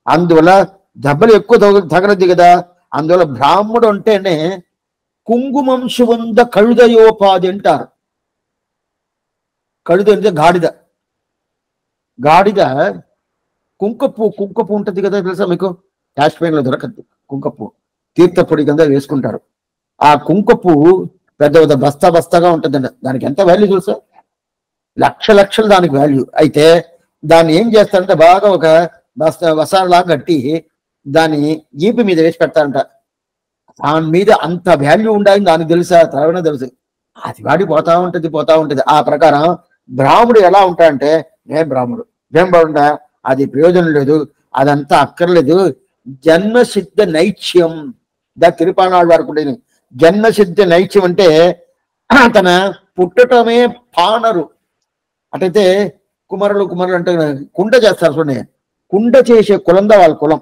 అందువల్ల దెబ్బలు ఎక్కువ తగలద్ది కదా. అందువల్ల బ్రాహ్మడు అంటేనే కుంకుమం సువంద కழுదయోపాధి అంటారు. కழுద అంటే గాడిద, గాడిద కుంకపు ఉంటుంది కదా తెలుసా మీకు, కాశ్మీర్లో దొరకద్దు కుంకపు, తీర్థపొడి కింద వేసుకుంటారు. ఆ కుంకపు పెద్ద బస్తాగా ఉంటుందండి, దానికి ఎంత వాల్యూ తెలుసా, లక్షలు దానికి వాల్యూ. అయితే దాన్ని ఏం చేస్తారంటే బాగా ఒక వసాలా కట్టి దాన్ని ఈపి మీద వేసి పెడతారంట. దాని మీద అంత వాల్యూ ఉండాలని దానికి తెలుసా, తరవనే తెలుసు. అది వాడి పోతా ఉంటుంది. ఆ ప్రకారం బ్రాహ్మడు ఎలా ఉంటాడంటే, నేను బ్రాహ్మడు ఏం బాగుంటా, అది ప్రయోజనం లేదు, అదంతా అక్కర్లేదు. జన్మసిద్ధ నైత్యం తిరుపానాడు వారికి ఉండేది. జన్మసిద్ధ నైత్యం అంటే తన పుట్టటమే పానరు. అటైతే కుమారులు అంటే కుండ చేస్తారు చూడండి, కుండ చేసే కులందా వాళ్ళ కులం.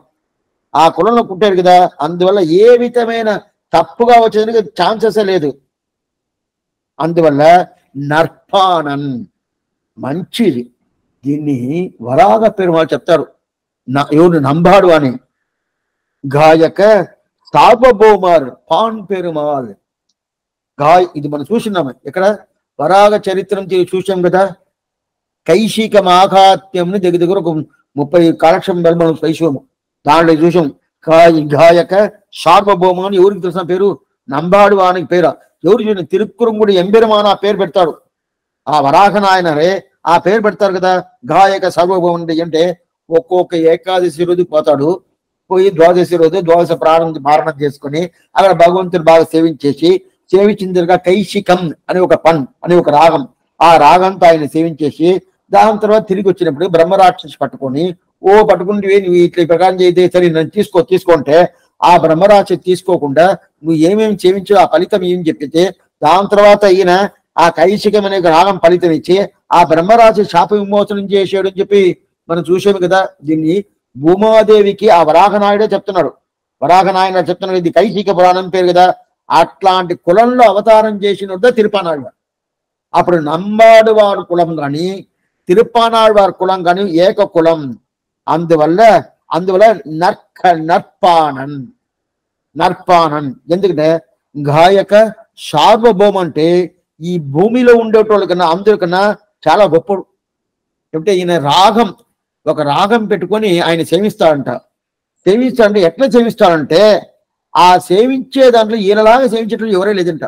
ఆ కులంలో పుట్టారు కదా, అందువల్ల ఏ విధమైన తప్పుగా వచ్చేదానికి ఛాన్సెస్ లేదు. అందువల్ల నర్పానన్ మంచిది. దీన్ని వరాగ పెరుమాళ్ చెప్తారు, ఎవరు నంబాడు అని. గాయక సార్వభౌమార్ పాన్ పెరుమాళ్ ఇది మనం చూసినాము ఇక్కడ వరాగ చరిత్రం చూసాం కదా. కైశిక మాఘాత్యంని దగ్గర ఒక 30 కాలక్షేపం మనం వైశ్వము దాంట్లో చూసాం. గాయక సార్వభౌమ అని ఎవరికి తెలిసిన పేరు, నంబాడు వానికి పేరు. ఎవరు చూసిన తిరుక్కురంగుడి ఎంబెరుమాన ఆ పేరు పెడతాడు, ఆ వరాహనాయనరే ఆ పేరు పెడతారు కదా. గాయక సార్వభౌముడి అంటే ఒక్కొక్క ఏకాదశి రోజు పోతాడు, పోయి ద్వాదశి రోజు ద్వాదశ మారణం చేసుకుని అక్కడ భగవంతుని బాగా సేవించిన దగ్గర కైశికం అని ఒక పన్ అని ఒక రాగం, ఆ రాగంతో ఆయన సేవించేసి దాని తర్వాత తిరిగి వచ్చినప్పుడు బ్రహ్మరాక్షసి పట్టుకుంటే నువ్వు ఇట్లా ప్రకారం చేస్తే సరే నన్ను తీసుకుంటే ఆ బ్రహ్మరాక్షసి తీసుకోకుండా నువ్వు ఏమేమి సేవించో ఆ ఫలితం ఏం చెప్పితే దాని తర్వాత ఈయన ఆ కైశికం అనే రాగం ఫలితం ఇచ్చి ఆ బ్రహ్మరాక్షసి శాప విమోచనం చేసాడు అని చెప్పి మనం చూసాము కదా. దీన్ని భూమాదేవికి ఆ వరాహనాయుడే చెప్తున్నాడు, వరాహనాయన చెప్తున్నాడు, ఇది కైశిక పురాణం పేరు కదా. అట్లాంటి కులంలో అవతారం చేసినట్టు తిరుపానాడు. అప్పుడు నంబాడు వారి కులం కానీ తిరుపానాడు వారి కులం కానీ ఏక కులం. అందువల్ల నర్పానన్ ఎందుకంటే గాయక సార్వభౌమ అంటే ఈ భూమిలో ఉండేటోళ్ళ కన్నా అందరికన్నా చాలా గొప్పడు. అంటే ఈయన రాగం, ఒక రాగం పెట్టుకొని ఆయన సేవిస్తాడంట. సేవిస్తాడంటే ఎట్లా సేవిస్తాడంటే ఆ సేవించే దాంట్లో ఈయనలాగా సేవించేట్లు ఎవరే లేదంట.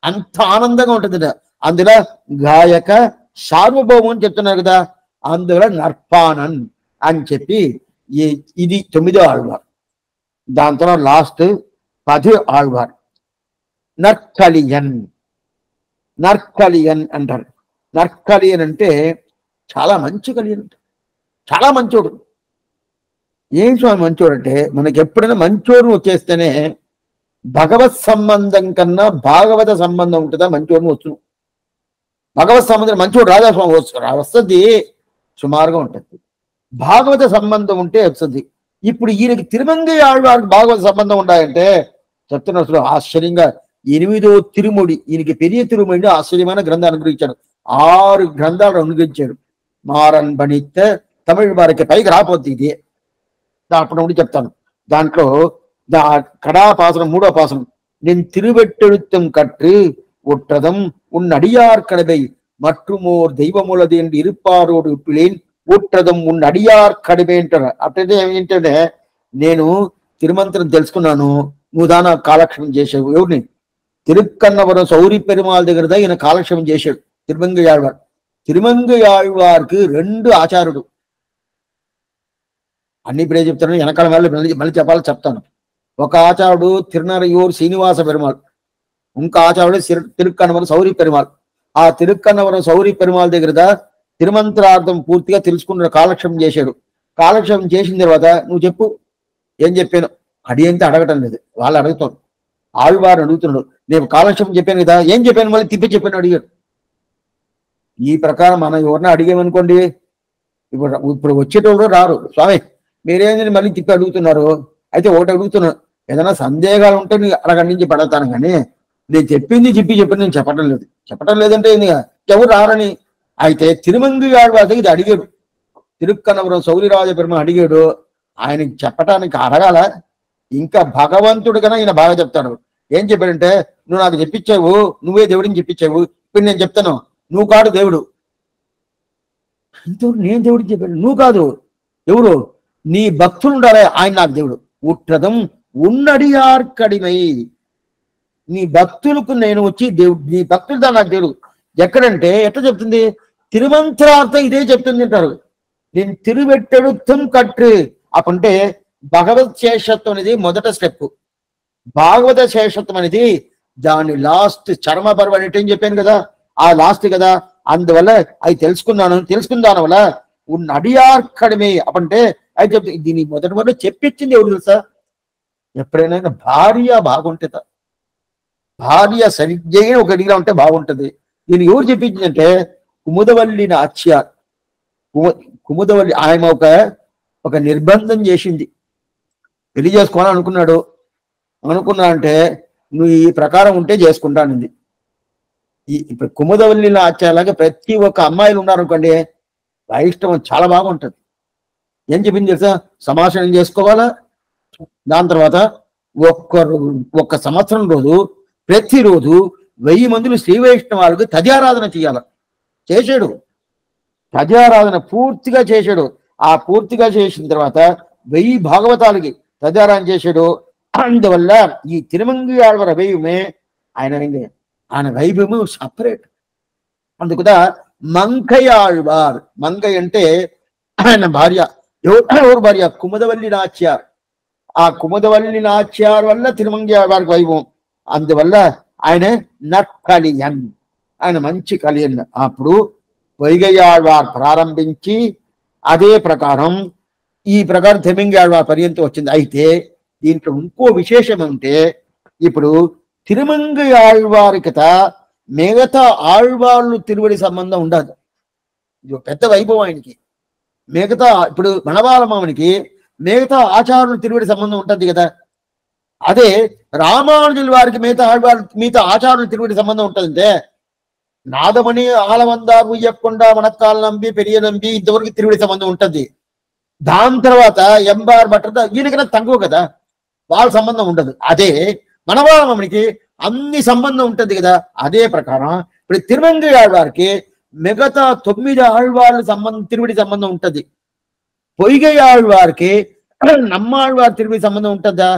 అంత ఆనందంగా ఉంటుందట. అందులో గాయక సార్వభౌమం అని చెప్తున్నారు కదా, అందులో నర్పానన్ అని చెప్పి ఇది 9వ ఆళ్వార్. దాని తర్వాత లాస్ట్ 10వ ఆళ్వార్ నర్కలియన్. నర్కలియన్ అంటారు. నర్కలియన్ అంటే చాలా మంచి కలియన్, చాలా మంచోడు. ఏం స్వామి మంచోడు అంటే, మనకి ఎప్పుడైనా మంచోడు వచ్చేస్తేనే భగవత్ సంబంధం కన్నా భాగవత సంబంధం ఉంటుందా మంచోడు వస్తుంది. భగవత్ సంబంధం మంచోడు రాజా స్వామి వస్తుంది, సుమారుగా ఉంటుంది. భాగవత సంబంధం ఉంటే వస్తుంది. ఇప్పుడు ఈయనకి తిరుమంగై ఆళ్వారికి భాగవత సంబంధం ఉండాలంటే చెప్తున్న అసలు ఆశ్చర్యంగా 8వ తిరుముడి, ఈయనకి పెరియ తిరుముడిని ఆశ్చర్యమైన గ్రంథాలు అనుగ్రహించాడు. 6 గ్రంథాలు అనుగ్రహించాడు. మారన్ బణిత తమిళ వారికి పైకి రాపోద్ది ఇది. అప్పటి నుండి చెప్తాను. దాంట్లో కడాపాసనం 3వ పాసనం, నేను తిరువెట్టెழுத்தம் கற்று ஒற்றதம் உன் அடியார் கடவை மற்றுமோர் தெய்வములది இருப்பாரோடு పిలేన్ ఒట్రదం ఉన్ అడియార్ కడివే అంటారు. అట్లయితే ఏంటంటే నేను తిరుమంత్రం తెలుసుకున్నాను, నువ్వు దాని కాలక్షేపం చేసావు. ఎవరిని? తిరుక్కన్నవరం సౌరి పెరుమాళ్ దగ్గర ఈయన కాలక్షేపం చేశాడు తిరుమంగై ఆళ్వార్. తిరుమంగై ఆళ్వార్కి 2 ఆచార్యుడు. అన్ని ఇప్పుడే చెప్తాను, వెనకాల మళ్ళీ చెప్పాలి చెప్తాను. ఒక ఆచార్యుడు తిరునరైయూర్ శ్రీనివాస పెరుమాళ్, ఇంకో ఆచార్యుడు తిరుక్కన్నవరం సౌరి పెరుమాళ్. ఆ తిరుక్కన్నవరం సౌరి పెరుమాళ్ దగ్గర తిరుమంత్రార్థం పూర్తిగా తెలుసుకున్న కాలక్షేపం చేశాడు. కాలక్షేపం చేసిన తర్వాత నువ్వు చెప్పు ఏం చెప్పాను అడిగితే అడగటం లేదు, వాళ్ళు అడుగుతారు. ఆళ్వారు అడుగుతున్నాడు, నేను కాలక్షేపం చెప్పాను కదా, ఏం చెప్పాను మళ్ళీ తిప్పి చెప్పాను అడిగాడు. ఈ ప్రకారం మనం ఎవరిని అడిగామనుకోండి, ఇప్పుడు వచ్చేటోళ్ళు రారు, స్వామి మీరేందని మళ్ళీ తిప్పి అడుగుతున్నారు. అయితే ఒకటి అడుగుతున్నాను, ఏదైనా సందేహాలు ఉంటే నేను అడగండి నుంచి పడతాను, కానీ నేను చెప్పింది చెప్పి నేను చెప్పటం లేదంటే ఎవరు రారని. అయితే తిరుమంగై ఆళ్వార్ దగ్గర అడిగాడు, తిరుక్కన్నవరం సౌరిరాజ పెరుమ అడిగాడు. ఆయనకి చెప్పటానికి అడగాల, ఇంకా భగవంతుడు కన్నా ఈయన బాగా చెప్తాడు. ఏం చెప్పాడంటే, నువ్వు నాకు చెప్పించావు, నువ్వే దేవుడిని చెప్పించావు, ఇప్పుడు నేను చెప్తాను, నువ్వు కాదు దేవుడు. నేను దేవుడికి చెప్పాడు, నువ్వు కాదు, ఎవరు? నీ భక్తులు ఉండాలి, ఆయన నాకు దేవుడు. ఉట్రదం ఉన్నడియార్ కడిమై, నీ భక్తులకు నేను వచ్చి దేవుడు, నీ భక్తులదా నాకు దేవుడు. ఎక్కడంటే ఎట్లా చెప్తుంది? తిరుమంత్రార్థం ఇదే చెప్తుంది అంటారు. నేను తిరువెట్టెழுத்தం కట్టు అప్పుంటే భగవత్ శేషత్వం అనేది మొదట స్టెప్, భాగవత శేషత్వం అనేది దాని లాస్ట్ చర్మ పర్వ అనేటి ఏం చెప్పాను కదా, ఆ లాస్ట్ కదా. అందువల్ల అది తెలుసుకున్న దాని వల్ల ఉన్న అడియార్ కడిమే అప్పుంటే అది చెప్తే దీని మొదటి వల్ల చెప్పించింది ఎవరు తెలుసా? ఎప్పుడైనా భార్య బాగుంటుందా, భార్య సరిగ్గా ఒక అడిగిలా ఉంటే బాగుంటది. దీన్ని ఎవరు చెప్పించిందంటే కుముదవల్లి నాచ్యార్. కుముదవల్లి ఆయన ఒక నిర్బంధం చేసింది, పెళ్లి చేసుకోవాలని అనుకున్నా అంటే నువ్వు ఈ ప్రకారం ఉంటే చేసుకుంటానంది. ఇప్పుడు కుముదవల్లి నాచ్యార్లాగా ప్రతి ఒక్క అమ్మాయిలు ఉన్నారనుకోండి, వైష్ణవం చాలా బాగుంటది. ఏం చెప్పింది తెలుసా? సమాసనం చేసుకోవాలా, దాని తర్వాత ఒక్క సంవత్సరం రోజు ప్రతిరోజు 1000 మందిని శ్రీ వైష్ణవాలకు తద్యారాధన చేశాడు. తద్యారాధన పూర్తిగా చేశాడు. ఆ పూర్తిగా చేసిన తర్వాత 1000 భాగవతాలకి తద్యారాధన చేశాడు. అందువల్ల ఈ తిరుమంగై ఆళ్వార్ వైభవమే ఆయన వైభవము సపరేట్. అందుకుదా మంగై ఆళ్వార్, మంగై అంటే ఆయన భార్య. ఎవరు భార్య? కుముదవల్లి నాచ్యార్. ఆ కుముదవల్లి నాచ్యార్ వల్ల తిరుమంగై ఆళ్వార్కి వైభవం. అందువల్ల ఆయన నక్కలియన్, ఆయన మంచి కలియన్. అప్పుడు పొయ్గై ఆళ్వార్ ప్రారంభించి అదే ప్రకారం ఈ ప్రకారం తిరుమంగై ఆళ్వార్ పర్యంతం వచ్చింది. అయితే దీంట్లో ఇంకో విశేషం అంటే, ఇప్పుడు తిరుమంగై ఆళ్వారికత మిగతా ఆళ్వార్లు తిరువడి సంబంధం ఉండదు. ఇది పెద్ద వైభవం ఆయనకి. మిగతా ఇప్పుడు మనవాళమామనికి మిగతా ఆచారులు తిరువడి సంబంధం ఉంటుంది కదా, అదే రామానుజుల వారికి మిగతా ఆచారులు తిరువడి సంబంధం ఉంటుందంటే, నాదమణి ఆలవందారు ఉయ్యకుండా మనక్కాల నంబి పెరియ నంబి ఇంతవరకు తిరువడి సంబంధం ఉంటుంది. దాని తర్వాత ఎంబార్ భట్ట ఈయనకన్నా తక్కువ కదా, వాళ్ళ సంబంధం ఉండదు. అదే మనవాళమామనికి అన్ని సంబంధం ఉంటుంది కదా. అదే ప్రకారం ఇప్పుడు తిరుమంగై ఆళ్వార్కి మిగతా 9 ఆళ్వార్ల సంబంధం తిరువడి సంబంధం ఉంటది. పొయ్గై ఆళ్వారికి నమ్మాళ్వారి తిరువడి సంబంధం ఉంటుందా?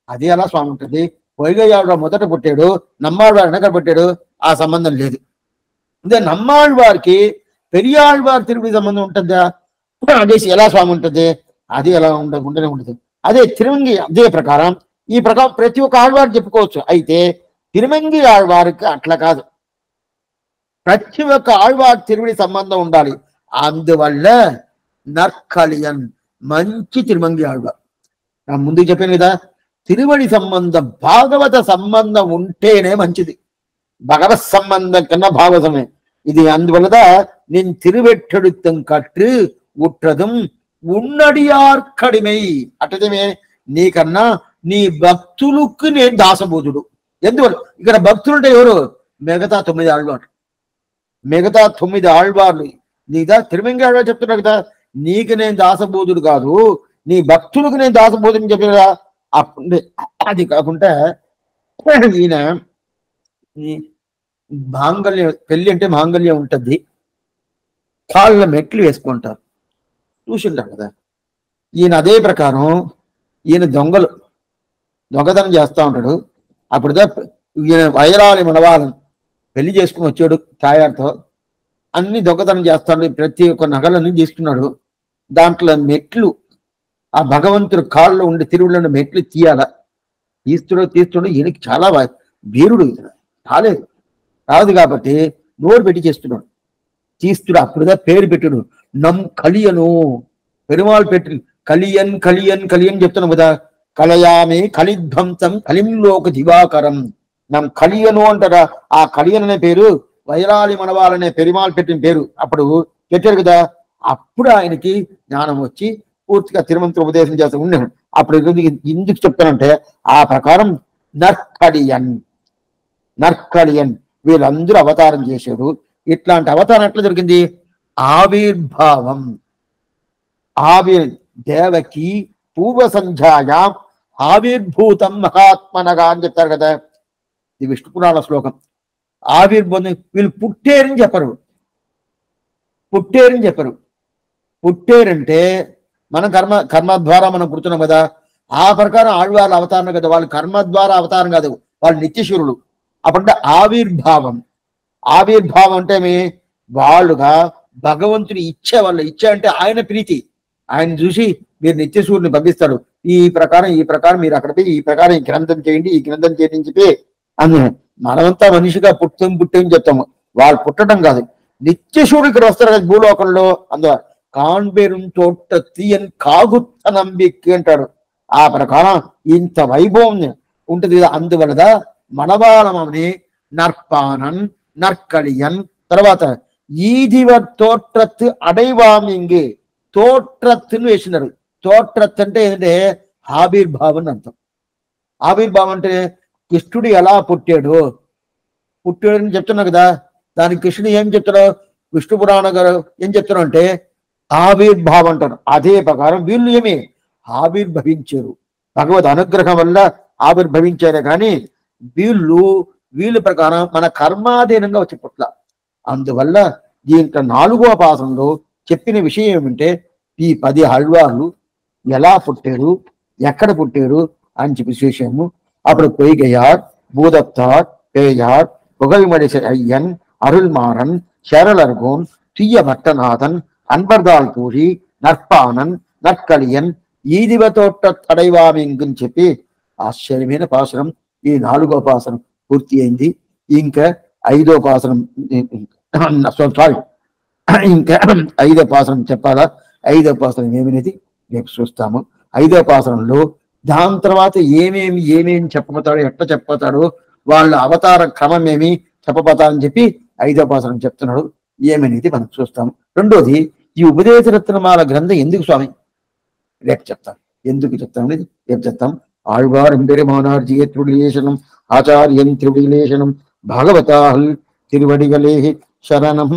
అది ఎలా స్వామి ఉంటుంది? పొయ్గై ఆళ్వారు మొదట పుట్టాడు, నమ్మాళ్వారు వెనక పుట్టాడు, ఆ సంబంధం లేదు. అదే నమ్మాళ్వారికి పెరియాళ్వారి తిరువడి సంబంధం ఉంటుందా? అదే ఎలా స్వామి ఉంటుంది? అది ఎలా ఉండనే ఉండదు. అదే తిరుమంగి అదే ప్రకారం ఈ ప్రకారం ప్రతి ఒక్క ఆళ్వారు చెప్పుకోవచ్చు. అయితే తిరుమంగి ఆళ్వారికి అట్లా కాదు, ప్రతి ఒక్క ఆళ్వారి తిరువడి సంబంధం ఉండాలి. అందువల్ల నర్కలియన్ మంచి తిరుమంగి ఆళ్వారు. నా ముందు చెప్పాను కదా, తిరువడి సంబంధం భాగవత సంబంధం ఉంటేనే మంచిది. భగవత్ సంబంధం కన్నా భాగవతమే ఇది. అందువల్ల నేను తిరువెట్టెడుత్తం కట్టు ఉట్టదుం ఉన్నడియార్ కడిమై అట్టదేమే నీకన్నా నీ భక్తులకు నేను దాసబోధుడు. ఎందువల్ల ఇక్కడ భక్తులుంటే ఎవరు? మిగతా 9 ఆళ్వారు. మిగతా 9 ఆళ్వార్లు నీదా తిరుమంగి ఆళ్వారు చెప్తున్నారు కదా, నీకు నేను దాసబోధుడు కాదు, నీ భక్తులకు నేను దాసబోధుని చెప్పిన కదా. అప్పుడు అది కాకుండా ఈయన మాంగళ్యం, పెళ్లి అంటే మాంగళ్యం ఉంటుంది, కాళ్ళ మెట్లు వేసుకుంటారు చూసింటారు కదా. ఈయన అదే ప్రకారం ఈయన దొంగతనం చేస్తూ ఉంటాడు. అప్పుడు ఈయన వైరాలి మనవాళ్ళని పెళ్లి చేసుకుని వచ్చాడు ఛాయాతో, అన్ని దొంగతనం చేస్తాడు, ప్రతి ఒక్క నగలన్నీ తీసుకున్నాడు. దాంట్లో మెట్లు ఆ భగవంతుడు కాళ్ళు ఉండి తిరువులను మెట్లు తీయాల, తీస్తుడు ఈయనకి చాలా వీరుడు, కాలేదు రాదు కాబట్టి నోరు పెట్టి చేస్తున్నాడు, తీస్తుడు. అప్పుడుదా పేరు పెట్టాడు నమ్ కలియను, పెరుమాళ్ పెట్టి కలియన్ కలియన్ కలియన్ చెప్తున్నాం కదా. కలయామి కలిధ్వంసం కలింలోక దివాకరం, నమ్ కలియను అంటారా. ఆ కలియన్ అనే పేరు వైరాలి మనవాలనే పెరుమాళ్ పెట్టిన పేరు అప్పుడు పెట్టారు కదా. అప్పుడు ఆయనకి జ్ఞానం వచ్చి పూర్తిగా తిరుమంత్ర ఉపదేశం చేస్తూ ఉన్నాడు. అప్పుడు ఎందుకు చెప్తానంటే ఆ ప్రకారం నర్కలియన్ వీళ్ళందరూ అవతారం చేశాడు. ఇట్లాంటి అవతారం ఎట్లా జరిగింది? ఆవిర్భావం దేవకి పూర్వ సంధ్యాయాం ఆవిర్భూతం మహాత్మనగా అని చెప్తారు కదా. ఇది విష్ణు పురాణ శ్లోకం. ఆవిర్భూతం వీళ్ళు పుట్టేరని చెప్పరు. పుట్టేరంటే మన కర్మ ద్వారా మనం పుడుతున్నాం కదా. ఆ ప్రకారం ఆళ్వార్ల అవతారం కదా, వాళ్ళు కర్మ ద్వారా అవతారం కాదు, వాళ్ళు నిత్యశూరులు. అప్పుడంటే ఆవిర్భావం అంటే వాళ్ళుగా భగవంతుని ఇచ్చ వల్ల, ఇచ్చ అంటే ఆయన ప్రీతి, ఆయన చూసి మీరు నిత్యశూరుని పంపిస్తాడు. ఈ ప్రకారం మీరు అక్కడ పోయి ఈ ప్రకారం ఈ గ్రంథం చేయండి, ఈ గ్రంథం చేయండి అని చెప్పి అందులో మనమంతా మనిషిగా పుట్టేం చెప్తాము, వాళ్ళు పుట్టడం కాదు. నిత్యశూరుడు ఇక్కడ వస్తారు కదా భూలోకంలో. అందులో కాన్బెరుం తోట తీయన్ కాగుత్త నంబిక్కి అంటాడు. ఆ ప్రకారం ఇంత వైభవం ఉంటుంది కదా. అందువల్ల మనవాళమని నర్పానన్ నర్కలియన్ తర్వాత ఈదివర్ తోట్రత్ అడైవామింగి తోట్రత్తును వేసినారు. తోట్రత్ అంటే ఏంటంటే ఆవిర్భావం అని అర్థం. ఆవిర్భావం అంటే కృష్ణుడు ఎలా పుట్టాడని చెప్తున్నావు కదా. దానికి కృష్ణుడు ఏం చెప్తాడు? విష్ణు పురాణ గారు ఏం చెప్తారు అంటే ఆవిర్భావం అంటారు. అదే ప్రకారం వీళ్ళు ఆవిర్భవించారు, భగవద్ అనుగ్రహం వల్ల ఆవిర్భవించారే కానీ వీళ్ళ ప్రకారం మన కర్మాధీనంగా వచ్చి పుట్ల. అందువల్ల దీంట్లో 4వ పాసంలో చెప్పిన విషయం ఏమంటే ఈ 10 ఆళ్వార్లు ఎలా పుట్టారు, ఎక్కడ పుట్టారు అని చెప్పి విశేషము. అప్పుడు పొయ్గయార్, భూదత్తార్, పేయార్, புகழ்மடி ஐயன், அருள்மாறன், சேரலர்கோன், துய்ய பட்டநாதன், அன்பர்தாள் பூரி, నర్పానన్, నర్కలియన్, ఈదివ తోట అడైవామింగుని చెప్పి ఆశ్చర్యమైన పాసనం. ఈ 4వ పాసనం పూర్తి అయింది. ఇంకా 5వ పాసనం ఇంకా 5వ పాసనం చెప్పాలా? 5వ పాసనం ఏమినది రేపు చూస్తాము. 5వ పాసనంలో దాని తర్వాత ఏమేమి చెప్పబోతాడో, ఎట్లా చెప్పబోతాడో, వాళ్ళ అవతార క్రమం ఏమి చెప్పబోతారని చెప్పి 5వ పాసనం చెప్తున్నాడు. ఏమనేది మనం చూస్తాము. రెండోది, ఈ ఉపదేశ రత్నమాల గ్రంథం ఎందుకు స్వామి రేపు చెప్తాం. ఎందుకు చెప్తాం అనేది రేపు చెప్తాం. ఆళ్వారం పెరుమానార్జియ త్రివిలేషణం ఆచార్యం త్రివిలేషణం భాగవతాహల్ తిరువడిగలే శరణం.